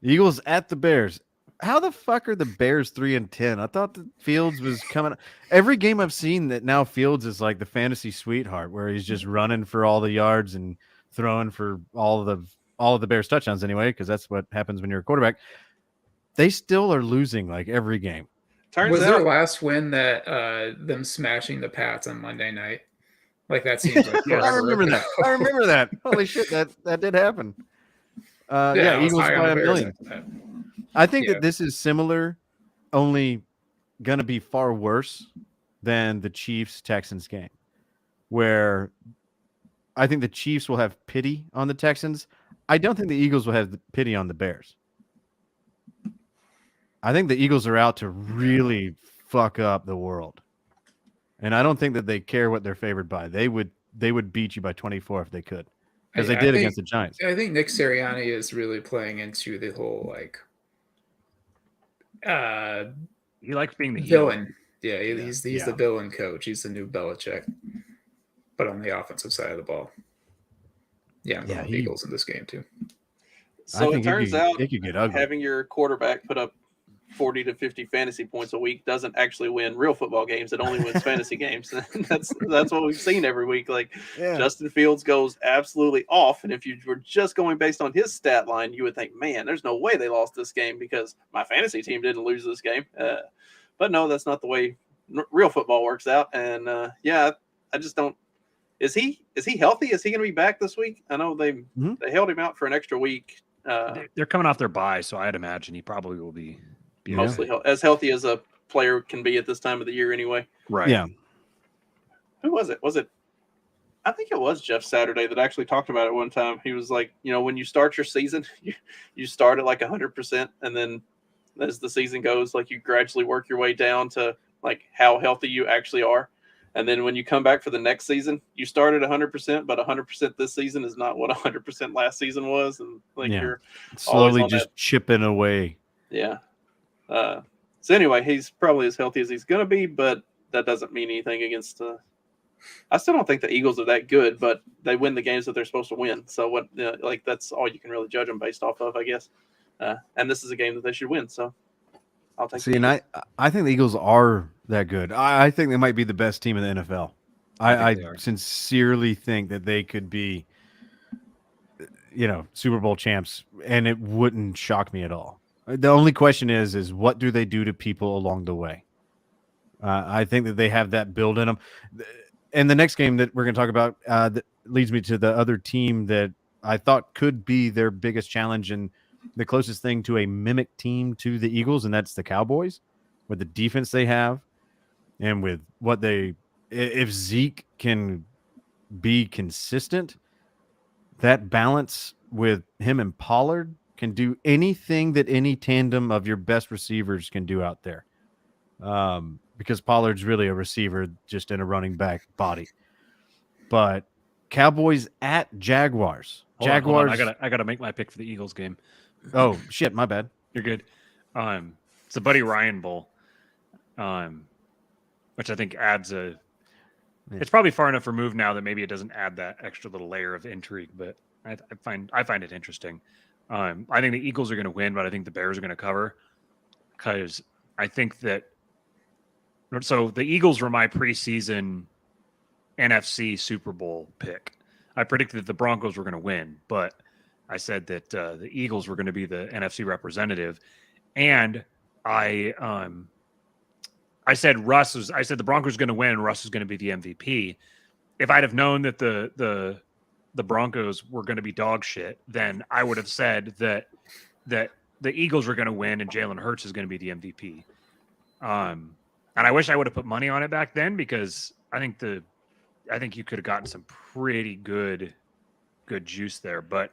Speaker 3: Eagles at the Bears. How the fuck are the Bears 3-10? I thought that Fields was coming. Every game I've seen that now Fields is like the fantasy sweetheart, where he's just running for all the yards and throwing for all of the Bears touchdowns anyway, because that's what happens when you're a quarterback. They still are losing like every game.
Speaker 2: Turns
Speaker 4: Was
Speaker 2: out
Speaker 4: their last win that them smashing the Pats on Monday night? Like that seems like
Speaker 3: I
Speaker 4: forever
Speaker 3: remember
Speaker 4: ago.
Speaker 3: that. I remember that. Holy shit, that did happen.
Speaker 4: I was
Speaker 3: Eagles
Speaker 4: high on
Speaker 3: by
Speaker 4: the
Speaker 3: a
Speaker 4: Bears
Speaker 3: million.
Speaker 4: after that.
Speaker 3: I think
Speaker 4: Yeah.
Speaker 3: that this is similar, only going to be far worse than the Chiefs-Texans game, where I think the Chiefs will have pity on the Texans. I don't think the Eagles will have pity on the Bears. I think the Eagles are out to really fuck up the world. And I don't think that they care what they're favored by. They would beat you by 24 if they could, because they
Speaker 4: I
Speaker 3: did
Speaker 4: think-
Speaker 3: against the Giants.
Speaker 4: I think Nick Sirianni is really playing into the whole like
Speaker 5: He likes being the heel.
Speaker 4: villain. Yeah, he's
Speaker 3: Yeah.
Speaker 4: the villain coach. He's the new Belichick, but on the offensive side of the ball. Yeah, I'm
Speaker 3: Yeah,
Speaker 4: going with Eagles in this game too.
Speaker 2: so. It turns out
Speaker 3: it could get ugly.
Speaker 2: having your quarterback put up 40 to 50 fantasy points a week doesn't actually win real football games. It only wins fantasy games. That's what we've seen every week. Like
Speaker 3: Yeah.
Speaker 2: Justin Fields goes absolutely off, and if you were just going based on his stat line, you would think, man, there's no way they lost this game because my fantasy team didn't lose this game. But no, that's not the way real football works out. And I just don't. Is he healthy? Is he going to be back this week? I know they held him out for an extra week.
Speaker 5: They're coming off their bye, so I'd imagine he probably will be
Speaker 2: Mostly as healthy as a player can be at this time of the year, anyway.
Speaker 5: right.
Speaker 3: Yeah.
Speaker 2: Who was it? I think it was Jeff Saturday that actually talked about it one time. He was like, when you start your season, you start at like 100%, and then as the season goes, like you gradually work your way down to like how healthy you actually are. And then when you come back for the next season, you start at 100%, but 100% this season is not what 100% last season was, and like
Speaker 3: Yeah.
Speaker 2: you're
Speaker 3: Slowly
Speaker 2: on
Speaker 3: just chipping away.
Speaker 2: yeah. So anyway, he's probably as healthy as he's going to be, but that doesn't mean anything against. I still don't think the Eagles are that good, but they win the games that they're supposed to win. So what? That's all you can really judge them based off of, I guess. And this is a game that they should win. So I'll take.
Speaker 3: See,
Speaker 2: the
Speaker 3: and I think the Eagles are that good. I think they might be the best team in the NFL. I
Speaker 5: they are.
Speaker 3: sincerely think that they could be, Super Bowl champs, and it wouldn't shock me at all. The only question is what do they do to people along the way? I think that they have that build in them. And the next game that we're going to talk about that leads me to the other team that I thought could be their biggest challenge and the closest thing to a mimic team to the Eagles, and that's the Cowboys, with the defense they have and with what if Zeke can be consistent, that balance with him and Pollard can do anything that any tandem of your best receivers can do out there. Because Pollard's really a receiver just in a running back body. But Cowboys at Jaguars.
Speaker 5: Hold on.
Speaker 3: Jaguars.
Speaker 5: I gotta make my pick for the Eagles game.
Speaker 3: Oh shit, my bad.
Speaker 5: You're good. It's a Buddy Ryan Bowl, which I think adds a.
Speaker 3: Yeah.
Speaker 5: It's probably far enough removed now that maybe it doesn't add that extra little layer of intrigue, but I find it interesting. I think the Eagles are going to win, but I think the Bears are going to cover because I think that. So the Eagles were my preseason NFC Super Bowl pick. I predicted that the Broncos were going to win, but I said that the Eagles were going to be the NFC representative, and I said the Broncos were going to win, and Russ was going to be the MVP. If I'd have known that the Broncos were going to be dog shit, then I would have said that the Eagles were going to win and Jalen Hurts is going to be the MVP. And I wish I would have put money on it back then because I think you could have gotten some pretty good juice there. But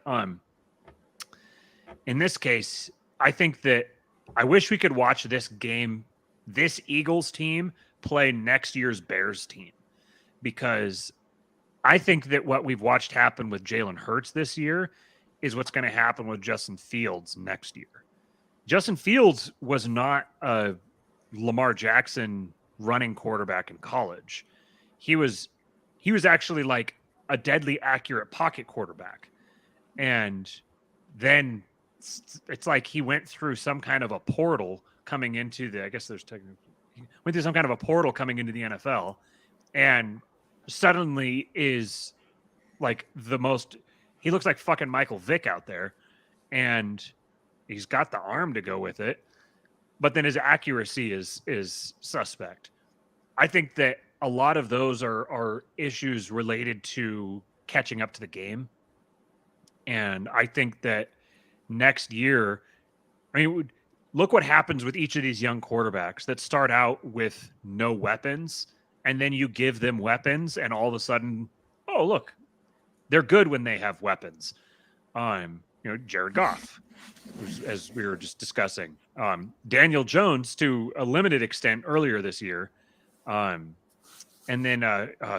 Speaker 5: in this case, I think that I wish we could watch this Eagles team play next year's Bears team, because I think that what we've watched happen with Jalen Hurts this year is what's going to happen with Justin Fields next year. Justin Fields was not a Lamar Jackson running quarterback in college. He was actually like a deadly accurate pocket quarterback. And then it's like he went through some kind of a portal coming into the, I guess there's technically, he went through some kind of a portal coming into the NFL and suddenly is like he looks like fucking Michael Vick out there, and he's got the arm to go with it. But then his accuracy is suspect. I think that a lot of those are issues related to catching up to the game. And I think that next year, look what happens with each of these young quarterbacks that start out with no weapons, and then you give them weapons, and all of a sudden, oh, look, they're good when they have weapons. Jared Goff, as we were just discussing, Daniel Jones to a limited extent earlier this year. And then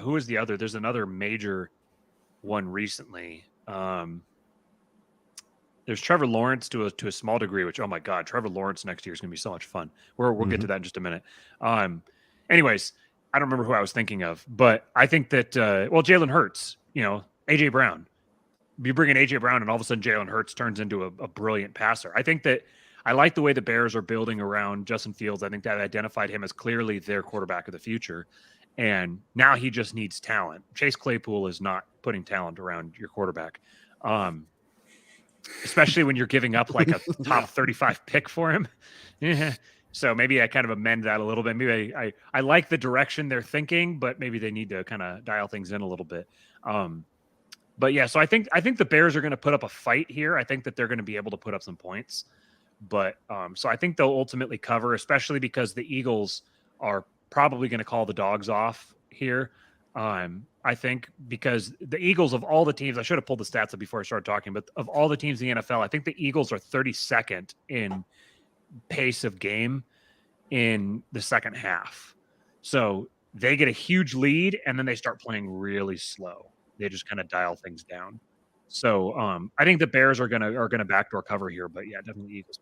Speaker 5: who is the other? There's another major one recently. There's Trevor Lawrence to a small degree, which, oh my God, Trevor Lawrence next year is going to be so much fun. We'll get to that in just a minute. Anyways, I don't remember who I was thinking of, but I think that, Jalen Hurts, AJ Brown. You bring in AJ Brown and all of a sudden Jalen Hurts turns into a brilliant passer. I think that I like the way the Bears are building around Justin Fields. I think that identified him as clearly their quarterback of the future. And now he just needs talent. Chase Claypool is not putting talent around your quarterback. Especially when you're giving up like a top 35 pick for him. Yeah. So maybe I kind of amend that a little bit. Maybe I like the direction they're thinking, but maybe they need to kind of dial things in a little bit. But yeah, so I think the Bears are going to put up a fight here. I think that they're going to be able to put up some points. But so I think they'll ultimately cover, especially because the Eagles are probably going to call the dogs off here. I think because the Eagles, of all the teams, I should have pulled the stats up before I started talking, but of all the teams in the NFL, I think the Eagles are 32nd in pace of game in the second half. So they get a huge lead and then they start playing really slow. They just kind of dial things down. So I think the Bears are gonna backdoor cover here, but yeah, definitely Eagles.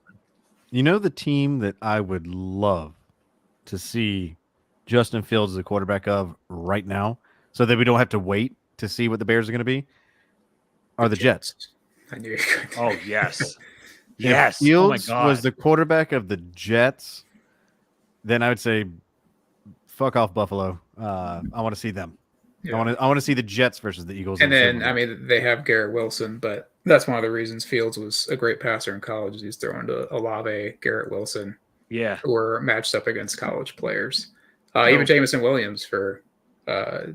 Speaker 3: The team that I would love to see Justin Fields as the quarterback of right now, so that we don't have to wait to see what the Bears are going to be, are the Jets.
Speaker 4: I knew you were going to.
Speaker 5: Oh yes,
Speaker 3: If
Speaker 5: yes.
Speaker 3: Fields
Speaker 5: oh my God.
Speaker 3: was the quarterback of the Jets, then I would say, fuck off Buffalo. I want to see them.
Speaker 4: Yeah.
Speaker 3: I want to see the Jets versus the Eagles.
Speaker 4: And
Speaker 3: in the
Speaker 4: then,
Speaker 3: Super Bowl.
Speaker 4: I mean, they have Garrett Wilson, but that's one of the reasons Fields was a great passer in college. Is he's throwing to Olave, Garrett Wilson,
Speaker 5: Yeah.
Speaker 4: who were matched up against college players. Even Jameson Williams for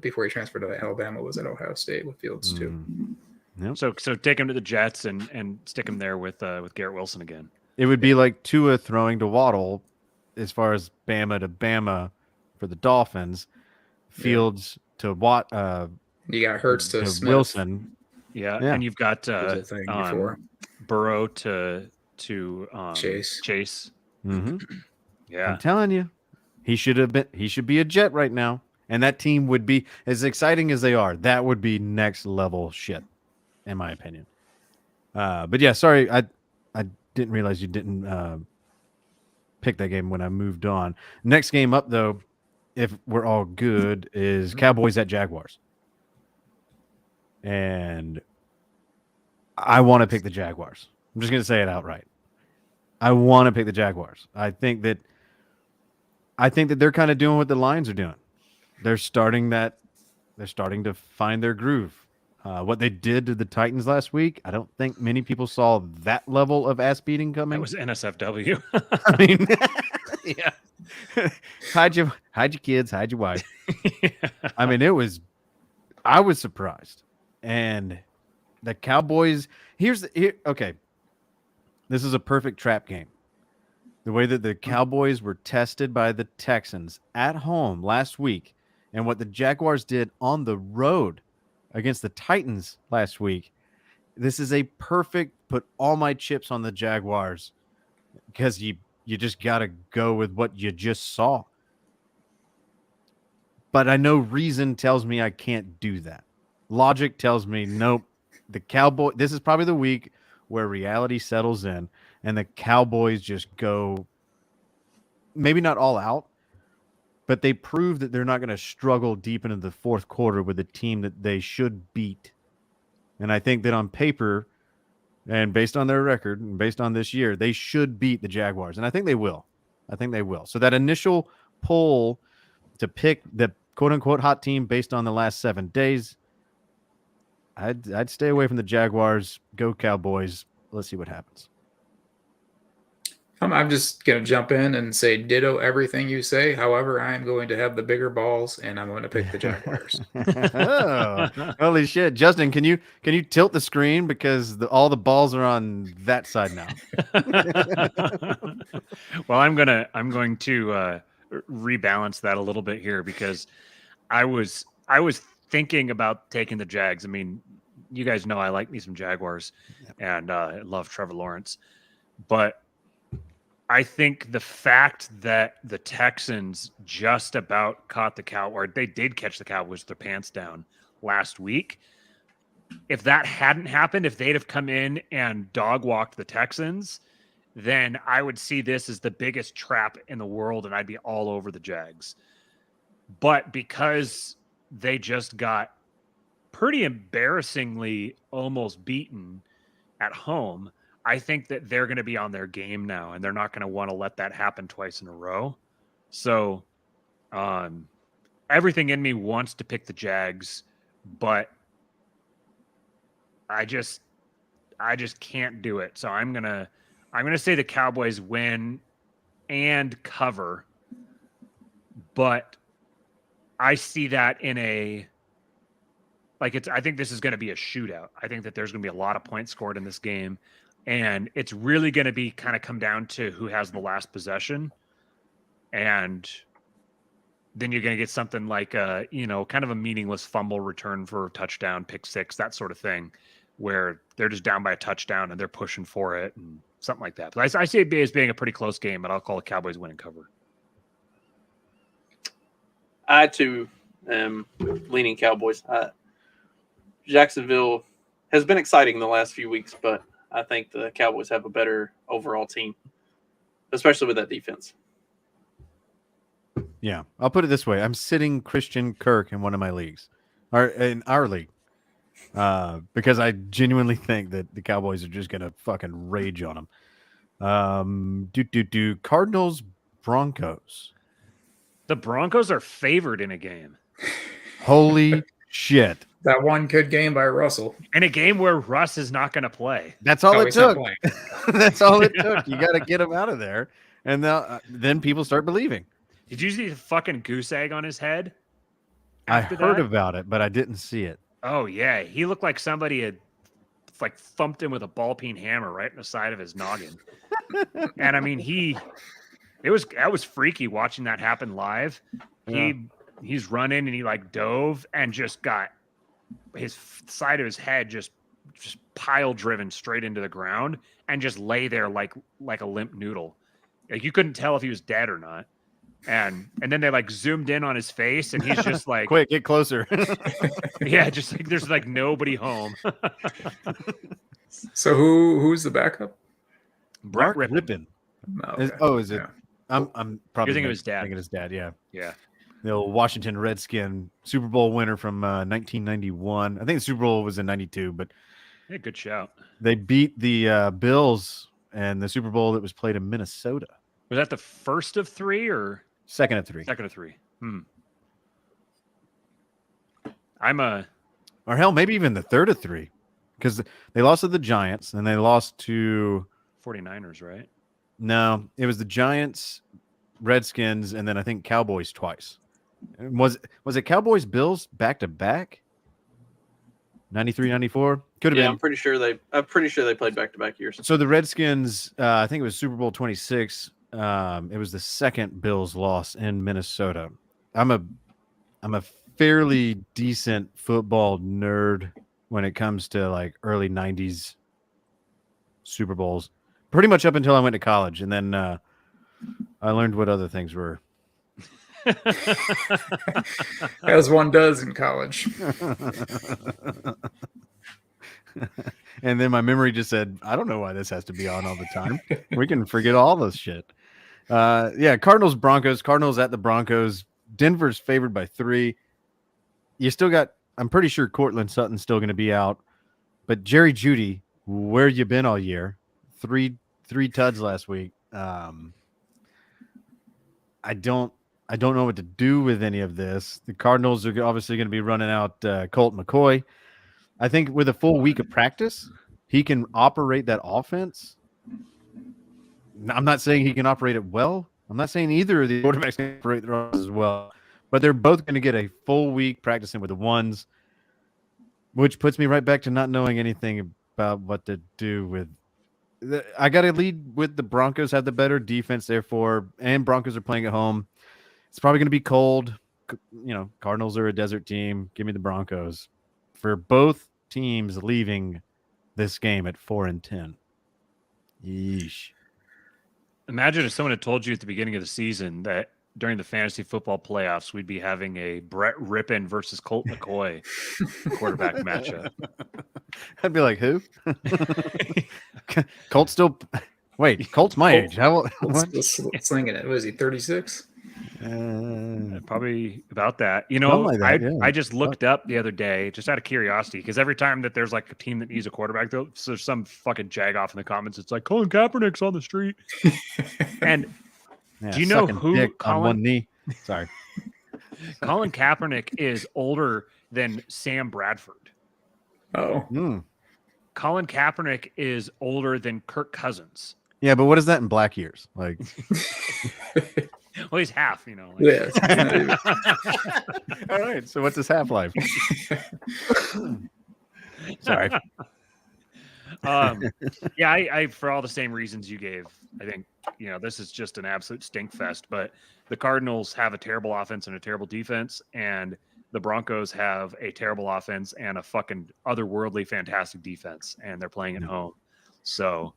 Speaker 4: before he transferred to Alabama was at Ohio State with Fields too.
Speaker 3: Yep.
Speaker 5: So take him to the Jets and stick him there with Garrett Wilson again.
Speaker 3: It would be like Tua throwing to Waddle, as far as Bama to Bama for the Dolphins. Fields to Watt.
Speaker 4: You got Hurts to Smith.
Speaker 3: Wilson.
Speaker 5: Yeah.
Speaker 3: Yeah.
Speaker 5: And you've got
Speaker 4: was a thing before.
Speaker 5: Burrow to
Speaker 4: Chase.
Speaker 3: Mm-hmm.
Speaker 5: Yeah.
Speaker 3: I'm telling you, he should be a Jet right now, and that team would be as exciting as they are. That would be next level shit, in my opinion. But yeah, sorry, I didn't realize you didn't pick that game when I moved on. Next game up though, if we're all good, is Cowboys at Jaguars, and I want to pick the Jaguars. I'm just gonna say it outright. I want to pick the Jaguars. I think that they're kind of doing what the Lions are doing. They're starting to find their groove. What they did to the Titans last week, I don't think many people saw that level of ass beating coming.
Speaker 5: That was NSFW.
Speaker 3: I mean, yeah. hide your kids, hide your wife. I mean, I was surprised. And the Cowboys, okay. This is a perfect trap game. The way that the Cowboys were tested by the Texans at home last week and what the Jaguars did on the road against the Titans last week, this is a perfect put all my chips on the Jaguars because you just got to go with what you just saw. But I know reason tells me I can't do that. Logic tells me, nope, this is probably the week where reality settles in and the Cowboys just go maybe not all out, but they prove that they're not going to struggle deep into the fourth quarter with a team that they should beat. And I think that on paper and based on their record and based on this year, they should beat the Jaguars. And I think they will. So that initial poll to pick the quote unquote hot team based on the last 7 days, I'd stay away from the Jaguars. Go Cowboys. Let's see what happens.
Speaker 4: I'm just going to jump in and say ditto everything you say. However, I am going to have the bigger balls, and I'm going to pick the Jaguars.
Speaker 3: Oh, holy shit. Justin, can you tilt the screen because all the balls are on that side now?
Speaker 5: Well, I'm going to rebalance that a little bit here because I was thinking about taking the Jags. I mean, you guys know I like me some Jaguars and I love Trevor Lawrence, but I think the fact that the Texans just about caught the Cowboys, they did catch the Cowboys with their pants down last week. If that hadn't happened, if they'd have come in and dog walked the Texans, then I would see this as the biggest trap in the world and I'd be all over the Jags. But because they just got pretty embarrassingly almost beaten at home, I think that they're going to be on their game now and they're not going to want to let that happen twice in a row. So everything in me wants to pick the Jags, but I just can't do it. So I'm going to say the Cowboys win and cover, but I see that I think this is going to be a shootout. I think that there's going to be a lot of points scored in this game. And it's really going to be kind of come down to who has the last possession. And then you're going to get something like, kind of a meaningless fumble return for a touchdown, pick six, that sort of thing, where they're just down by a touchdown and they're pushing for it and something like that. But I see it as being a pretty close game, but I'll call the Cowboys win and cover.
Speaker 2: I, too, am leaning Cowboys. Jacksonville has been exciting the last few weeks, but I think the Cowboys have a better overall team, especially with that defense.
Speaker 3: Yeah, I'll put it this way. I'm sitting Christian Kirk in one of my leagues, or in our league, because I genuinely think that the Cowboys are just going to fucking rage on them. Cardinals, Broncos.
Speaker 5: The Broncos are favored in a game.
Speaker 3: Holy shit!
Speaker 4: That one good game by Russell.
Speaker 5: In a game where Russ is not going to play.
Speaker 3: That's all
Speaker 4: Oh,
Speaker 3: it
Speaker 4: he's not
Speaker 3: took.
Speaker 4: playing.
Speaker 3: That's all it took. You got to get him out of there, and then people start believing.
Speaker 5: Did you see the fucking goose egg on his head?
Speaker 3: I
Speaker 5: after
Speaker 3: heard
Speaker 5: that?
Speaker 3: about it, but I didn't see it.
Speaker 5: Oh yeah, he looked like somebody had like thumped him with a ball peen hammer right in the side of his noggin. And I mean, that was freaky watching that happen live. He's running and he like dove and just got his side of his head just pile driven straight into the ground and just lay there like a limp noodle. Like you couldn't tell if he was dead or not. And then they like zoomed in on his face and he's just like,
Speaker 3: Quick, get closer.
Speaker 5: yeah, just like there's like nobody home.
Speaker 4: So who's the backup?
Speaker 5: Brett
Speaker 3: Mark
Speaker 5: Rippon.
Speaker 4: Oh,
Speaker 3: Is it?
Speaker 4: Yeah.
Speaker 3: I'm probably
Speaker 5: thinking of his dad.
Speaker 3: Thinking his dad, yeah.
Speaker 5: Yeah.
Speaker 3: The old Washington Redskin Super Bowl winner from 1991. I think the Super Bowl was in '92, but
Speaker 5: Yeah, good shout.
Speaker 3: they beat the Bills in the Super Bowl that was played in Minnesota.
Speaker 5: Was that the first of three or
Speaker 3: Second of three.
Speaker 5: second of three?
Speaker 3: Or hell, maybe even the third of three. Because they lost to the Giants, and they lost to
Speaker 5: 49ers, right?
Speaker 3: no, it was the Giants, Redskins, and then I think Cowboys twice. Was it Cowboys Bills back to back? 93, 94? Could have
Speaker 2: Yeah,
Speaker 3: been.
Speaker 2: I'm pretty sure they played back-to-back years.
Speaker 3: So the Redskins, I think it was Super Bowl 26. It was the second Bills loss in Minnesota. I'm a fairly decent football nerd when it comes to like early 90s Super Bowls. Pretty much up until I went to college, and then I learned what other things were.
Speaker 4: as one does in college.
Speaker 3: And then my memory just said, I don't know why this has to be on all the time. We can forget all this shit. Yeah, Cardinals, Broncos. Cardinals at the Broncos. Denver's favored by 3. You still got, I'm pretty sure Cortland Sutton's still going to be out. But Jerry Jeudy, where you been all year? Three tuds last week. I don't know what to do with any of this. The Cardinals are obviously going to be running out Colt McCoy. I think with a full week of practice, he can operate that offense. I'm not saying he can operate it well. I'm not saying either of the quarterbacks can operate their offense as well. But they're both going to get a full week practicing with the ones, which puts me right back to not knowing anything about what to do with. I got to lead with the Broncos have the better defense, therefore, and Broncos are playing at home. It's probably going to be cold. You know, Cardinals are a desert team. Give me the Broncos. For both teams leaving this game at 4-10. Yeesh.
Speaker 5: Imagine if someone had told you at the beginning of the season that during the fantasy football playoffs, we'd be having a Brett Rippon versus Colt McCoy quarterback matchup.
Speaker 3: I'd be like, who? Colt's still. Wait, Colt's my age. How? What?
Speaker 4: Slinging it. Was he 36?
Speaker 5: Probably about that. You know,
Speaker 3: Something like that, yeah.
Speaker 5: I just looked up the other day just out of curiosity because every time that there's like a team that needs a quarterback, there's some fucking jag off in the comments. It's like Colin Kaepernick's on the street. And
Speaker 3: Yeah,
Speaker 5: do you know
Speaker 3: sucking
Speaker 5: who
Speaker 3: dick on
Speaker 5: Colin-
Speaker 3: one knee? Sorry.
Speaker 5: Colin Kaepernick is older than Sam Bradford.
Speaker 4: Oh,
Speaker 5: Colin Kaepernick is older than Kirk Cousins.
Speaker 3: Yeah, but what is that in black years? Like,
Speaker 5: Well, he's half, you know. Like,
Speaker 4: yeah. it's not even-
Speaker 3: all right. So what's his half life? Sorry.
Speaker 5: Yeah, I for all the same reasons you gave, I think, you know, this is just an absolute stink fest. But the Cardinals have a terrible offense and a terrible defense, and the Broncos have a terrible offense and a fucking otherworldly fantastic defense, and they're playing at home. So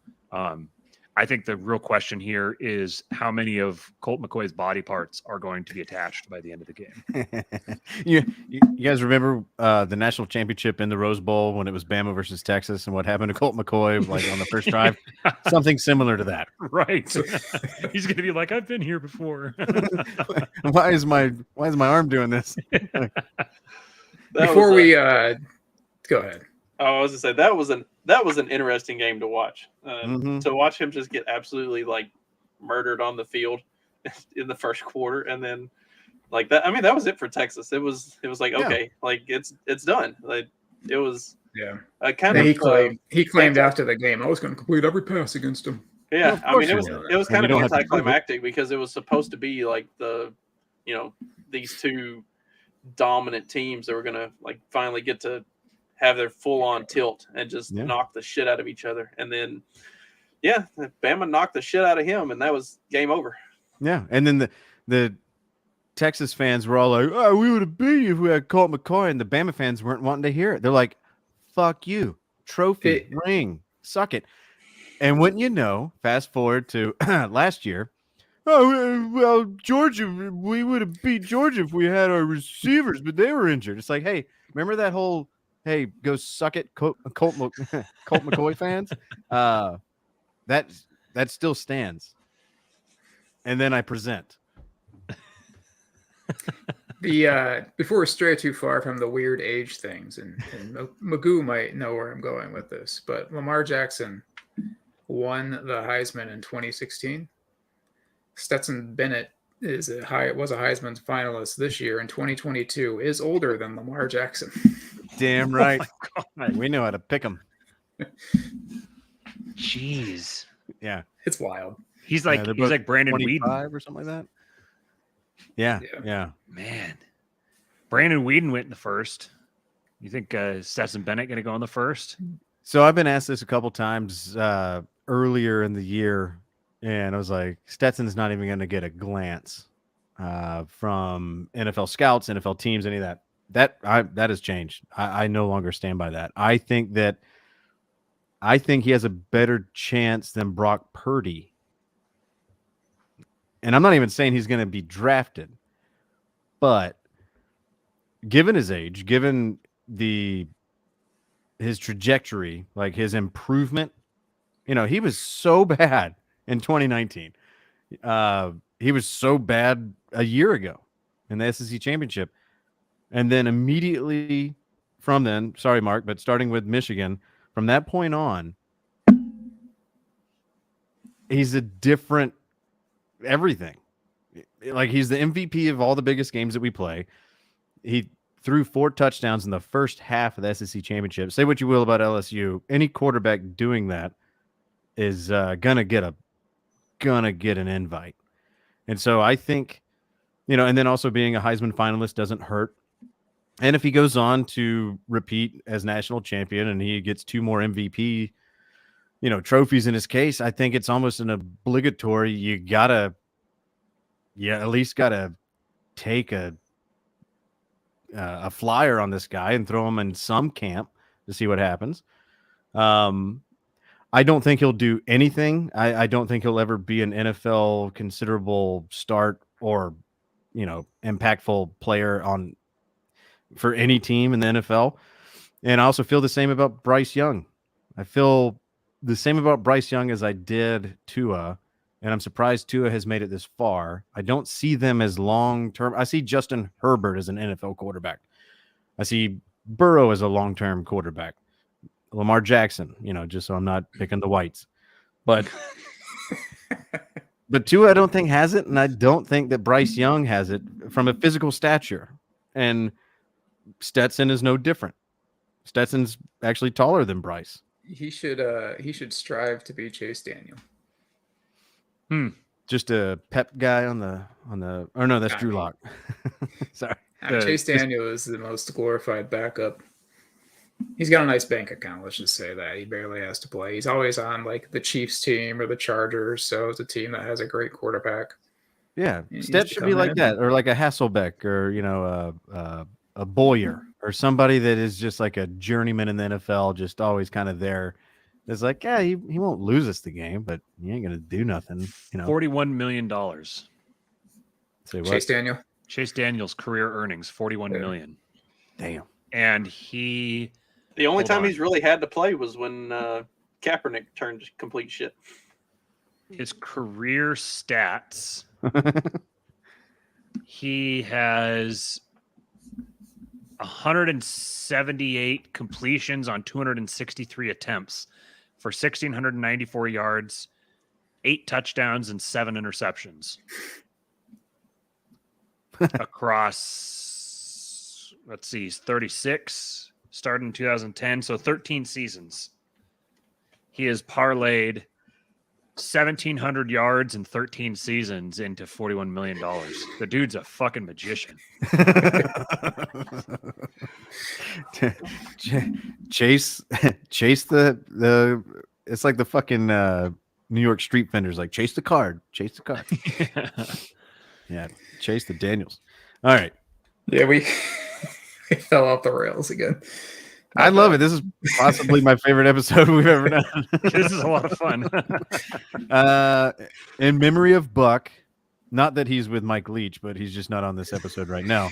Speaker 5: I think the real question here is how many of Colt McCoy's body parts are going to be attached by the end of the game.
Speaker 3: you guys remember the national championship in the Rose Bowl when it was Bama versus Texas and what happened to Colt McCoy like on the first drive? Something similar to that.
Speaker 5: Right. He's going to be like, I've been here before.
Speaker 3: Why is my arm doing this?
Speaker 4: Before we go ahead.
Speaker 2: I was to say that was an interesting game to watch. To watch him just get absolutely like murdered on the field in the first quarter, and then like that. I mean, that was it for Texas. It was like,
Speaker 3: Yeah.
Speaker 2: okay, like it's done. Like it was
Speaker 4: Yeah.
Speaker 2: kind
Speaker 4: And
Speaker 2: of
Speaker 4: he claimed after the game, I was going to complete every pass against him.
Speaker 2: yeah.
Speaker 3: Of
Speaker 2: I
Speaker 3: course
Speaker 2: mean,
Speaker 3: you
Speaker 2: it was
Speaker 3: And
Speaker 2: kind
Speaker 3: you
Speaker 2: of
Speaker 3: don't have to prove it.
Speaker 2: anticlimactic because it was supposed to be like these two dominant teams that were gonna like finally get to have their full on tilt and just
Speaker 3: Yeah.
Speaker 2: knock the shit out of each other. And then Bama knocked the shit out of him, and that was game over.
Speaker 3: Yeah, and then the Texas fans were all like, "Oh, we would have beat you if we had Colt McCoy," and the Bama fans weren't wanting to hear it. They're like, "Fuck you, trophy, ring, suck it." And wouldn't you know? Fast forward to last year. Oh well, Georgia. We would have beat Georgia if we had our receivers, but they were injured. It's like, hey, remember that whole "Hey, go suck it, Colt McCoy" fans? That still stands. And then I present.
Speaker 4: Before we stray too far from the weird age things, and Magoo might know where I'm going with this, but Lamar Jackson won the Heisman in 2016. Stetson Bennett was a Heisman finalist this year in 2022. Is older than Lamar Jackson.
Speaker 3: Damn right.
Speaker 5: God.
Speaker 3: We know how to pick them.
Speaker 5: Jeez.
Speaker 3: Yeah.
Speaker 4: It's wild.
Speaker 5: He's like Brandon Weeden.
Speaker 3: 25 or something like that. Yeah.
Speaker 4: Yeah.
Speaker 3: Yeah.
Speaker 5: Man. Brandon Weeden went in the first. You think Stetson Bennett going to go in the first?
Speaker 3: So I've been asked this a couple times earlier in the year, and I was like, Stetson's not even going to get a glance from NFL scouts, NFL teams, any of that. That has changed. I no longer stand by that. I think he has a better chance than Brock Purdy. And I'm not even saying he's going to be drafted, but given his age, given his trajectory, like his improvement, he was so bad in 2019. He was so bad a year ago in the SEC championship. And then immediately from then, sorry, Mark, but starting with Michigan, from that point on, he's a different everything. Like, he's the MVP of all the biggest games that we play. He threw 4 touchdowns in the first half of the SEC championship. Say what you will about LSU. Any quarterback doing that is gonna get an invite. And so I think, and then also being a Heisman finalist doesn't hurt. And if he goes on to repeat as national champion and he gets 2 more MVP, trophies in his case, I think it's almost an obligatory. You at least gotta take a flyer on this guy and throw him in some camp to see what happens. I don't think he'll do anything. I don't think he'll ever be an NFL considerable start or, impactful player for any team in the NFL. And I also feel the same about Bryce Young. I feel the same about Bryce Young as I did Tua, and I'm surprised Tua has made it this far. I don't see them as long-term. I see Justin Herbert as an NFL quarterback. I see Burrow as a long-term quarterback. Lamar Jackson, just so I'm not picking the whites. But Tua I don't think has it, and I don't think that Bryce Young has it from a physical stature. And Stetson is no different. Stetson's actually taller than Bryce.
Speaker 4: He should strive to be Chase Daniel.
Speaker 3: Just a pep guy on the. Oh no, that's Drew Lock. Sorry,
Speaker 4: Chase Daniel is the most glorified backup. He's got a nice bank account. Let's just say that he barely has to play. He's always on like the Chiefs team or the Chargers, so it's a team that has a great quarterback.
Speaker 3: Yeah, Stet should be like that, or like a Hasselbeck, or a Boyer, or somebody that is just like a journeyman in the NFL, just always kind of there. It's like, yeah, he won't lose us the game, but he ain't gonna do nothing.
Speaker 5: $41 million.
Speaker 3: Say what?
Speaker 4: Chase Daniel.
Speaker 5: Chase Daniel's career earnings, $41 million.
Speaker 3: Damn.
Speaker 5: And
Speaker 2: the only time he's really had to play was when Kaepernick turned complete shit.
Speaker 5: His career stats. He has 178 completions on 263 attempts for 1,694 yards, 8 touchdowns, and 7 interceptions. across, let's see, he's 36, started in 2010, so 13 seasons. He has parlayed 1,700 yards in 13 seasons into $41 million. The dude's a fucking magician.
Speaker 3: Chase the it's like the fucking New York street vendors, like chase the card. Yeah, chase the Daniels. All right.
Speaker 4: Yeah, we fell off the rails again.
Speaker 3: I love it. This is possibly my favorite episode we've ever done.
Speaker 5: This is a lot of fun.
Speaker 3: In memory of Buck, not that he's with Mike Leach, but he's just not on this episode right now.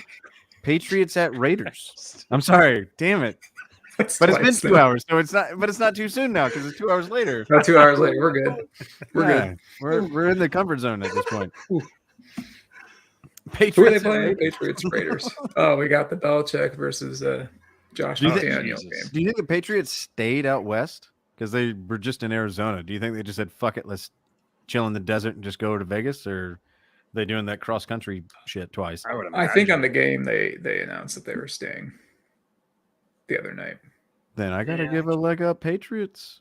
Speaker 3: Patriots at Raiders. I'm sorry, damn it. But it's been 2 hours, so it's not too soon now because it's 2 hours later.
Speaker 4: About 2 hours later, we're good. We're good.
Speaker 3: We're in the comfort zone at this point.
Speaker 4: Who are they playing? Patriots, Raiders. Oh, we got the Belichick versus Josh McDaniel game.
Speaker 3: Do you think the Patriots stayed out west because they were just in Arizona? Do you think they just said, fuck it, let's chill in the desert and just go to Vegas? Or are they doing that cross-country shit twice?
Speaker 4: I think on the game they announced that they were staying the other night.
Speaker 3: Then I got to give a leg up Patriots.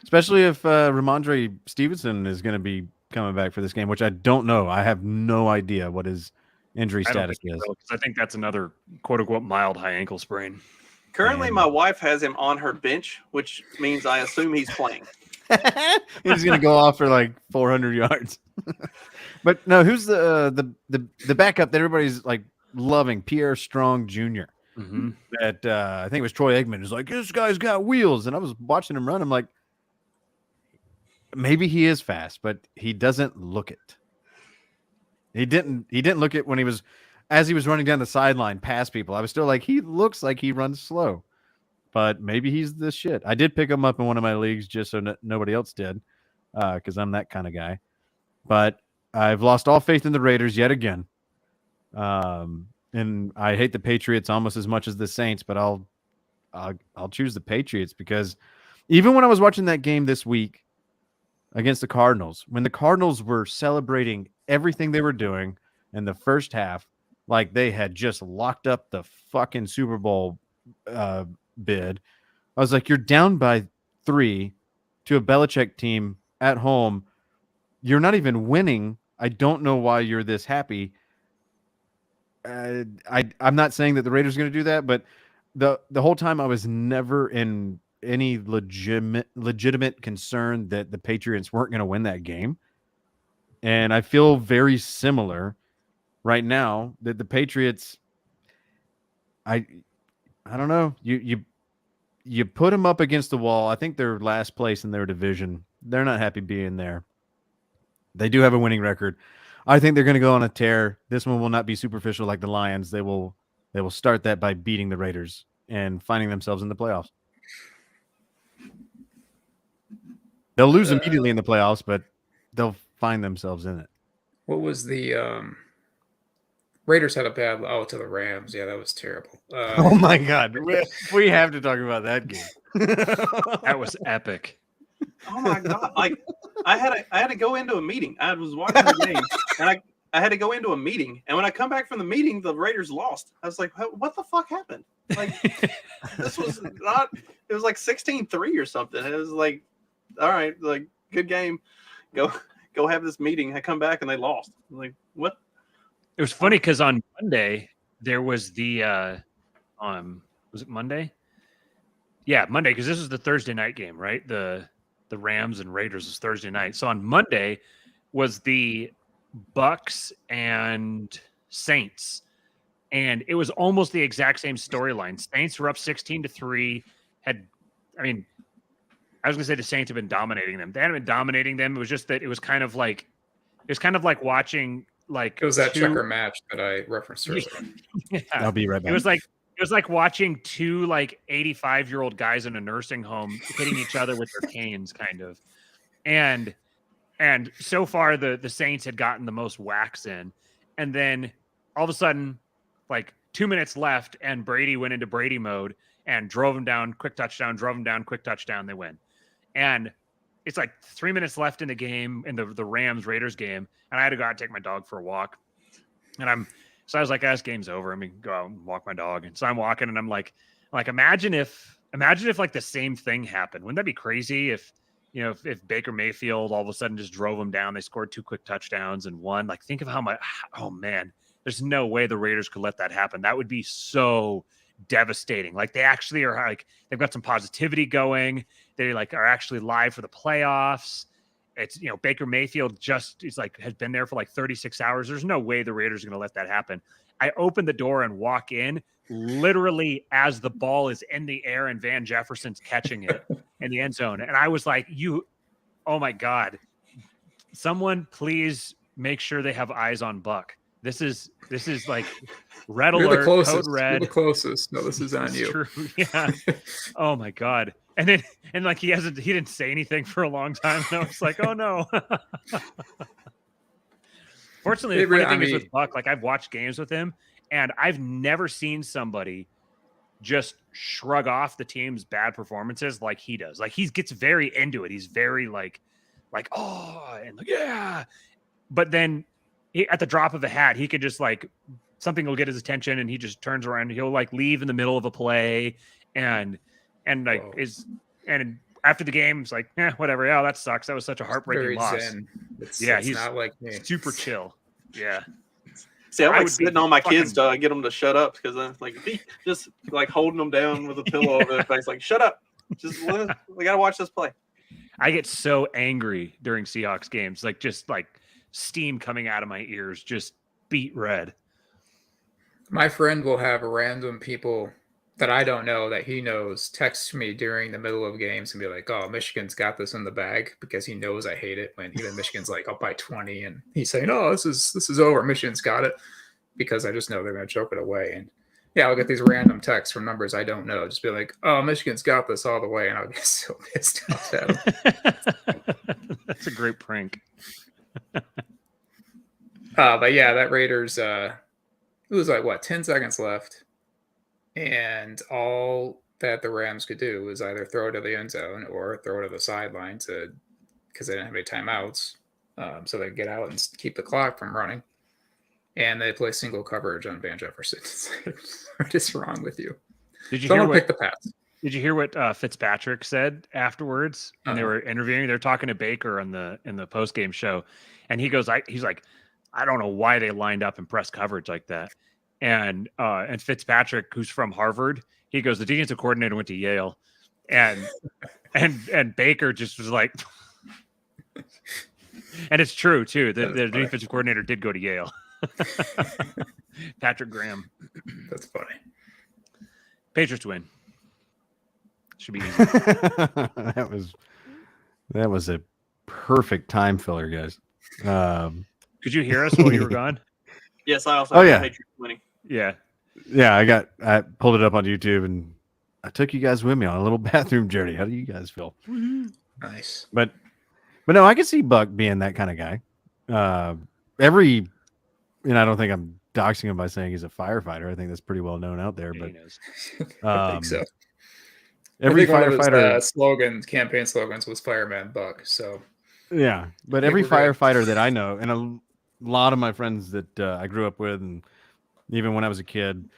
Speaker 3: Especially if Ramondre Stevenson is going to be coming back for this game, which I don't know. I have no idea what his injury status is.
Speaker 5: I think that's another quote-unquote mild high ankle sprain.
Speaker 2: Currently, my wife has him on her bench, which means I assume he's playing.
Speaker 3: He's going to go off for like 400 yards. But no, who's the backup that everybody's like loving? Pierre Strong Jr.
Speaker 5: Mm-hmm.
Speaker 3: That I think it was Troy Aikman is like, this guy's got wheels, and I was watching him run. I'm like, maybe he is fast, but he doesn't look it. He didn't look it when he was running down the sideline past people. I was still like, he looks like he runs slow, but maybe he's the shit. I did pick him up in one of my leagues just so nobody else did, because I'm that kind of guy. But I've lost all faith in the Raiders yet again. And I hate the Patriots almost as much as the Saints, but I'll choose the Patriots because even when I was watching that game this week against the Cardinals, when the Cardinals were celebrating everything they were doing in the first half, like they had just locked up the fucking Super Bowl bid, I was like, you're down by 3 to a Belichick team at home. You're not even winning. I don't know why you're this happy. I'm not saying that the Raiders are going to do that, but the whole time I was never in any legitimate concern that the Patriots weren't going to win that game. And I feel very similar right now that the Patriots, I don't know, you put them up against the wall. I think they're last place in their division. They're not happy being there. They do have a winning record. I think they're going to go on a tear. This one will not be superficial like the Lions. They will start that by beating the Raiders and finding themselves in the playoffs. They'll lose immediately in the playoffs, but they'll find themselves in it.
Speaker 4: What was the Raiders had a bad to the Rams? Yeah, that was terrible.
Speaker 3: Oh my God, we have to talk about that game.
Speaker 5: That was epic.
Speaker 2: Oh my God! Like I had to go into a meeting. I was watching the game, and I had to go into a meeting. And when I come back from the meeting, the Raiders lost. I was like, "What the fuck happened?" Like this was not. It was like 16-3 or something. It was like, all right, like good game. Go have this meeting. I come back and they lost. I'm like, what?
Speaker 5: It was funny because on Monday there was the was it Monday? Yeah, Monday, because this was the Thursday night game, right? The Rams and Raiders was Thursday night. So on Monday was the Bucks and Saints. And it was almost the exact same storyline. Saints were up 16-3. I was gonna say the Saints have been dominating them. They hadn't been dominating them. It was just that it was kind of like watching like
Speaker 4: it was that checker match that I referenced earlier.
Speaker 5: Yeah.
Speaker 3: I'll be right back.
Speaker 5: It was like watching two like 85-year-old guys in a nursing home hitting each other with their canes, kind of. And so far the Saints had gotten the most whacks in. And then all of a sudden, like 2 minutes left, and Brady went into Brady mode and drove him down, quick touchdown, drove him down, quick touchdown, they win. And it's like 3 minutes left in the game, in the Rams-Raiders game, and I had to go out and take my dog for a walk. And So I was like, "This game's over. I mean, go out and walk my dog." And so I'm walking, and I'm like, imagine if like the same thing happened. Wouldn't that be crazy if if Baker Mayfield all of a sudden just drove them down? They scored 2 quick touchdowns and won. Like, think of how much. Oh man, there's no way the Raiders could let that happen. That would be so devastating. Like, they actually are like, they've got some positivity going. They like are actually live for the playoffs. It's, Baker Mayfield has been there for like 36 hours. There's no way the Raiders are going to let that happen. I open the door and walk in literally as the ball is in the air and Van Jefferson's catching it in the end zone. And I was like, oh my God, someone please make sure they have eyes on Buck. This is like red
Speaker 4: You're
Speaker 5: alert,
Speaker 4: the closest.
Speaker 5: code red.
Speaker 4: You're the closest. No, this is on you.
Speaker 5: True. Yeah. Oh my God. And like he didn't say anything for a long time. And I was like, oh no. Fortunately, the funny thing is with Buck, like I've watched games with him and I've never seen somebody just shrug off the team's bad performances like he does. Like he gets very into it. He's very like, oh, and like, yeah. But then at the drop of a hat, he could just like, something will get his attention and he just turns around. He'll like leave in the middle of a play and like and after the game, it's like, whatever. Yeah, that sucks. That was such a heartbreaking loss.
Speaker 4: It's
Speaker 5: he's
Speaker 4: not like me.
Speaker 5: Super chill. Yeah.
Speaker 2: See, I like sitting on my kids to get them to shut up because I'm like just like holding them down with a pillow over their face, like shut up. Just we gotta watch this play.
Speaker 5: I get so angry during Seahawks games, like just like steam coming out of my ears, just beat red.
Speaker 4: My friend will have random people that I don't know that he knows text me during the middle of games and be like, "Oh, Michigan's got this in the bag," because he knows I hate it when even Michigan's like up by 20 and he's saying, "Oh, this is over. Michigan's got it," because I just know they're going to choke it away. And yeah, I'll get these random texts from numbers I don't know. Just be like, "Oh, Michigan's got this all the way," and I'll get so pissed off at him.
Speaker 5: That's a great prank.
Speaker 4: But yeah, that Raiders. It was like 10 seconds left. And all that the Rams could do was either throw it to the end zone or throw it to the sideline because they didn't have any timeouts. So they could get out and keep the clock from running. And they play single coverage on Van Jefferson. What is wrong with you?
Speaker 5: Did you
Speaker 4: Someone pick the pass?
Speaker 5: Did you hear what Fitzpatrick said afterwards when they were interviewing? They're talking to Baker in the post-game show. And he goes, he's like, I don't know why they lined up in press coverage like that. And Fitzpatrick, who's from Harvard, he goes, the defensive coordinator went to Yale, and Baker just was like, and it's true too. The defensive coordinator did go to Yale. Patrick Graham.
Speaker 4: That's funny.
Speaker 5: Patriots win. Should be easy.
Speaker 3: That was a perfect time filler, guys.
Speaker 5: Could you hear us while you were gone?
Speaker 2: Yes, I also have Patriots winning.
Speaker 5: Yeah.
Speaker 3: I pulled it up on YouTube and I took you guys with me on a little bathroom journey. How do you guys feel?
Speaker 4: Nice.
Speaker 3: But no, I could see Buck being that kind of guy. I don't think I'm doxing him by saying he's a firefighter. I think that's pretty well known out there.
Speaker 5: Yeah,
Speaker 3: but
Speaker 5: he knows.
Speaker 4: I think so.
Speaker 3: Every firefighter
Speaker 4: campaign slogans was Fireman Buck. So
Speaker 3: yeah, but every firefighter that I know, and a lot of my friends that I grew up with, and even when I was a kid,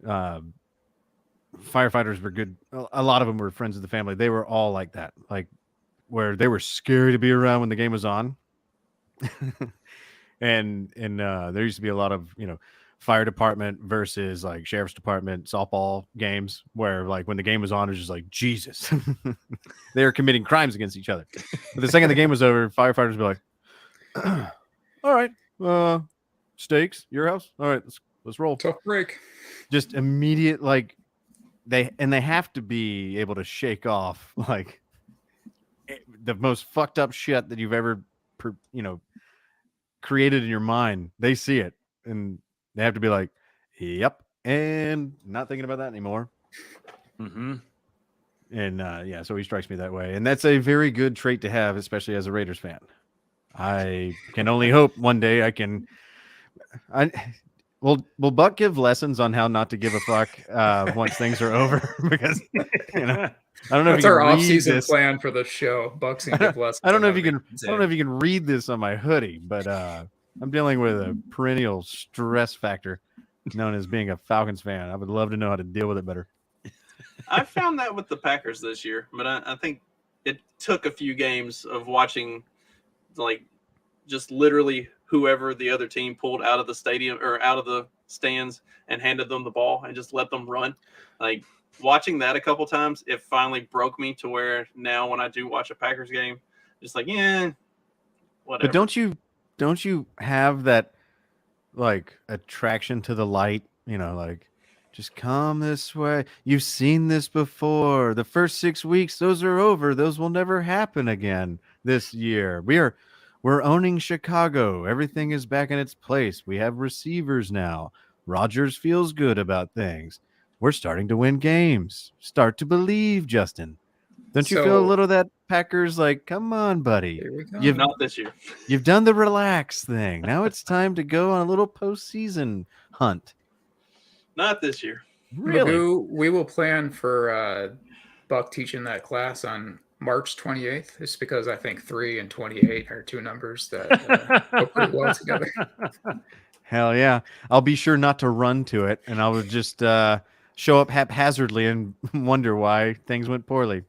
Speaker 3: firefighters were good. A lot of them were friends of the family. They were all like that, like where they were scary to be around when the game was on. and there used to be a lot of, fire department versus like sheriff's department softball games where like when the game was on, it was just like, Jesus, they were committing crimes against each other. But the second the game was over, firefighters would be like, all right, steaks, your house. All right, let's roll.
Speaker 4: Tough break.
Speaker 3: Just immediate, like they have to be able to shake off like the most fucked up shit that you've ever, created in your mind. They see it and they have to be like, yep, and not thinking about that anymore.
Speaker 5: Mm-hmm.
Speaker 3: And so he strikes me that way, and that's a very good trait to have, especially as a Raiders fan. I can only hope one day I can. Will Buck give lessons on how not to give a fuck once things are over? Because I don't know.
Speaker 4: That's our off-season plan for the show. Buck's gonna give lessons.
Speaker 3: I don't know if you can read this on my hoodie, but I'm dealing with a perennial stress factor known as being a Falcons fan. I would love to know how to deal with it better.
Speaker 2: I found that with the Packers this year, but I think it took a few games of watching, like, just literally whoever the other team pulled out of the stadium or out of the stands and handed them the ball and just let them run. Like, watching that a couple times, it finally broke me to where now when I do watch a Packers game, just like, yeah, whatever.
Speaker 3: But don't you have that like attraction to the light? You know, like just come this way. You've seen this before. The first 6 weeks, those are over. Those will never happen again this year. We're owning Chicago. Everything is back in its place. We have receivers now. Rodgers feels good about things. We're starting to win games. Start to believe, Justin. Don't you feel a
Speaker 4: So-
Speaker 3: little that Packers like, come on, buddy.
Speaker 4: Here we go.
Speaker 2: Not this year.
Speaker 3: You've done the relax thing. Now it's time to go on a little postseason hunt.
Speaker 2: Not this year.
Speaker 3: Really?
Speaker 4: Magoo, we will plan for Buck teaching that class on March 28th. It's because I think 3 and 28 are two numbers that go pretty well together.
Speaker 3: Hell yeah. I'll be sure not to run to it, and I will just show up haphazardly and wonder why things went poorly.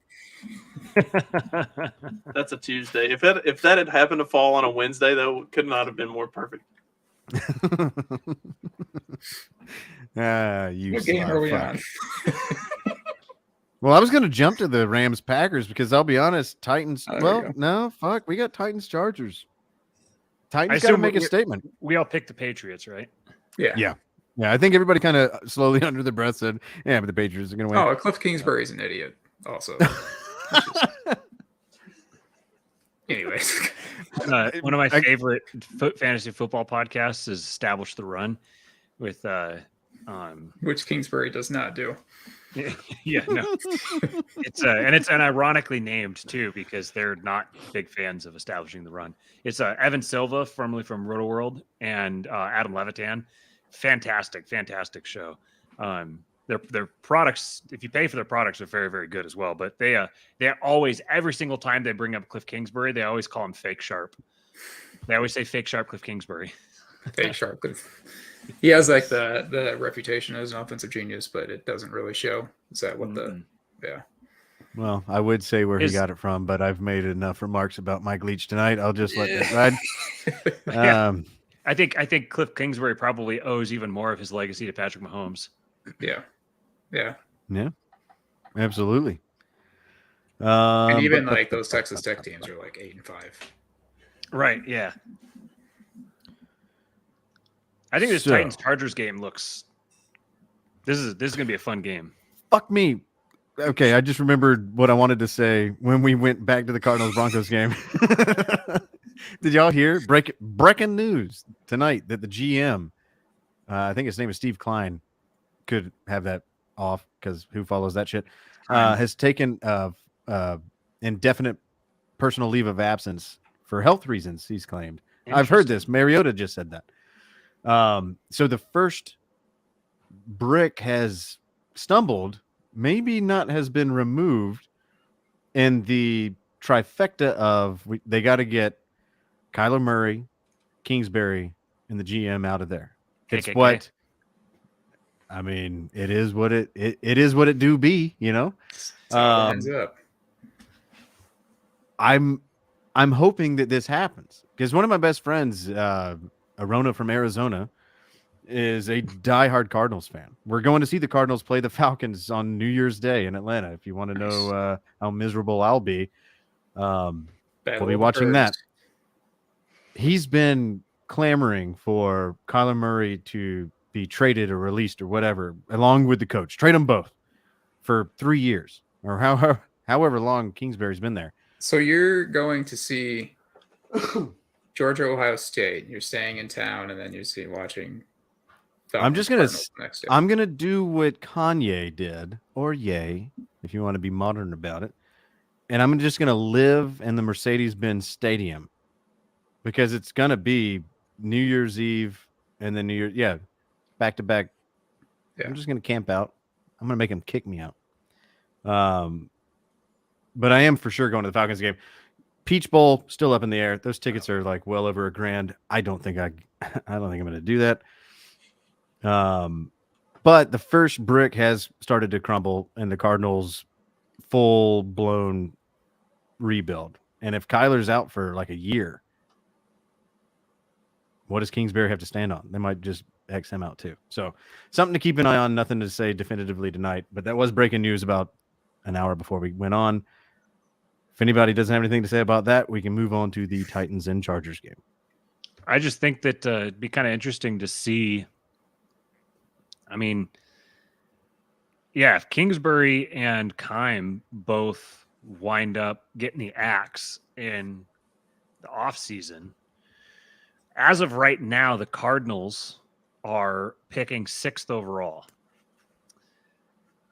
Speaker 2: That's a Tuesday. If that had happened to fall on a Wednesday, that could not have been more perfect.
Speaker 3: You
Speaker 4: What game
Speaker 3: sly
Speaker 4: are we
Speaker 3: fuck.
Speaker 4: on?
Speaker 3: Well, I was going to jump to the Rams Packers because I'll be honest, Titans.
Speaker 4: Oh, there we
Speaker 3: Well,
Speaker 4: go.
Speaker 3: no, fuck. We got Titans Chargers.
Speaker 5: I
Speaker 3: Titans got to
Speaker 5: assume
Speaker 3: make a
Speaker 5: we-
Speaker 3: statement.
Speaker 5: We all picked the Patriots, right?
Speaker 4: Yeah.
Speaker 3: Yeah. Yeah, I think everybody kind of slowly under their breath said, yeah, but the Patriots are going to win.
Speaker 4: Oh, Cliff Kingsbury's an idiot. Also. Anyways,
Speaker 5: One of my favorite fantasy football podcasts is Establish the Run with
Speaker 4: which Kingsbury does not do.
Speaker 5: yeah, no. It's ironically named too because they're not big fans of Establishing the Run. It's Evan Silva, formerly from Roto World, and Adam Levitan. Fantastic show. Their products, if you pay for their products, are very, very good as well. But they always, every single time they bring up Cliff Kingsbury, they always call him Fake Sharp. They always say Fake Sharp Cliff Kingsbury.
Speaker 4: Fake sharp. He has like the reputation as an offensive genius, but it doesn't really show. Is that what the yeah?
Speaker 3: Well, I would say where
Speaker 5: Is-
Speaker 3: he got it from, but I've made enough remarks about Mike Leach tonight. I'll just let that ride.
Speaker 5: Yeah. I think Cliff Kingsbury probably owes even more of his legacy to Patrick Mahomes.
Speaker 4: Yeah. Yeah.
Speaker 3: Yeah, absolutely.
Speaker 4: And even
Speaker 3: but-
Speaker 4: like those Texas Tech teams are like 8-5.
Speaker 5: Right. Yeah. I think this
Speaker 3: So-
Speaker 5: Titans Chargers game looks. This is going to be a fun game.
Speaker 3: fuck me. Okay, I just remembered what I wanted to say when we went back to the Cardinals Broncos game. Did y'all hear breaking news tonight that the GM, I think his name is Steve Klein, could have that off because who follows that shit, has taken indefinite personal leave of absence for health reasons. He's claimed. I've heard this. Mariota just said that. So the first brick has stumbled, maybe not has been removed, in the trifecta of they got to get Kyler Murray, Kingsbury, and the GM out of there. It's
Speaker 5: KKK.
Speaker 3: what I mean. It is what it is what it do be. You know.
Speaker 4: That's how it ends up.
Speaker 3: I'm hoping that this happens because one of my best friends, Arona from Arizona, is a diehard Cardinals fan. We're going to see the Cardinals play the Falcons on New Year's Day in Atlanta. If you want to know how miserable I'll be,
Speaker 4: Battle
Speaker 3: we'll be
Speaker 4: of the
Speaker 3: watching that.
Speaker 4: Birds.
Speaker 3: He's been clamoring for Kyler Murray to be traded or released or whatever, along with the coach. Trade them both for 3 years or however long Kingsbury's been there.
Speaker 4: So you're going to see Georgia, Ohio State. You're staying in town, and then you're watching.
Speaker 3: I'm just gonna
Speaker 4: Cardinals next day.
Speaker 3: I'm gonna do what Kanye did, or Ye, if you want to be modern about it, and I'm just gonna live in the Mercedes-Benz Stadium because it's gonna be New Year's Eve and then New Year, back to back.
Speaker 4: Yeah.
Speaker 3: I'm just gonna camp out. I'm gonna make him kick me out. But I am for sure going to the Falcons game. Peach Bowl still up in the air. Those tickets are like well over $1,000. I don't think I'm going to do that. But the first brick has started to crumble in the Cardinals' full blown rebuild. And if Kyler's out for like a year, what does Kingsbury have to stand on? They might just X him out too. So something to keep an eye on. Nothing to say definitively tonight, but that was breaking news about an hour before we went on. If anybody doesn't have anything to say about that, we can move on to the Titans and Chargers game.
Speaker 5: I just think that it'd be kind of interesting to see. I mean, yeah, if Kingsbury and Keim both wind up getting the axe in the offseason, as of right now, the Cardinals are picking 6th overall.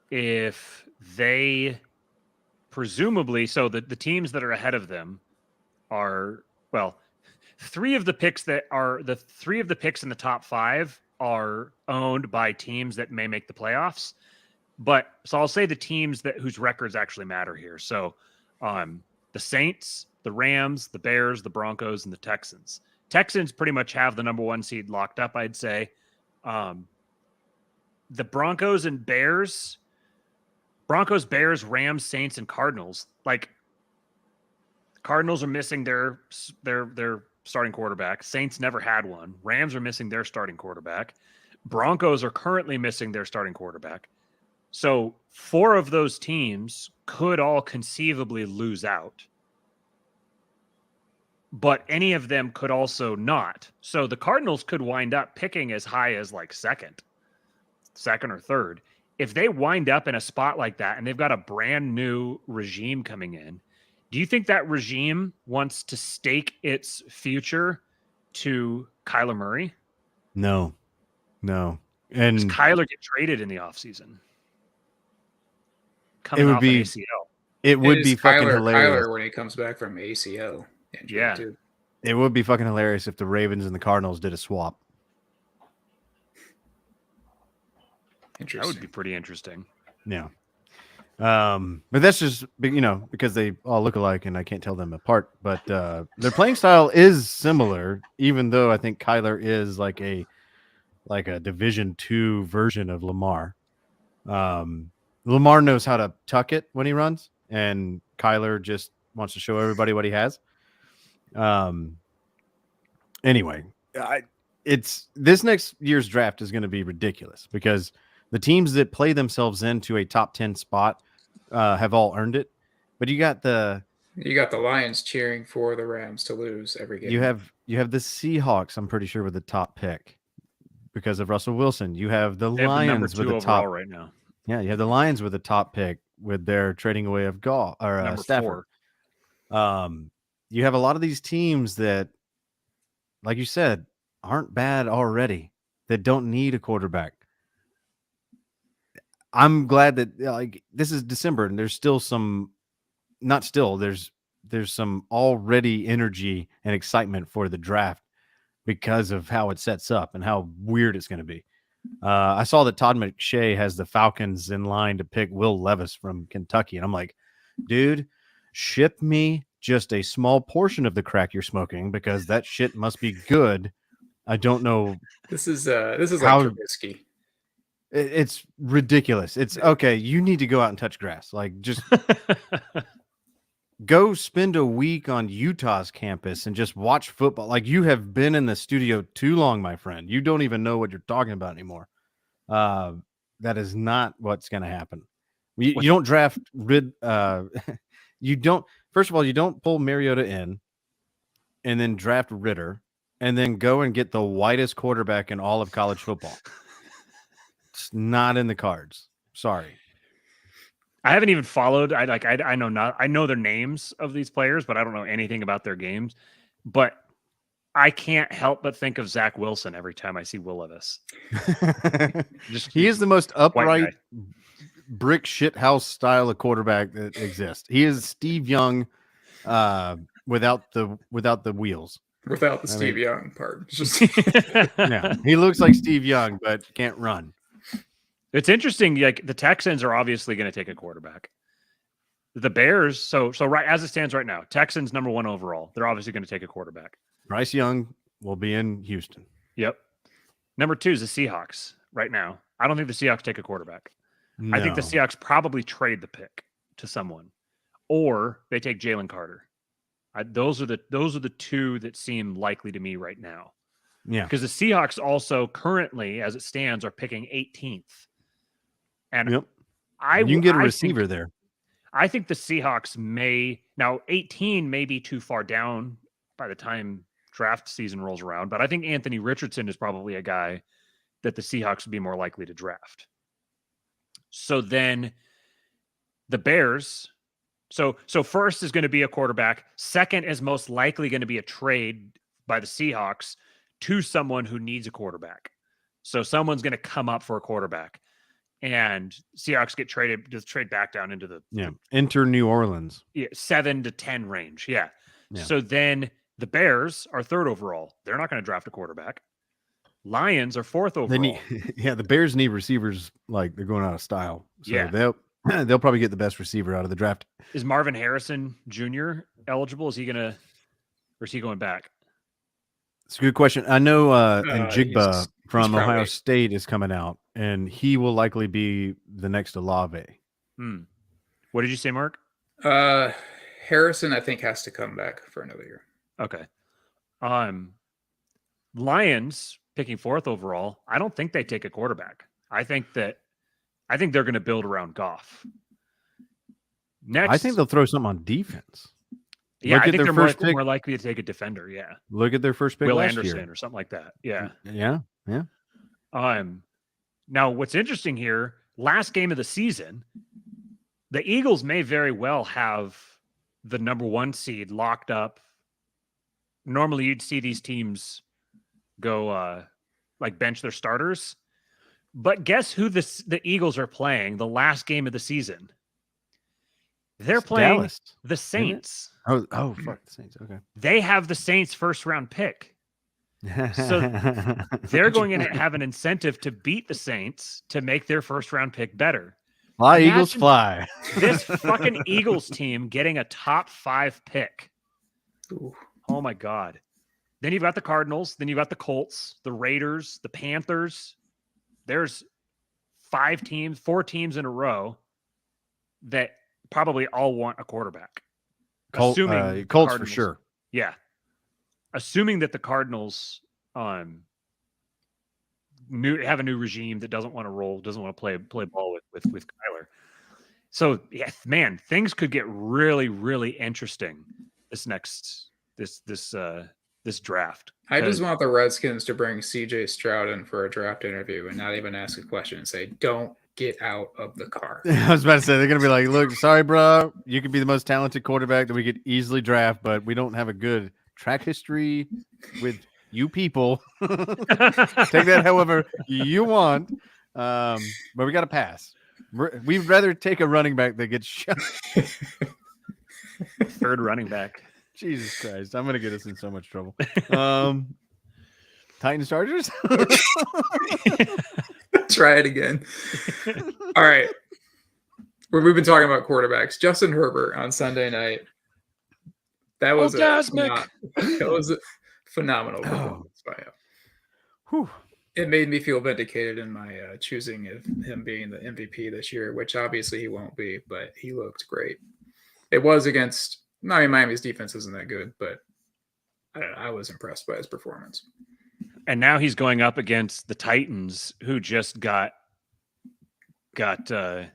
Speaker 5: If they presumably, so the teams that are ahead of them are, well, three of the picks in the top 5 are owned by teams that may make the playoffs. But so I'll say the teams whose records actually matter here. So the Saints, the Rams, the Bears, the Broncos, and the Texans. Texans pretty much have the number 1 seed locked up, I'd say. The Broncos, Bears, Rams, Saints, and Cardinals. Like, Cardinals are missing their starting quarterback. Saints never had one. Rams are missing their starting quarterback. Broncos are currently missing their starting quarterback. So 4 of those teams could all conceivably lose out. But any of them could also not. So the Cardinals could wind up picking as high as like second or third. If they wind up in a spot like that and they've got a brand new regime coming in, do you think that regime wants to stake its future to Kyler Murray?
Speaker 3: No.
Speaker 5: Does
Speaker 3: And
Speaker 5: Kyler get traded in the offseason?
Speaker 3: it would be
Speaker 5: an ACL.
Speaker 3: it would
Speaker 4: It
Speaker 3: be
Speaker 4: is
Speaker 3: fucking hilarious.
Speaker 4: Kyler when he comes back from ACL injury,
Speaker 5: Yeah.
Speaker 4: too.
Speaker 3: It would be fucking hilarious if the Ravens and the Cardinals did a swap.
Speaker 5: That
Speaker 4: Interesting.
Speaker 5: would be pretty interesting.
Speaker 3: Yeah. But that's just, because they all look alike and I can't tell them apart. But their playing style is similar, even though I think Kyler is like a Division II version of Lamar. Lamar knows how to tuck it when he runs, and Kyler just wants to show everybody what he has. Anyway, this next year's draft is going to be ridiculous because the teams that play themselves into a top 10 spot have all earned it. But you got the
Speaker 4: Lions cheering for the Rams to lose every game.
Speaker 3: you have the Seahawks, I'm pretty sure, with the top pick because of Russell Wilson. You have the
Speaker 5: They have the number
Speaker 3: Lions
Speaker 5: 2
Speaker 3: with the
Speaker 5: overall
Speaker 3: top.
Speaker 5: right now.
Speaker 3: Yeah, you have the Lions with the top pick with their trading away of Goff or
Speaker 5: Number
Speaker 3: Stafford.
Speaker 5: 4.
Speaker 3: You have a lot of these teams that, like you said, aren't bad already, that don't need a quarterback. I'm glad that this is December and there's still some, not still, there's some already energy and excitement for the draft because of how it sets up and how weird it's going to be. I saw that Todd McShay has the Falcons in line to pick Will Levis from Kentucky. And I'm like, dude, ship me just a small portion of the crack you're smoking because that shit must be good. I don't know.
Speaker 4: This is
Speaker 3: How-
Speaker 4: like Trubisky.
Speaker 3: It's ridiculous. It's okay. You need to go out and touch grass. Like, just go spend a week on Utah's campus and just watch football. Like, you have been in the studio too long, my friend. You don't even know what you're talking about anymore. That is not what's going to happen. You don't draft you don't. First of all, you don't pull Mariota in and then draft Ritter and then go and get the whitest quarterback in all of college football. It's not in the cards. Sorry.
Speaker 5: I haven't even followed. I know their names of these players, but I don't know anything about their games. But I can't help but think of Zach Wilson every time I see Will Levis.
Speaker 3: He is the most upright
Speaker 5: guy.
Speaker 3: brick shit house style of quarterback that exists. He is Steve Young without the wheels.
Speaker 4: Without the Steve Young part. It's just
Speaker 3: Yeah. He looks like Steve Young, but can't run.
Speaker 5: It's interesting. Like, the Texans are obviously going to take a quarterback. The Bears. So right as it stands right now, Texans number 1 overall. They're obviously going to take a quarterback.
Speaker 3: Bryce Young will be in Houston.
Speaker 5: Yep. Number 2 is the Seahawks right now. I don't think the Seahawks take a quarterback. I think the
Speaker 3: No.
Speaker 5: Seahawks probably trade the pick to someone, or they take Jalen Carter. Those are the 2 that seem likely to me right now.
Speaker 3: Yeah.
Speaker 5: Because the Seahawks also currently, as it stands, are picking 18th. And
Speaker 3: Yep.
Speaker 5: I
Speaker 3: You can get a
Speaker 5: I
Speaker 3: receiver
Speaker 5: think,
Speaker 3: there.
Speaker 5: I think the Seahawks may now 18 may be too far down by the time draft season rolls around, but I think Anthony Richardson is probably a guy that the Seahawks would be more likely to draft. So then the Bears. So first is going to be a quarterback. Second is most likely going to be a trade by the Seahawks to someone who needs a quarterback. So someone's going to come up for a quarterback, and Seahawks get trade back down into the
Speaker 3: Enter New Orleans.
Speaker 5: 7 to 10 range. Yeah.
Speaker 3: Yeah.
Speaker 5: So then the Bears are 3rd overall. They're not going to draft a quarterback. Lions are 4th overall.
Speaker 3: They need, the Bears need receivers like they're going out of style. So
Speaker 5: Yeah.
Speaker 3: they'll probably get the best receiver out of the draft.
Speaker 5: Is Marvin Harrison Jr. eligible? Is he going back?
Speaker 3: It's a good question. I know Njigba from
Speaker 4: he's
Speaker 3: Ohio
Speaker 4: probably-
Speaker 3: State is coming out, and he will likely be the next Olave.
Speaker 5: What did you say, Mark?
Speaker 4: Harrison, I think, has to come back for another year.
Speaker 5: Okay. Lions picking 4th overall. I don't think they take a quarterback. I think they're going to build around Goff. Next,
Speaker 3: I think they'll throw something on defense.
Speaker 5: yeah,
Speaker 3: look
Speaker 5: I
Speaker 3: at
Speaker 5: think
Speaker 3: their
Speaker 5: they're
Speaker 3: first
Speaker 5: more,
Speaker 3: pick.
Speaker 5: more likely to take a defender. Yeah,
Speaker 3: Look at their first pick
Speaker 5: Will
Speaker 3: last
Speaker 5: Anderson
Speaker 3: year.
Speaker 5: or something like that. Yeah.
Speaker 3: Yeah.
Speaker 5: Now what's interesting here? Last game of the season, the Eagles may very well have the number 1 seed locked up. Normally, you'd see these teams go like bench their starters, but guess who the Eagles are playing the last game of the season? They're
Speaker 3: It's
Speaker 5: playing
Speaker 3: Dallas,
Speaker 5: the
Speaker 3: isn't it?
Speaker 5: Saints.
Speaker 3: Oh, fuck the Saints. Okay.
Speaker 5: They have the Saints' 1st round pick. So they're going to have an incentive to beat the Saints to make their 1st round pick better.
Speaker 3: fly, Eagles,
Speaker 5: Imagine
Speaker 3: fly.
Speaker 5: This fucking Eagles team getting a top 5 pick.
Speaker 4: Ooh.
Speaker 5: Oh my God. Then you've got the Cardinals. Then you've got the Colts, the Raiders, the Panthers. There's 4 teams in a row that probably all want a quarterback.
Speaker 3: Colts for
Speaker 5: Cardinals-
Speaker 3: sure.
Speaker 5: Yeah. Assuming that the Cardinals have a new regime that doesn't want to play ball with Kyler. So yeah, man, things could get really, really interesting this draft.
Speaker 4: I just want the Redskins to bring CJ Stroud in for a draft interview and not even ask a question and say, "Don't get out of the car."
Speaker 3: I was about to say they're gonna be like, "Look, sorry, bro, you could be the most talented quarterback that we could easily draft, but we don't have a good track history with you people. Take that however you want, but we got to pass. We'd rather take a running back that gets shot."
Speaker 5: 3rd running back.
Speaker 3: Jesus Christ, I'm gonna get us in so much trouble. Titans Chargers.
Speaker 4: Try it again. All right. We've been talking about quarterbacks. Justin Herbert on Sunday night. That was that was a phenomenal performance by him.
Speaker 3: Whew.
Speaker 4: It made me feel vindicated in my choosing of him being the MVP this year, which obviously he won't be, but he looked great. It was against, I mean, Miami's defense isn't that good, but I was impressed by his performance.
Speaker 5: And now he's going up against the Titans, who just got I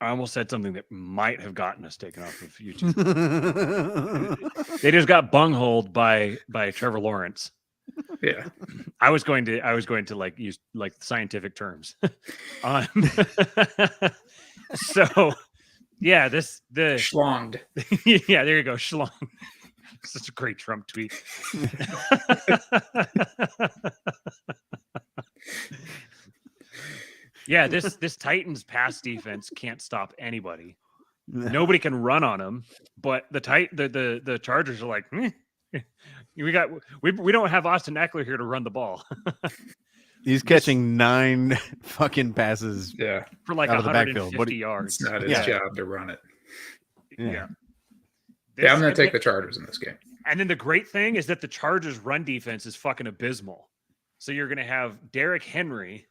Speaker 5: almost said something that might have gotten us taken off of YouTube. They just got bungholed by Trevor Lawrence.
Speaker 4: Yeah.
Speaker 5: I was going to like use like scientific terms. So yeah, the
Speaker 4: Schlonged.
Speaker 5: yeah, there you go. Schlong. Such a great Trump tweet. Yeah, this Titans pass defense can't stop anybody. Nobody can run on them, but the Chargers are like, we don't have Austin Eckler here to run the ball.
Speaker 3: He's catching 9 fucking passes.
Speaker 4: Yeah.
Speaker 5: For like
Speaker 3: Out of the backfield.
Speaker 5: 150 yards.
Speaker 4: It's not his job to run it.
Speaker 5: Yeah.
Speaker 4: Yeah, I'm going to take the Chargers in this game.
Speaker 5: And then the great thing is that the Chargers' run defense is fucking abysmal. So you're going to have Derrick Henry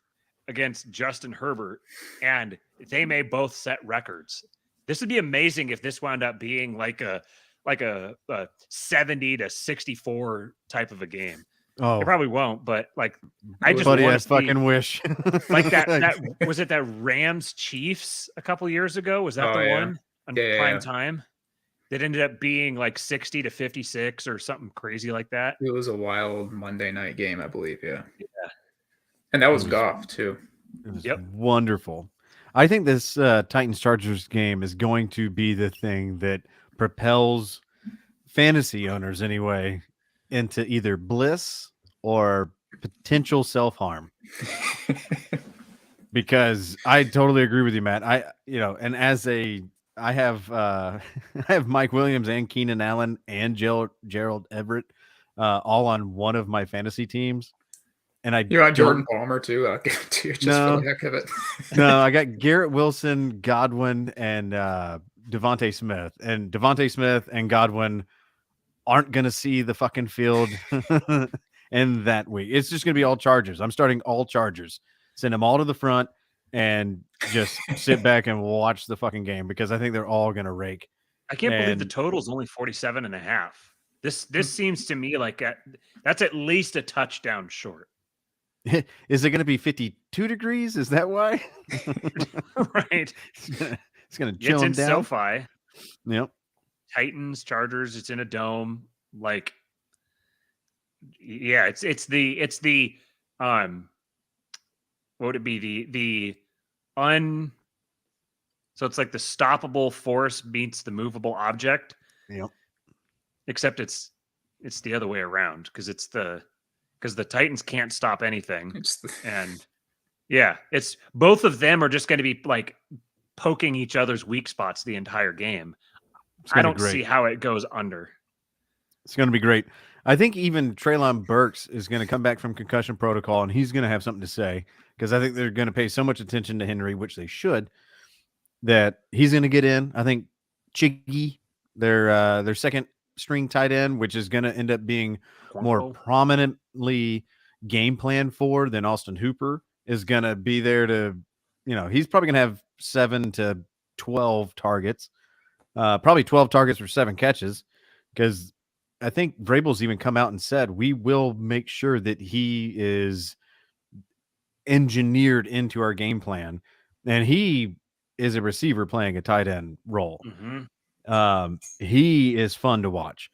Speaker 5: against Justin Herbert, and they may both set records. This would be amazing if this wound up being like a 70 to 64 type of a game.
Speaker 3: Oh,
Speaker 5: It probably won't, but like I just
Speaker 3: buddy,
Speaker 5: want
Speaker 3: I
Speaker 5: to see
Speaker 3: fucking wish.
Speaker 5: like that was it that Rams Chiefs a couple years ago? Was that
Speaker 4: Oh,
Speaker 5: the
Speaker 4: yeah.
Speaker 5: one on
Speaker 4: Yeah,
Speaker 5: prime
Speaker 4: yeah.
Speaker 5: time? That ended up being like 60 to 56 or something crazy like that.
Speaker 4: It was a wild Monday night game, I believe. Yeah. And that was Goff, too.
Speaker 3: It was
Speaker 5: Yep.
Speaker 3: wonderful. I think this Titans Chargers game is going to be the thing that propels fantasy owners anyway into either bliss or potential self-harm. Because I totally agree with you, Matt. And I have I have Mike Williams and Keenan Allen and Gerald Everett all on one of my fantasy teams. And
Speaker 4: You got Jordan Palmer, too. I'll give it to you just
Speaker 3: No.
Speaker 4: for the heck of it.
Speaker 3: No, I got Garrett Wilson, Godwin, and Devontae Smith. And Devontae Smith and Godwin aren't going to see the fucking field in that week. It's just going to be all Chargers. I'm starting all Chargers. Send them all to the front and just sit back and watch the fucking game because I think they're all going to rake.
Speaker 5: I can't believe the
Speaker 3: And-
Speaker 5: total is only 47 and a half. This seems to me like that's at least a touchdown short.
Speaker 3: Is it going to be 52 degrees? Is that why?
Speaker 5: Right.
Speaker 3: It's going to
Speaker 5: It's
Speaker 3: chill them
Speaker 5: in
Speaker 3: down.
Speaker 5: SoFi.
Speaker 3: Yep.
Speaker 5: Titans, Chargers, it's in a dome. Like, yeah, it's the what would it be? So it's like the stoppable force meets the movable object.
Speaker 3: Yep.
Speaker 5: Except it's the other way around because the Titans can't stop anything. And yeah, it's both of them are just going to be like poking each other's weak spots the entire game.
Speaker 3: It's
Speaker 5: I
Speaker 3: gonna be
Speaker 5: don't
Speaker 3: great.
Speaker 5: see how it goes under.
Speaker 3: It's going to be great. I think even Treylon Burks is going to come back from concussion protocol, and he's going to have something to say because I think they're going to pay so much attention to Henry, which they should, that he's going to get in. I think Chiggy, their second string tight end, which is going to end up being more prominently game plan for than Austin Hooper, is going to be there to, he's probably going to have 7 to 12 targets, probably 12 targets for 7 catches, because I think Vrabel's even come out and said, we will make sure that he is engineered into our game plan. And he is a receiver playing a tight end role.
Speaker 5: Mm-hmm.
Speaker 3: He is fun to watch.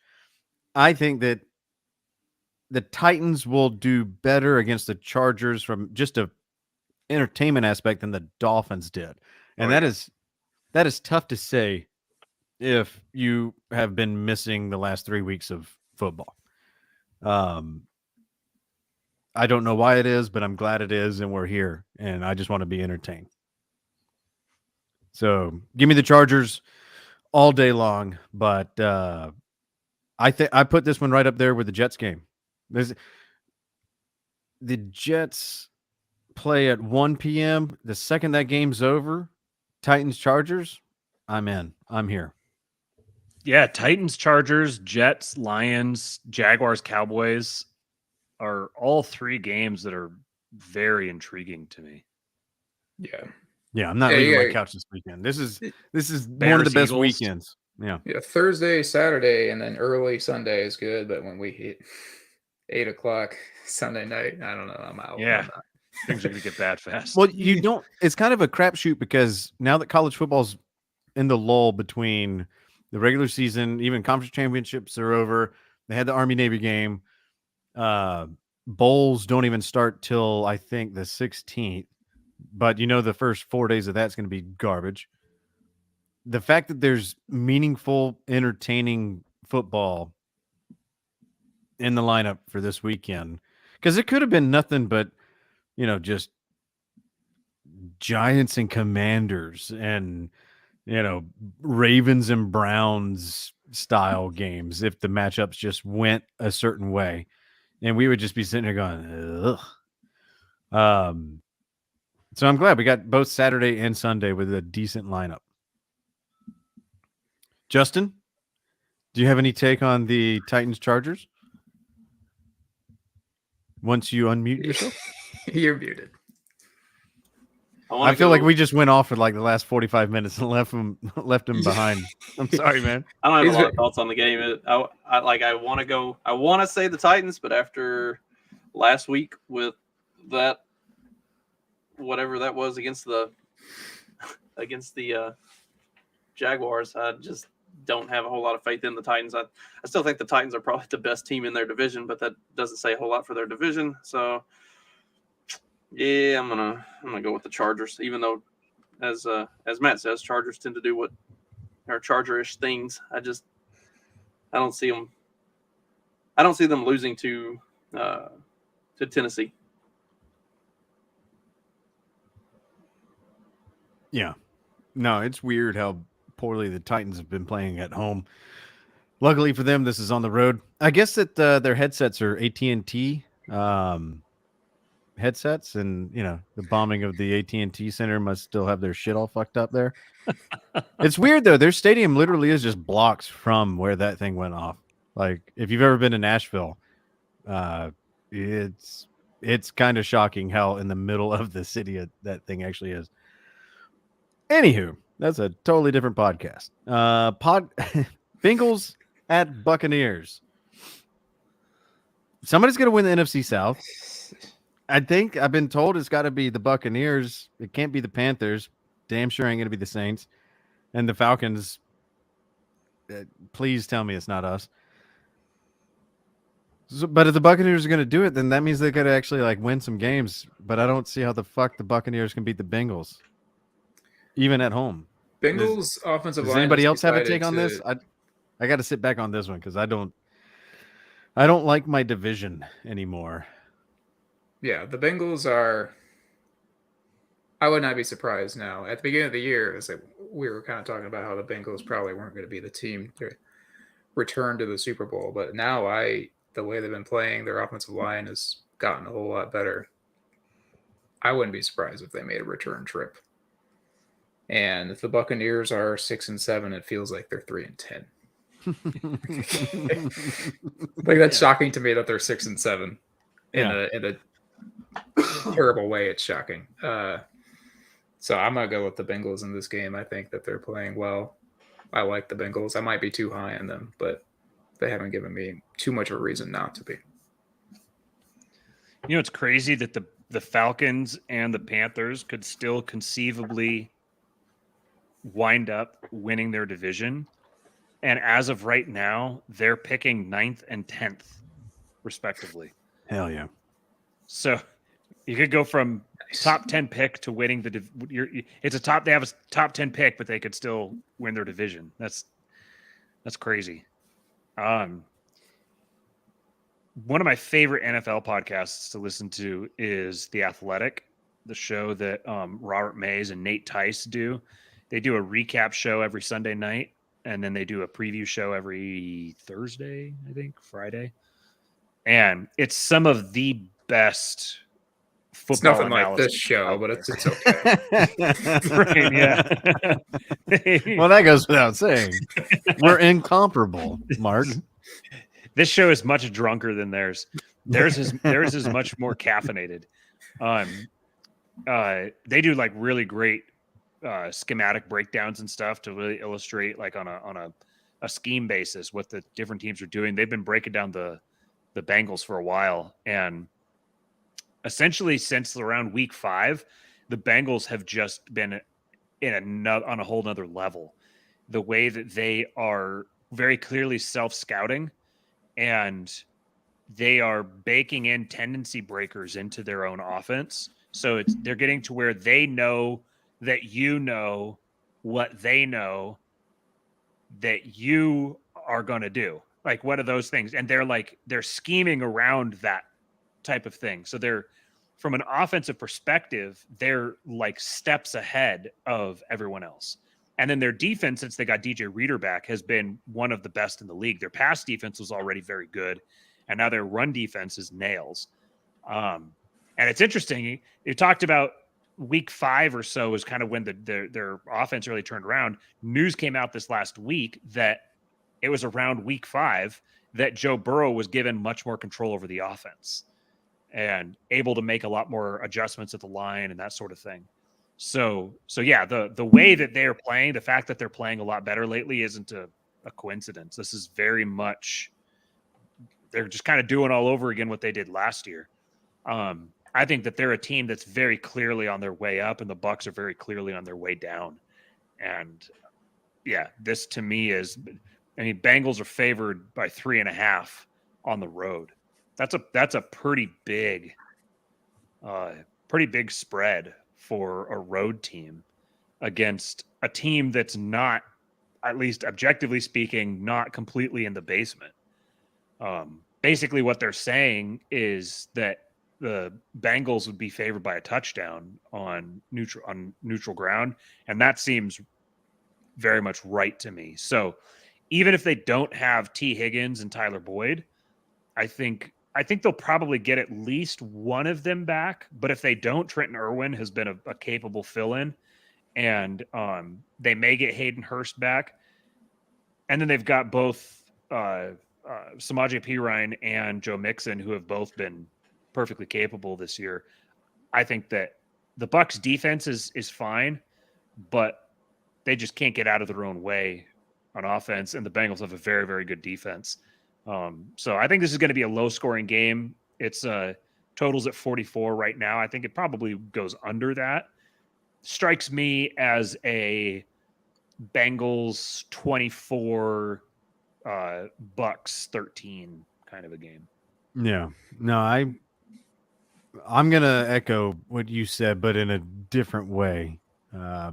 Speaker 3: I think that the Titans will do better against the Chargers from just a entertainment aspect than the Dolphins did. And that is tough to say if you have been missing the last 3 weeks of football. I don't know why it is, but I'm glad it is, and we're here, and I just want to be entertained. So give me the Chargers all day long, but I put this one right up there with the Jets game. The Jets play at 1 p.m. The second that game's over, Titans Chargers, I'm in. I'm here.
Speaker 5: Yeah, Titans, Chargers, Jets, Lions, Jaguars, Cowboys are all 3 games that are very intriguing to me.
Speaker 4: Yeah.
Speaker 3: Yeah, I'm not leaving my couch this weekend. This is one of the best
Speaker 5: Eagles.
Speaker 3: weekends. Yeah.
Speaker 4: Yeah, Thursday, Saturday, and then early Sunday is good, but when we hit 8 o'clock Sunday night, I don't know. I'm out.
Speaker 5: Yeah.
Speaker 4: I'm not.
Speaker 5: Things are going to get bad fast.
Speaker 3: Well, you don't. It's kind of a crapshoot because now that college football's in the lull between the regular season, even conference championships are over. They had the Army-Navy game. Bowls don't even start till I think the 16th. But the first 4 days of that's going to be garbage. The fact that there's meaningful, entertaining football in the lineup for this weekend, because it could have been nothing but, just Giants and Commanders and, Ravens and Browns style games if the matchups just went a certain way. And we would just be sitting there going, ugh. So I'm glad we got both Saturday and Sunday with a decent lineup. Justin, do you have any take on the Titans Chargers? Once you unmute yourself,
Speaker 4: You're muted.
Speaker 3: I feel like we just went off for like the last 45 minutes and left him behind. I'm sorry, man.
Speaker 2: I don't have
Speaker 4: He's
Speaker 2: a lot of thoughts on the game. I want to go. I want to say the Titans, but after last week with that, whatever that was against the Jaguars, I just don't have a whole lot of faith in the Titans. I still think the Titans are probably the best team in their division, but that doesn't say a whole lot for their division. So yeah, I'm gonna go with the Chargers, even though as Matt says, Chargers tend to do what are Chargerish things. I don't see them. I don't see them losing to Tennessee.
Speaker 3: Yeah. No, it's weird how poorly the Titans have been playing at home. Luckily for them, this is on the road. I guess that their headsets are AT&T headsets, and the bombing of the AT&T Center must still have their shit all fucked up there. It's weird though. Their stadium literally is just blocks from where that thing went off. Like if you've ever been to Nashville, it's kind of shocking how in the middle of the city that thing actually is. Anywho, that's a totally different podcast. Bengals at Buccaneers. Somebody's going to win the NFC South. I think I've been told it's got to be the Buccaneers. It can't be the Panthers. Damn sure ain't going to be the Saints. And the Falcons. Please tell me it's not us. But if the Buccaneers are going to do it, then that means they got to actually win some games. But I don't see how the fuck the Buccaneers can beat the Bengals, even at home.
Speaker 4: Bengals offensive line.
Speaker 3: Does anybody else have a take on this? I got to sit back on this one because I don't like my division anymore.
Speaker 4: Yeah, the Bengals are. I would not be surprised now. At the beginning of the year, it's like we were kind of talking about how the Bengals probably weren't going to be the team to return to the Super Bowl, but now the way they've been playing, their offensive line has gotten a whole lot better. I wouldn't be surprised if they made a return trip. And if the Buccaneers are 6-7, it feels like they're 3-10. Like that's shocking to me that they're 6-7 in a terrible way. It's shocking. So I'm gonna go with the Bengals in this game. I think that they're playing well. I like the Bengals. I might be too high on them, but they haven't given me too much of a reason not to be.
Speaker 5: It's crazy that the Falcons and the Panthers could still conceivably wind up winning their division. And as of right now, they're picking 9th and 10th, respectively.
Speaker 3: Hell yeah.
Speaker 5: So you could go from top 10 pick to winning they have a top 10 pick, but they could still win their division. That's crazy. One of my favorite NFL podcasts to listen to is The Athletic, the show that Robert Mays and Nate Tice do. They do a recap show every Sunday night, and then they do a preview show every Thursday, I think, Friday. And it's some of the best football.
Speaker 4: It's nothing like this show, but it's okay.
Speaker 5: Right, yeah.
Speaker 3: Well, that goes without saying. We're incomparable, Mark.
Speaker 5: This show is much drunker than theirs. Theirs is much more caffeinated. They do really great schematic breakdowns and stuff to really illustrate on a scheme basis what the different teams are doing. They've been breaking down the Bengals for a while, and essentially since around week 5, the Bengals have just been on a whole nother level. The way that they are very clearly self-scouting, and they are baking in tendency breakers into their own offense. So they're getting to where they know that what they know that you are going to do. Like one of those things. And they're scheming around that type of thing. So they're, from an offensive perspective, they're steps ahead of everyone else. And then their defense, since they got DJ Reader back, has been one of the best in the league. Their pass defense was already very good, and now their run defense is nails. And it's interesting. You talked about week 5 or so is kind of when their offense really turned around. News came out this last week that it was around week 5 that Joe Burrow was given much more control over the offense and able to make a lot more adjustments at the line and that sort of thing. So yeah, the way that they're playing, the fact that they're playing a lot better lately isn't a coincidence. This is very much, they're just kind of doing all over again what they did last year. I think that they're a team that's very clearly on their way up, and the Bucs are very clearly on their way down. And yeah, this to me is, I mean, Bengals are favored by 3.5 on the road. That's a pretty big spread for a road team against a team that's not, at least objectively speaking, not completely in the basement. Basically what they're saying is that the Bengals would be favored by a touchdown on neutral ground, and that seems very much right to me. So even if they don't have T. Higgins and Tyler Boyd, I think they'll probably get at least one of them back. But if they don't, Trenton Irwin has been a capable fill-in, and they may get Hayden Hurst back. And then they've got both Samaje Perine and Joe Mixon, who have both been perfectly capable this year. I think that the Bucs defense is fine, but they just can't get out of their own way on offense, and the Bengals have a very, very good defense. So I think this is going to be a low-scoring game. It's totals at 44 right now. I think it probably goes under that. Strikes me as a Bengals 24, Bucs 13 kind of a game.
Speaker 3: Yeah. No, I'm going to echo what you said, but in a different way,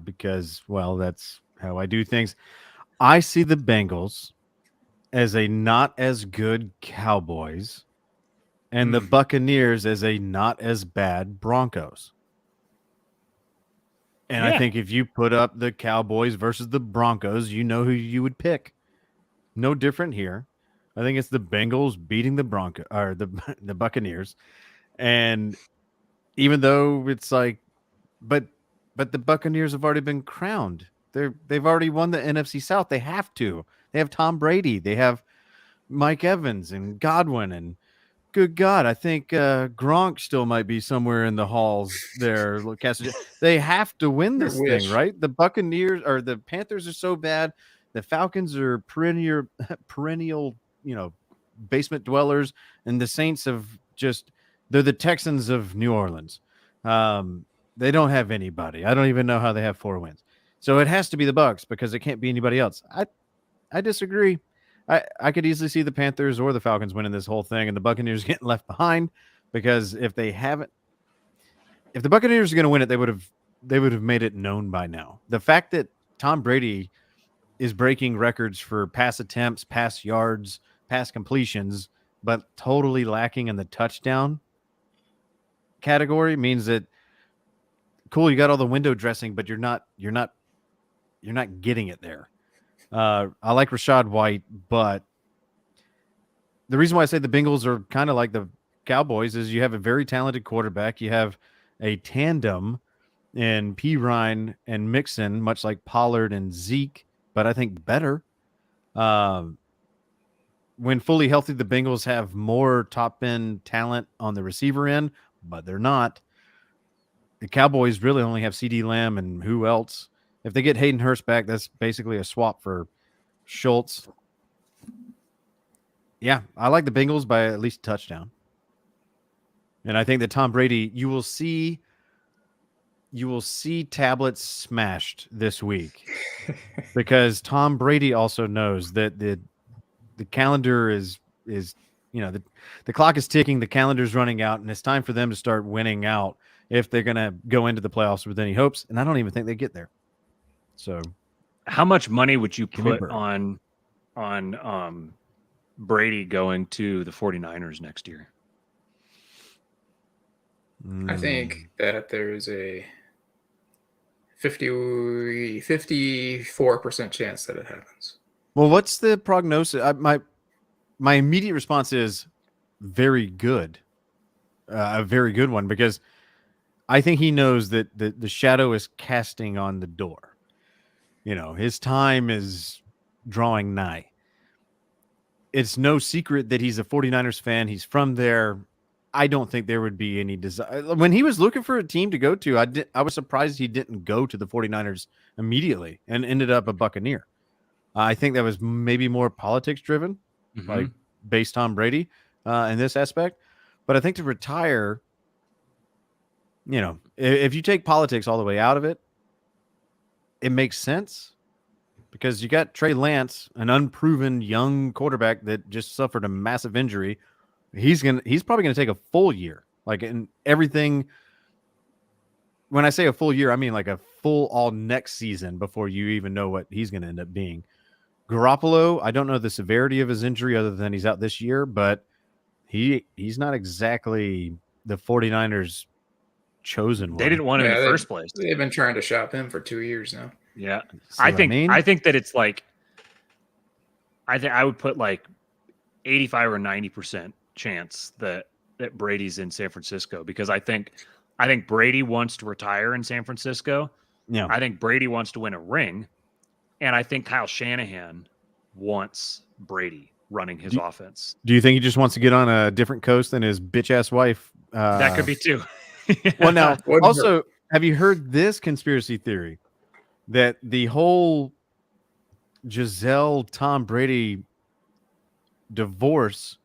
Speaker 3: because, well, that's how I do things. I see the Bengals as a not as good Cowboys and the Buccaneers as a not as bad Broncos. And I think if you put up the Cowboys versus the Broncos, you know who you would pick. No different here. I think it's the Bengals beating the the Buccaneers. And even though it's like, but the Buccaneers have already been crowned. They've already won the NFC South. They have to. They have Tom Brady. They have Mike Evans and Godwin. And good God, I think Gronk still might be somewhere in the halls there. They have to win this thing, right? The Buccaneers or the Panthers are so bad. The Falcons are perennial, basement dwellers. And the Saints they're the Texans of New Orleans. They don't have anybody. I don't even know how they have 4 wins. So it has to be the Bucs because it can't be anybody else. I disagree. I could easily see the Panthers or the Falcons winning this whole thing and the Buccaneers getting left behind, because if the Buccaneers are going to win it, they would have made it known by now. The fact that Tom Brady is breaking records for pass attempts, pass yards, pass completions, but totally lacking in the touchdown category means that, cool, you got all the window dressing, but you're not getting it there. I like Rachaad White, but the reason why I say the Bengals are kind of like the Cowboys is you have a very talented quarterback. You have a tandem in Perine and Mixon, much like Pollard and Zeke, but I think better. When fully healthy, the Bengals have more top-end talent on the receiver end, but they're not. The Cowboys really only have CeeDee Lamb and who else? If they get Hayden Hurst back, that's basically a swap for Schultz. Yeah, I like the Bengals by at least a touchdown. And I think that Tom Brady, you will see tablets smashed this week because Tom Brady also knows that the calendar is the clock is ticking, the calendar's running out, and it's time for them to start winning out if they're going to go into the playoffs with any hopes. And I don't even think they get there. So
Speaker 5: how much money would you put on Brady going to the 49ers next year?
Speaker 4: I think that there's a 54% chance that it happens.
Speaker 3: Well, what's the prognosis? My immediate response is very good. A very good one, because I think he knows that the shadow is casting on the door. His time is drawing nigh. It's no secret that he's a 49ers fan. He's from there. I don't think there would be any desire. When he was looking for a team to go to, I was surprised he didn't go to the 49ers immediately and ended up a Buccaneer. I think that was maybe more politics driven, like based Tom Brady in this aspect. But I think to retire, if you take politics all the way out of it, it makes sense. Because you got Trey Lance, an unproven young quarterback that just suffered a massive injury. He's probably gonna take a full year, like in everything. When I say a full year, I mean like a full all next season before you even know what he's gonna end up being. Garoppolo, I don't know the severity of his injury other than he's out this year, but he's not exactly the 49ers chosen one.
Speaker 5: They didn't want him in the first place.
Speaker 4: They've been trying to shop him for 2 years now.
Speaker 5: Yeah.
Speaker 3: See
Speaker 5: I
Speaker 3: what
Speaker 5: think
Speaker 3: mean?
Speaker 5: that it's like I would put like 85 or 90% chance that Brady's in San Francisco, because I think Brady wants to retire in San Francisco.
Speaker 3: Yeah.
Speaker 5: I think Brady wants to win a ring, and I think Kyle Shanahan wants Brady running his offense.
Speaker 3: Do you think he just wants to get on a different coast than his bitch ass wife?
Speaker 5: That could be too.
Speaker 3: Well, now
Speaker 4: Wouldn't
Speaker 3: also, have you heard this conspiracy theory that the whole Giselle Tom Brady divorce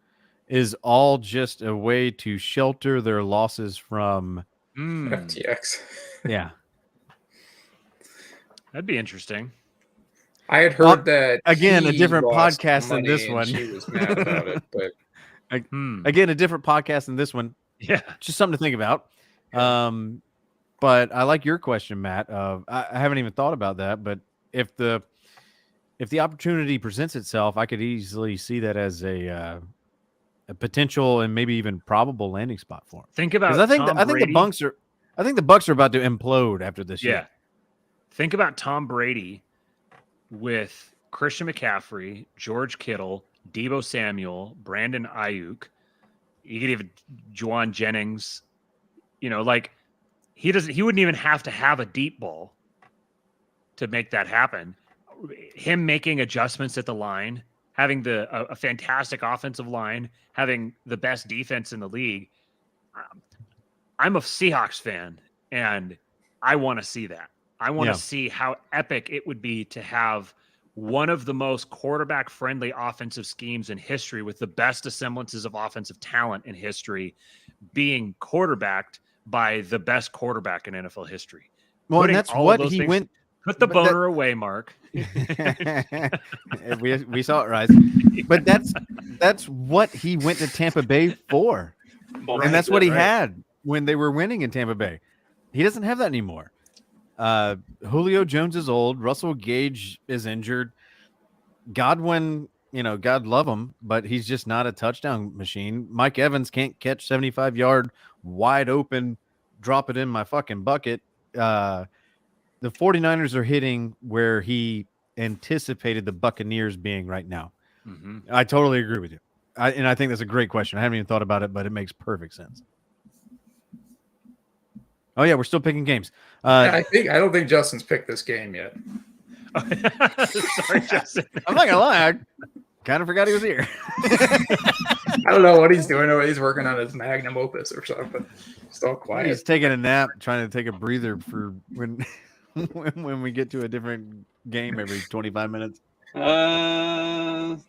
Speaker 3: is all just a way to shelter their losses from?
Speaker 4: FTX.
Speaker 3: Yeah.
Speaker 5: That'd be interesting.
Speaker 4: I had heard that
Speaker 3: again, a
Speaker 4: he
Speaker 3: different
Speaker 4: lost
Speaker 3: podcast than
Speaker 4: money
Speaker 3: this
Speaker 4: and
Speaker 3: one.
Speaker 4: She was mad about it, but
Speaker 3: Again, a different podcast than this one.
Speaker 5: Yeah.
Speaker 3: Just something to think about. But I like your question, Matt. I haven't even thought about that, but if the opportunity presents itself, I could easily see that as a potential and maybe even probable landing spot for him.
Speaker 5: Think about
Speaker 3: Because I think
Speaker 5: Brady.
Speaker 3: the Bucs are about to implode after this
Speaker 5: Yeah.
Speaker 3: year.
Speaker 5: Think about Tom Brady with Christian McCaffrey, George Kittle, Deebo Samuel, Brandon Ayuk. You could even Juwan Jennings. Like he wouldn't even have to have a deep ball to make that happen. Him making adjustments at the line, having a fantastic offensive line, having the best defense in the league. I'm a Seahawks fan, and I want to see that. I want to see how epic it would be to have one of the most quarterback-friendly offensive schemes in history with the best assemblances of offensive talent in history being quarterbacked by the best quarterback in NFL history.
Speaker 3: Well, and that's what he went.
Speaker 5: Put the boner away, Mark.
Speaker 3: we saw it rise, but that's what he went to Tampa Bay for, and that's what he had when they were winning in Tampa Bay. He doesn't have that anymore. Julio Jones is old. Russell Gage is injured. Godwin, God love him, but he's just not a touchdown machine. Mike Evans can't catch 75-yard wide open, drop it in my fucking bucket. The 49ers are hitting where he anticipated the Buccaneers being right now.
Speaker 5: Mm-hmm.
Speaker 3: I totally agree with you. And I think that's a great question. I haven't even thought about it, but it makes perfect sense. Oh yeah, we're still picking games.
Speaker 4: I don't think Justin's picked this game yet.
Speaker 5: Sorry, Justin.
Speaker 3: I'm not gonna lie, I kind of forgot he was here.
Speaker 4: I don't know what he's doing. He's working on his magnum opus or something. Still quiet.
Speaker 3: He's taking a nap, trying to take a breather for when when we get to a different game every 25 minutes.
Speaker 2: I've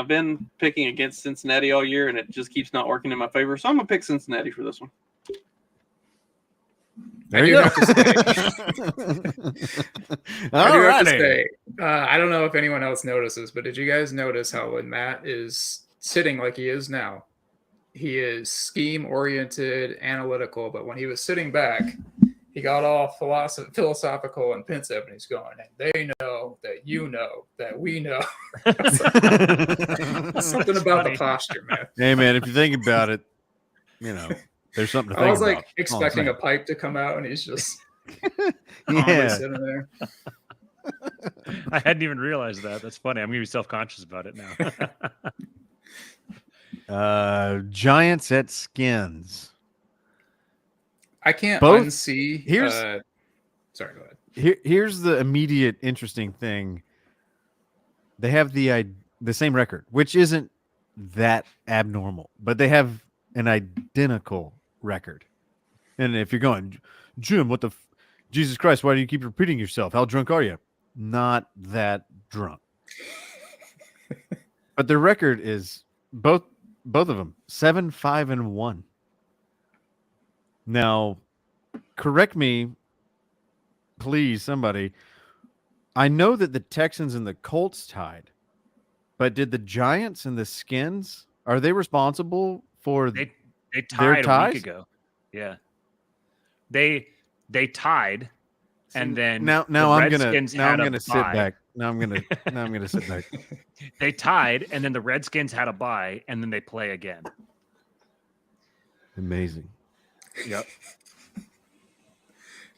Speaker 2: been picking against Cincinnati all year, and it just keeps not working in my favor. So I'm gonna pick Cincinnati for this one.
Speaker 3: There you
Speaker 4: I
Speaker 3: go.
Speaker 4: do have to say, I don't know if anyone else notices, but did you guys notice how when Matt is sitting like he is now, he is scheme-oriented, analytical, but when he was sitting back, he got all philosophical and pensive, and he's going, and they know that you know that we know. Something about the posture, man.
Speaker 3: Hey man, if you think about it, there's something to think
Speaker 4: I was
Speaker 3: about.
Speaker 4: like expecting a pipe to come out, and he's just calmly
Speaker 3: Yeah.
Speaker 4: sitting there.
Speaker 5: I hadn't even realized that. That's funny. I'm going to be self-conscious about it now.
Speaker 3: Giants at Skins.
Speaker 4: I can't
Speaker 3: Both-
Speaker 4: unsee.
Speaker 3: here's-
Speaker 4: Sorry, go ahead.
Speaker 3: Here's the immediate interesting thing. They have the same record, which isn't that abnormal, but they have an identical record. And if you're going, Jim, what the Jesus Christ, why do you keep repeating yourself? How drunk are you? Not that drunk. But their record is both of them 7-5-1. Now, correct me, please, somebody. I know that the Texans and the Colts tied, but did the Giants and the Skins, are they responsible for
Speaker 5: They
Speaker 3: their
Speaker 5: tied a
Speaker 3: ties?
Speaker 5: week ago. Yeah. They tied, and then
Speaker 3: now
Speaker 5: the
Speaker 3: I'm
Speaker 5: Redskins had a
Speaker 3: sit
Speaker 5: bye.
Speaker 3: back. Now I'm gonna sit back.
Speaker 5: They tied, and then the Redskins had a bye, and then they play again.
Speaker 3: Amazing.
Speaker 5: Yep.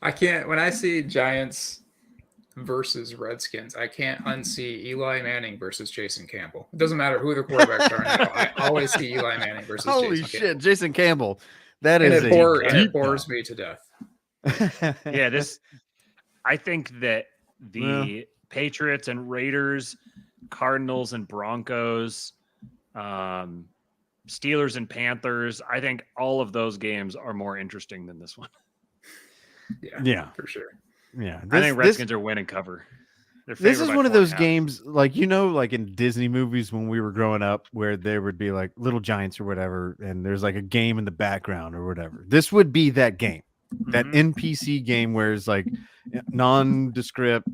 Speaker 4: I can't. When I see Giants versus Redskins, I can't unsee Eli Manning versus Jason Campbell. It doesn't matter who the quarterbacks are now. I always see Eli Manning versus
Speaker 3: Holy
Speaker 4: Jason
Speaker 3: shit,
Speaker 4: Campbell.
Speaker 3: Jason Campbell. That
Speaker 4: And
Speaker 3: is
Speaker 4: it,
Speaker 3: deep
Speaker 4: bores me to death.
Speaker 3: dive.
Speaker 5: Yeah, I think that the Patriots and Raiders, Cardinals and Broncos, Steelers and Panthers, I think all of those games are more interesting than this one.
Speaker 3: Yeah.
Speaker 4: For sure.
Speaker 3: Yeah.
Speaker 5: I think Redskins are winning cover. They're
Speaker 3: This
Speaker 5: favored
Speaker 3: is
Speaker 5: by
Speaker 3: one of
Speaker 5: 4.5.
Speaker 3: those games, like, like in Disney movies when we were growing up, where there would be like Little Giants or whatever, and there's like a game in the background or whatever. This would be that game, that
Speaker 5: Mhm.
Speaker 3: NPC game where it's like nondescript,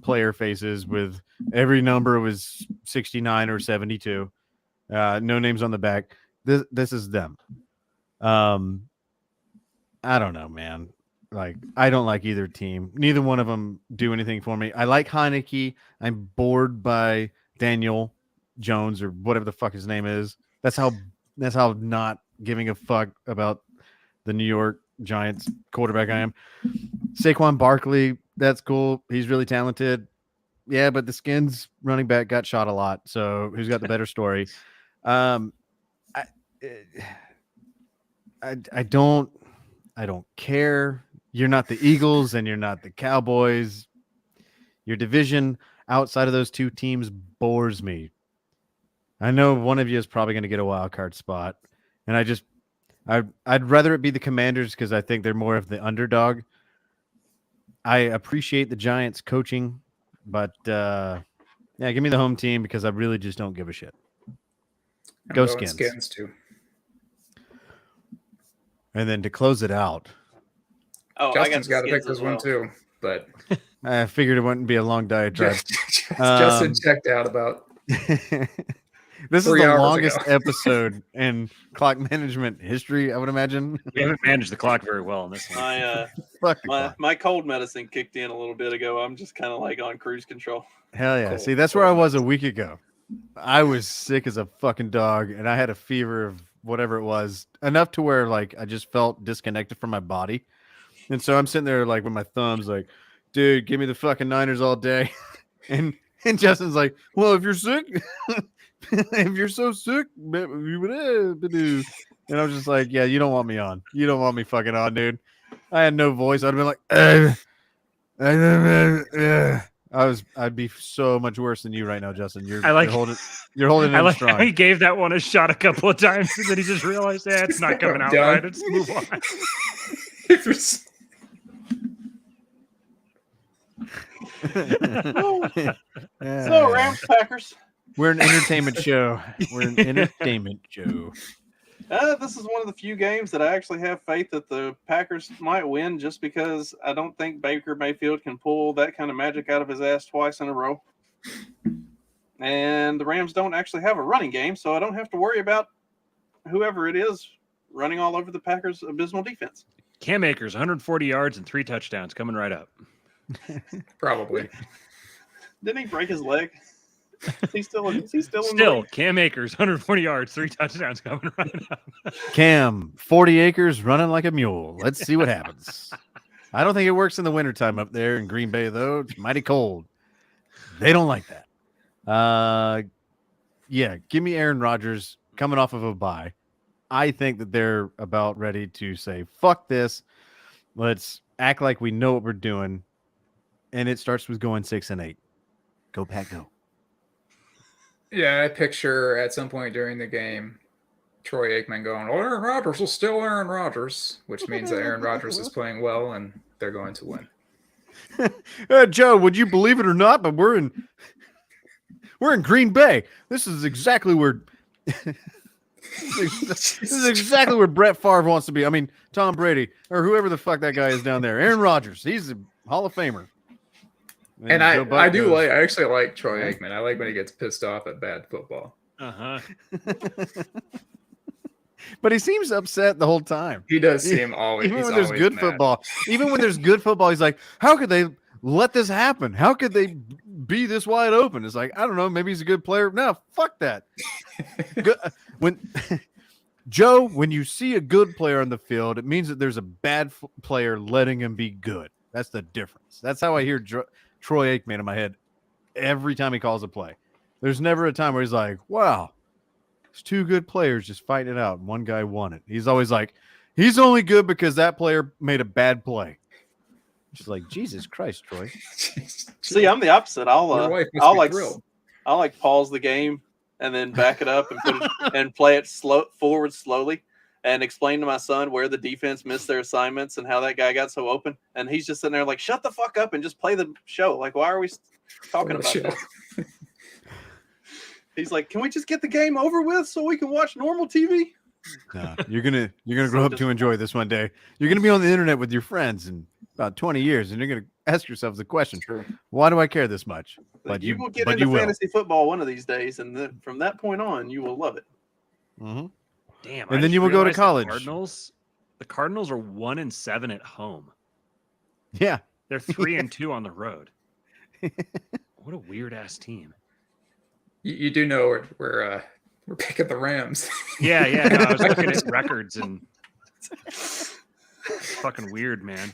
Speaker 3: player faces with every number was 69 or 72, no names on the back. This is them. I don't know, man. Like, I don't like either team. Neither one of them do anything for me. I like Heineke. I'm bored by Daniel Jones or whatever the fuck his name is. That's how not giving a fuck about the New York Giants quarterback I am. Saquon Barkley, that's cool. He's really talented. Yeah, but the Skins running back got shot a lot. So who's got the better story? I don't care. You're not the Eagles and you're not the Cowboys. Your division outside of those two teams bores me. I know one of you is probably going to get a wild card spot, and I'd rather it be the Commanders because I think they're more of the underdog. I appreciate the Giants coaching, but give me the home team because I really just don't give a shit.
Speaker 4: I'm
Speaker 3: Go
Speaker 4: going
Speaker 3: Skins.
Speaker 4: Skins too.
Speaker 3: And then to close it out,
Speaker 2: Oh,
Speaker 4: Justin's
Speaker 2: I got
Speaker 4: got to
Speaker 2: the
Speaker 4: pick
Speaker 2: Skins
Speaker 4: this
Speaker 2: as
Speaker 4: one
Speaker 2: well.
Speaker 4: too. But
Speaker 3: I figured it wouldn't be a long diatribe.
Speaker 4: Justin checked out about
Speaker 3: This is
Speaker 4: 3
Speaker 3: the
Speaker 4: hours
Speaker 3: longest
Speaker 4: ago.
Speaker 3: episode in clock management history, I would imagine.
Speaker 5: We haven't managed the clock very well in this one.
Speaker 3: Fuck the clock.
Speaker 2: My cold medicine kicked in a little bit ago. I'm just kind of like on cruise control.
Speaker 3: Hell yeah.
Speaker 4: Cool.
Speaker 3: See, that's where I was a week ago. I was sick as a fucking dog, and I had a fever of whatever it was, enough to where like I just felt disconnected from my body. And so I'm sitting there like with my thumbs like, dude, give me the fucking Niners all day. And Justin's like, well, if you're sick, if you're so sick, and I was just like, yeah, you don't want me on. You don't want me fucking on, dude. I had no voice. I'd have been like, I'd be so much worse than you right now, Justin. You're holding
Speaker 5: I
Speaker 3: in
Speaker 5: like
Speaker 3: strong.
Speaker 5: how he gave that one a shot a couple of times, and then he just realized, it's not coming out
Speaker 4: Done.
Speaker 5: right. Let's move on.
Speaker 2: So Rams Packers.
Speaker 3: We're an entertainment show. We're an entertainment show.
Speaker 2: This is one of the few games that I actually have faith that the Packers might win, just because I don't think Baker Mayfield can pull that kind of magic out of his ass twice in a row. And the Rams don't actually have a running game, so I don't have to worry about whoever it is running all over the Packers' abysmal defense.
Speaker 5: Cam Akers, 140 yards and 3 touchdowns coming right up.
Speaker 4: Probably.
Speaker 2: Didn't he break his leg? Is he still in the
Speaker 5: Still,
Speaker 2: league?
Speaker 5: Cam Akers, 140 yards, 3 touchdowns coming right up.
Speaker 3: Cam, 40 acres, running like a mule. Let's see what happens. I don't think it works in the wintertime up there in Green Bay, though. It's mighty cold. They don't like that. Give me Aaron Rodgers coming off of a bye. I think that they're about ready to say, fuck this. Let's act like we know what we're doing. And it starts with going 6-8. Go Pack, go.
Speaker 4: Yeah, I picture at some point during the game Troy Aikman going, "Well, Aaron Rodgers is still Aaron Rodgers," which means that Aaron Rodgers is playing well and they're going to win.
Speaker 3: Joe, would you believe it or not? But we're in Green Bay. This is exactly where this is exactly where Brett Favre wants to be. I mean, Tom Brady or whoever the fuck that guy is down there. Aaron Rodgers. He's a Hall of Famer.
Speaker 4: And I actually like Troy Aikman. I like when he gets pissed off at bad football.
Speaker 3: But he seems upset the whole time.
Speaker 4: He does seem always.
Speaker 3: Even when there's good football. Even when there's good football, he's like, how could they let this happen? How could they be this wide open? It's like, I don't know. Maybe he's a good player. No, fuck that. Joe, when you see a good player on the field, it means that there's a bad player letting him be good. That's the difference. That's how I hear Troy Aikman in my head every time he calls a play. There's never a time where he's like, wow, there's two good players just fighting it out, and one guy won it. He's always like, he's only good because that player made a bad play. Just like, Jesus Christ, Troy.
Speaker 2: See, I'm the opposite. I'll like pause the game and then back it up and play it forward slowly and explain to my son where the defense missed their assignments and how that guy got so open. And he's just sitting there like, shut the fuck up and just play the show. Like, why are we talking about that? He's like, can we just get the game over with so we can watch normal TV?
Speaker 3: No, you're gonna grow up to enjoy this one day. You're gonna be on the internet with your friends in about 20 years, and you're gonna ask yourself the question: why do I care this much?
Speaker 2: But you will get into fantasy football one of these days, and then from that point on, you will love it.
Speaker 3: Mm-hmm.
Speaker 5: Damn!
Speaker 3: And then you will go to college.
Speaker 5: The Cardinals are 1-7 at home.
Speaker 3: Yeah,
Speaker 5: they're 3-2 on the road. What a weird ass team.
Speaker 4: You do know we're picking the Rams.
Speaker 5: Yeah. No, I was looking at records and it's fucking weird, man.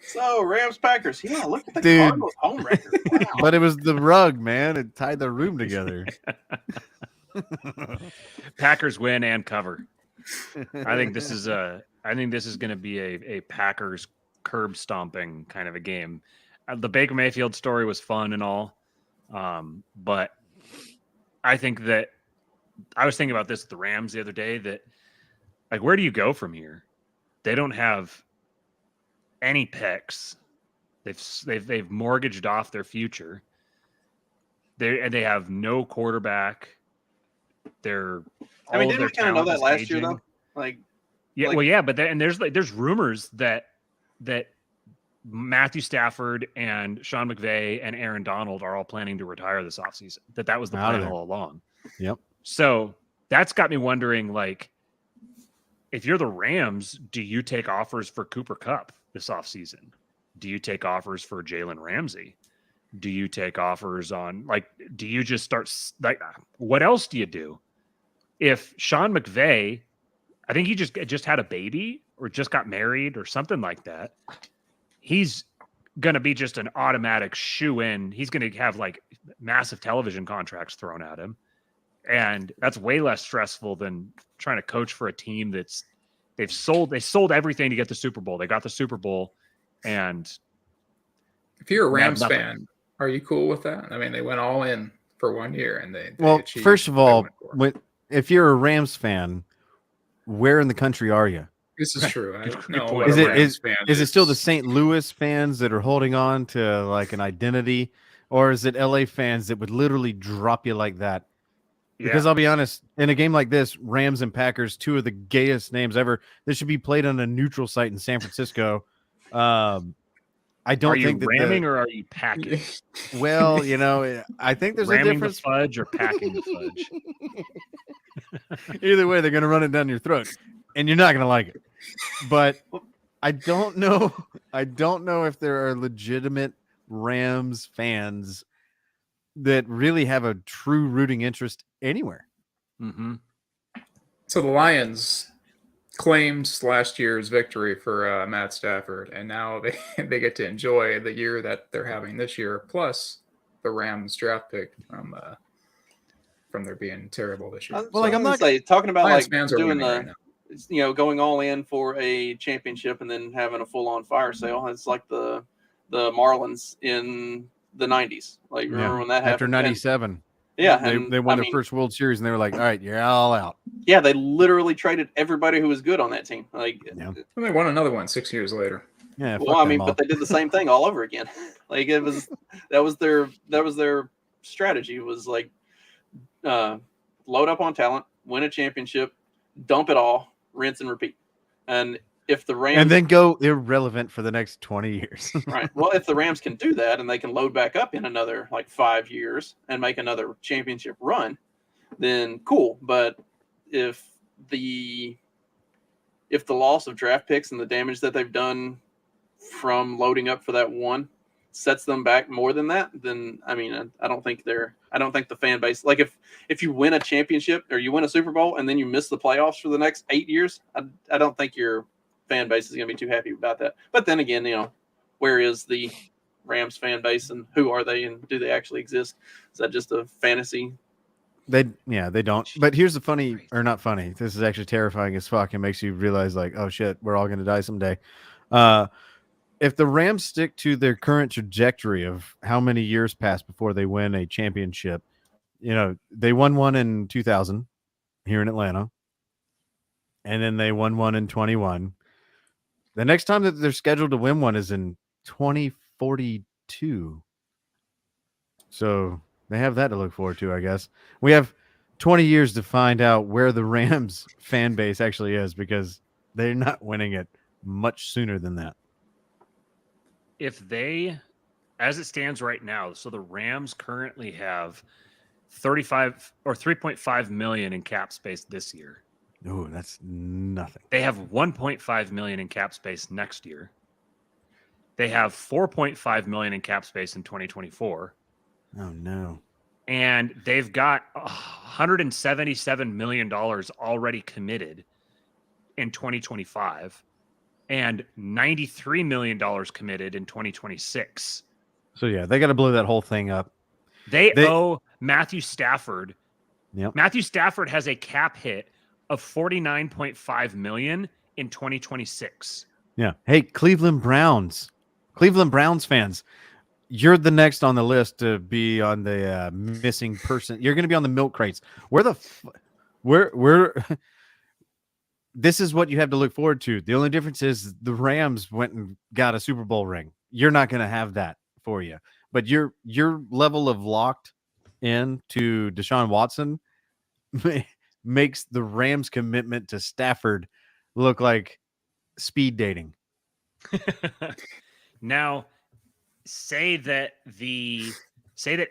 Speaker 2: So Rams Packers. Yeah, look at the Cardinals home record. Wow.
Speaker 3: But it was the rug, man. It tied the room together.
Speaker 5: Packers win and cover. I think this is going to be a Packers curb stomping kind of a game. The Baker Mayfield story was fun and all. But I think that I was thinking about this with the Rams the other day that like, where do you go from here? They don't have any picks. They've mortgaged off their future. They have no quarterback.
Speaker 2: Didn't we kind of know that last year though?
Speaker 5: But there's rumors that Matthew Stafford and Sean McVay and Aaron Donald are all planning to retire this offseason. That was the plan all along.
Speaker 3: Yep.
Speaker 5: So that's got me wondering, like, if you're the Rams, do you take offers for Cooper Kupp this offseason? Do you take offers for Jalen Ramsey? Do you take offers on, like, do you just start, like, what else do you do? If Sean McVay, I think he just had a baby or just got married or something like that, he's going to be just an automatic shoe-in. He's going to have, like, massive television contracts thrown at him. And that's way less stressful than trying to coach for a team they sold everything to get the Super Bowl. They got the Super Bowl. And
Speaker 4: if you're a Rams fan, are you cool with that? I mean, they went all in for 1 year and they achieved.
Speaker 3: First of all, if you're a Rams fan, where in the country are you?
Speaker 4: This is true.
Speaker 3: Is it still the St. Louis fans that are holding on to like an identity, or is it LA fans that would literally drop you like that? Because I'll be honest, in a game like this, Rams and Packers, two of the gayest names ever, this should be played on a neutral site in San Francisco. I don't think that
Speaker 5: ramming or are you packing?
Speaker 3: Well, I think there's
Speaker 5: ramming
Speaker 3: a difference.
Speaker 5: The fudge or packing the
Speaker 3: fudge. Either way, they're going to run it down your throat, and you're not going to like it. But I don't know. I don't know if there are legitimate Rams fans that really have a true rooting interest anywhere.
Speaker 5: Mm-hmm.
Speaker 4: So the Lions claimed last year's victory for Matt Stafford, and now they get to enjoy the year that they're having this year, plus the Rams draft pick from from their being terrible this year.
Speaker 3: Well, like, I'm not
Speaker 2: say talking about
Speaker 4: Lions
Speaker 2: like
Speaker 4: fans are
Speaker 2: doing
Speaker 4: winning right
Speaker 2: the
Speaker 4: now.
Speaker 2: going all in for a championship and then having a full on fire sale. It's like the Marlins in the 90s. Like remember when that
Speaker 3: after
Speaker 2: happened?
Speaker 3: '97.
Speaker 2: Yeah,
Speaker 3: They
Speaker 2: and
Speaker 3: they won
Speaker 2: I
Speaker 3: their
Speaker 2: mean,
Speaker 3: first World Series, and they were like, "All right, you're all out."
Speaker 2: yeah, they literally traded everybody who was good on that team. Like,
Speaker 3: Yeah.
Speaker 4: And they won another one 6 years later.
Speaker 3: Yeah,
Speaker 2: well,
Speaker 3: fuck
Speaker 2: I mean,
Speaker 3: them all.
Speaker 2: but they did the same thing all over again. Like it was that was their strategy was like load up on talent, win a championship, dump it all, rinse and repeat. And if the Rams
Speaker 3: and then go irrelevant for the next 20 years.
Speaker 2: right, well, if the Rams can do that and they can load back up in another like 5 years and make another championship run, then cool. But if the loss of draft picks and the damage that they've done from loading up for that one sets them back more than that, then I mean, I don't think the fan base, like if you win a championship or you win a Super Bowl and then you miss the playoffs for the next 8 years, I don't think your fan base is going to be too happy about that. But then again, where is the Rams fan base and who are they and do they actually exist? Is that just a fantasy?
Speaker 3: They don't. But here's the funny, or not funny. This is actually terrifying as fuck and makes you realize, like, oh shit, we're all going to die someday. If the Rams stick to their current trajectory of how many years pass before they win a championship, they won one in 2000 here in Atlanta, and then they won one in 21. The next time that they're scheduled to win one is in 2042. So they have that to look forward to, I guess. We have 20 years to find out where the Rams fan base actually is because they're not winning it much sooner than that.
Speaker 5: If they, as it stands right now, so the Rams currently have 35 or 3.5 million in cap space this year.
Speaker 3: Oh, that's nothing.
Speaker 5: They have 1.5 million in cap space next year. They have 4.5 million in cap space in 2024.
Speaker 3: Oh no.
Speaker 5: And they've got $177 million already committed in 2025 and $93 million committed in 2026.
Speaker 3: So yeah, they got to blow that whole thing up.
Speaker 5: They owe Matthew Stafford.
Speaker 3: Yep.
Speaker 5: Matthew Stafford has a cap hit of $49.5 million in 2026.
Speaker 3: Yeah. Hey, Cleveland Browns fans, you're the next on the list to be on the missing person. You're going to be on the milk crates. Where this is what you have to look forward to. The only difference is the Rams went and got a Super Bowl ring. You're not going to have that for you. But your level of locked in to Deshaun Watson makes the Rams' commitment to Stafford look like speed dating.
Speaker 5: Now, say that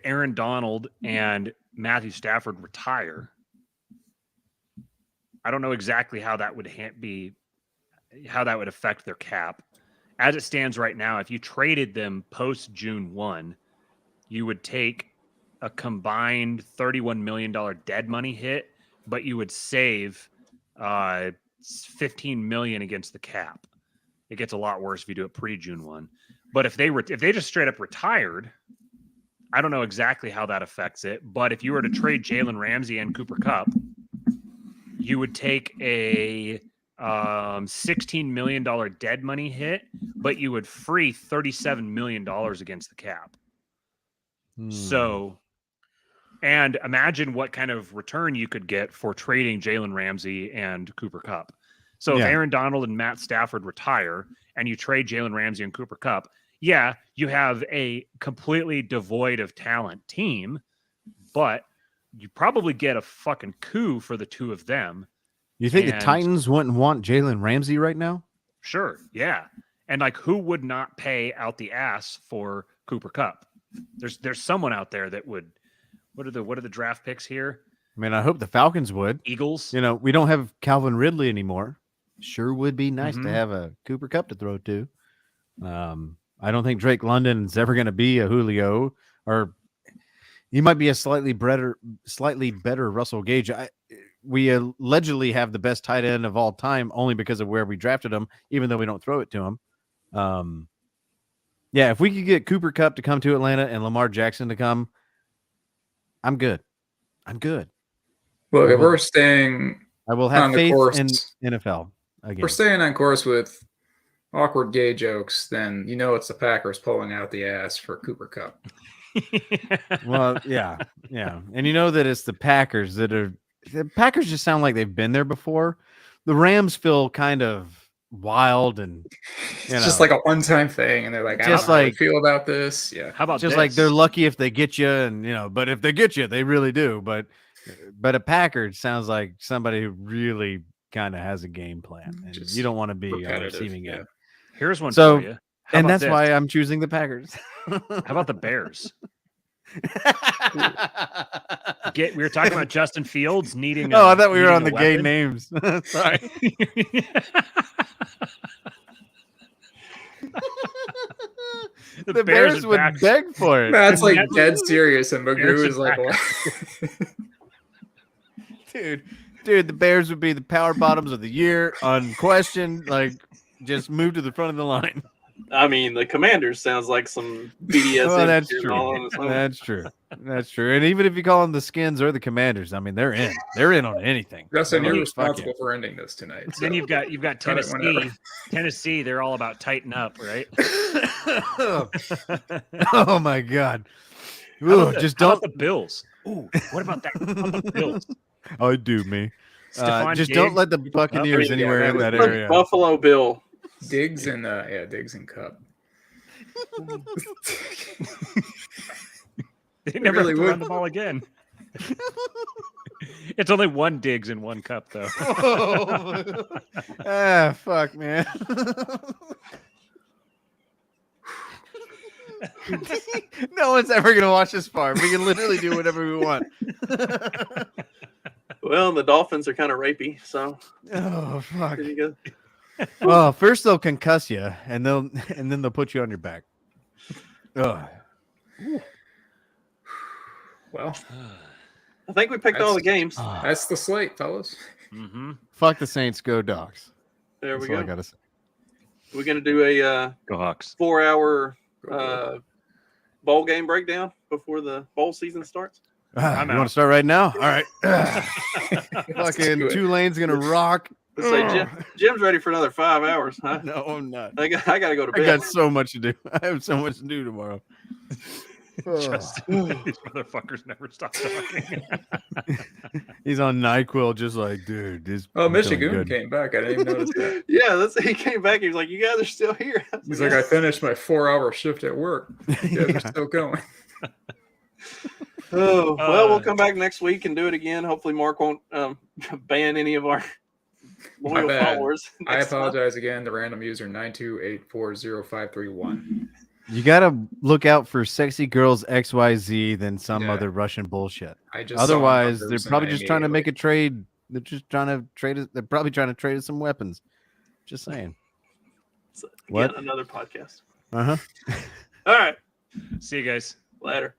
Speaker 5: Aaron Donald and Matthew Stafford retire. I don't know exactly how that would affect their cap. As it stands right now, if you traded them post June 1, you would take a combined $31 million dead money hit, but you would save $15 million against the cap. It gets a lot worse if you do it pre-June 1. But if they just straight up retired, I don't know exactly how that affects it. But if you were to trade Jalen Ramsey and Cooper Kupp, you would take a $16 million dead money hit, but you would free $37 million against the cap. So, and imagine what kind of return you could get for trading Jalen Ramsey and Cooper Kupp. So if Aaron Donald and Matt Stafford retire and you trade Jalen Ramsey and Cooper Kupp, yeah, you have a completely devoid of talent team, but you probably get a fucking coup for the two of them.
Speaker 3: You think the Titans wouldn't want Jalen Ramsey right now?
Speaker 5: Sure, yeah. And like, who would not pay out the ass for Cooper Kupp? There's someone out there that would. What are the draft picks here?
Speaker 3: I mean, I hope the Falcons would.
Speaker 5: Eagles.
Speaker 3: We don't have Calvin Ridley anymore. Sure would be nice to have a Cooper Kupp to throw to. I don't think Drake London is ever going to be a Julio, or he might be a slightly better Russell Gage. We allegedly have the best tight end of all time only because of where we drafted him, even though we don't throw it to him. Yeah, if we could get Cooper Kupp to come to Atlanta and Lamar Jackson to come, I'm good. I'm good.
Speaker 4: Look, if
Speaker 3: Well,
Speaker 4: we're staying
Speaker 3: I will
Speaker 4: on
Speaker 3: have
Speaker 4: the
Speaker 3: faith
Speaker 4: course,
Speaker 3: in NFL
Speaker 4: if
Speaker 3: again.
Speaker 4: we're staying on course with awkward gay jokes, then you know it's the Packers pulling out the ass for Cooper Cup.
Speaker 3: Well, yeah. And you know that it's the Packers the Packers just sound like they've been there before. The Rams feel kind of wild and
Speaker 4: It's just like a one-time thing, and they're like, I
Speaker 3: Just
Speaker 4: don't know how I
Speaker 3: like-
Speaker 4: feel about this. Yeah.
Speaker 5: How about
Speaker 3: just
Speaker 5: this?
Speaker 3: like they're lucky if they get you, and but if they get you, they really do. But a Packard sounds like somebody who really kind of has a game plan, and
Speaker 4: Just
Speaker 3: you don't want to be on the
Speaker 4: repetitive,
Speaker 3: receiving
Speaker 4: yeah.
Speaker 3: end.
Speaker 5: Here's one
Speaker 3: So-
Speaker 5: for you. How
Speaker 3: And
Speaker 5: about
Speaker 3: that's
Speaker 5: this?
Speaker 3: why I'm choosing the Packers.
Speaker 5: How about the Bears? We were talking about Justin Fields needing.
Speaker 3: Oh, I thought we were on the
Speaker 5: needing a
Speaker 3: gay
Speaker 5: weapon.
Speaker 3: names. Sorry. The Bears
Speaker 5: are
Speaker 3: would
Speaker 5: back.
Speaker 3: beg for it.
Speaker 4: That's like
Speaker 5: That's-
Speaker 4: dead serious, and
Speaker 5: Bears
Speaker 4: Magoo is like,
Speaker 5: are
Speaker 4: what?
Speaker 3: Dude, the Bears would be the power bottoms of the year, unquestioned. Like, just move to the front of the line.
Speaker 2: I mean, the Commanders sounds like some BDS.
Speaker 3: Well, that's
Speaker 2: shit
Speaker 3: true.
Speaker 2: all on its own.
Speaker 3: That's true. That's true. And even if you call them the Skins or the Commanders, I mean, they're in. They're in on anything.
Speaker 4: Justin,
Speaker 3: They're
Speaker 4: you're
Speaker 3: like, fuck
Speaker 4: responsible for ending this tonight.
Speaker 5: Then
Speaker 4: so.
Speaker 5: you've got
Speaker 4: Cut it whenever.
Speaker 5: Tennessee. Tennessee, they're all about tighten up, right?
Speaker 3: it. Oh my God.
Speaker 5: How
Speaker 3: Ooh,
Speaker 5: about the-
Speaker 3: just
Speaker 5: how
Speaker 3: don't.
Speaker 5: about the Bills. Ooh, what about that? How about the Bills?
Speaker 3: I do me.
Speaker 5: Stephon
Speaker 3: Just don't
Speaker 5: Diggs,
Speaker 3: let the
Speaker 5: Cooper Kupp.
Speaker 3: Buccaneers
Speaker 4: Yeah,
Speaker 3: anywhere
Speaker 4: that
Speaker 3: in
Speaker 4: was
Speaker 3: that
Speaker 2: Like
Speaker 3: area.
Speaker 2: Buffalo Bill.
Speaker 4: Diggs and Diggs and Cup.
Speaker 5: They never
Speaker 4: really
Speaker 5: have to
Speaker 4: would.
Speaker 5: run the ball again. It's only one Diggs in one cup, though.
Speaker 3: Fuck, man. No one's ever gonna watch this far. We can literally do whatever we want.
Speaker 2: Well, the Dolphins are kind of rapey, so
Speaker 3: Oh fuck.
Speaker 2: there you go.
Speaker 3: Well, first they'll concuss you, and then they'll put you on your back. Ugh.
Speaker 4: Well,
Speaker 2: I think we picked all the games.
Speaker 4: that's the slate, fellas.
Speaker 5: Mm-hmm.
Speaker 3: Fuck the Saints, go Dogs.
Speaker 2: There
Speaker 3: That's
Speaker 2: we
Speaker 3: all I
Speaker 2: go.
Speaker 3: gotta say.
Speaker 2: We're gonna do a
Speaker 5: Go Hawks.
Speaker 2: 4-hour
Speaker 4: Go
Speaker 2: bowl game breakdown before the bowl season starts.
Speaker 3: You
Speaker 5: I'm
Speaker 3: want
Speaker 5: out.
Speaker 3: to start right now? All right.
Speaker 4: Let's
Speaker 3: Fucking
Speaker 4: do it.
Speaker 3: Tulane's gonna rock.
Speaker 2: Let's say Jim's ready for another 5 hours, huh?
Speaker 3: No, I'm not.
Speaker 2: I got to go to
Speaker 3: I
Speaker 2: bed.
Speaker 3: got so much to do. I have so much to do tomorrow.
Speaker 5: Justin, these motherfuckers never stop talking.
Speaker 3: He's on NyQuil, just like, dude. This
Speaker 4: Oh,
Speaker 3: I'm feeling
Speaker 4: Michigan
Speaker 3: good.
Speaker 4: came back. I didn't even notice that.
Speaker 2: Yeah, he came back. He was like, "You guys are still here." I was
Speaker 4: He's like, I finished my 4-hour shift at work. Yeah,
Speaker 3: Yeah.
Speaker 4: we're still going.
Speaker 2: "Oh, well, we'll
Speaker 5: Uh,
Speaker 2: come back next week and do it again. Hopefully, Mark won't ban any of our loyal
Speaker 4: bad.
Speaker 2: followers.
Speaker 4: I
Speaker 2: next time.
Speaker 4: apologize again to random user 928405531.
Speaker 3: You gotta look out for sexy girls XYZ than some
Speaker 4: Yeah.
Speaker 3: other Russian bullshit.
Speaker 4: I just
Speaker 3: Otherwise,
Speaker 4: saw
Speaker 3: they're
Speaker 4: numbers and
Speaker 3: probably
Speaker 4: I
Speaker 3: just trying to make a
Speaker 4: immediately-
Speaker 3: trade. They're just trying to trade it. They're probably trying to trade us some weapons. Just saying.
Speaker 2: So, again,
Speaker 3: What?
Speaker 2: another podcast.
Speaker 3: Uh huh.
Speaker 2: All right,
Speaker 5: See you guys.
Speaker 2: later.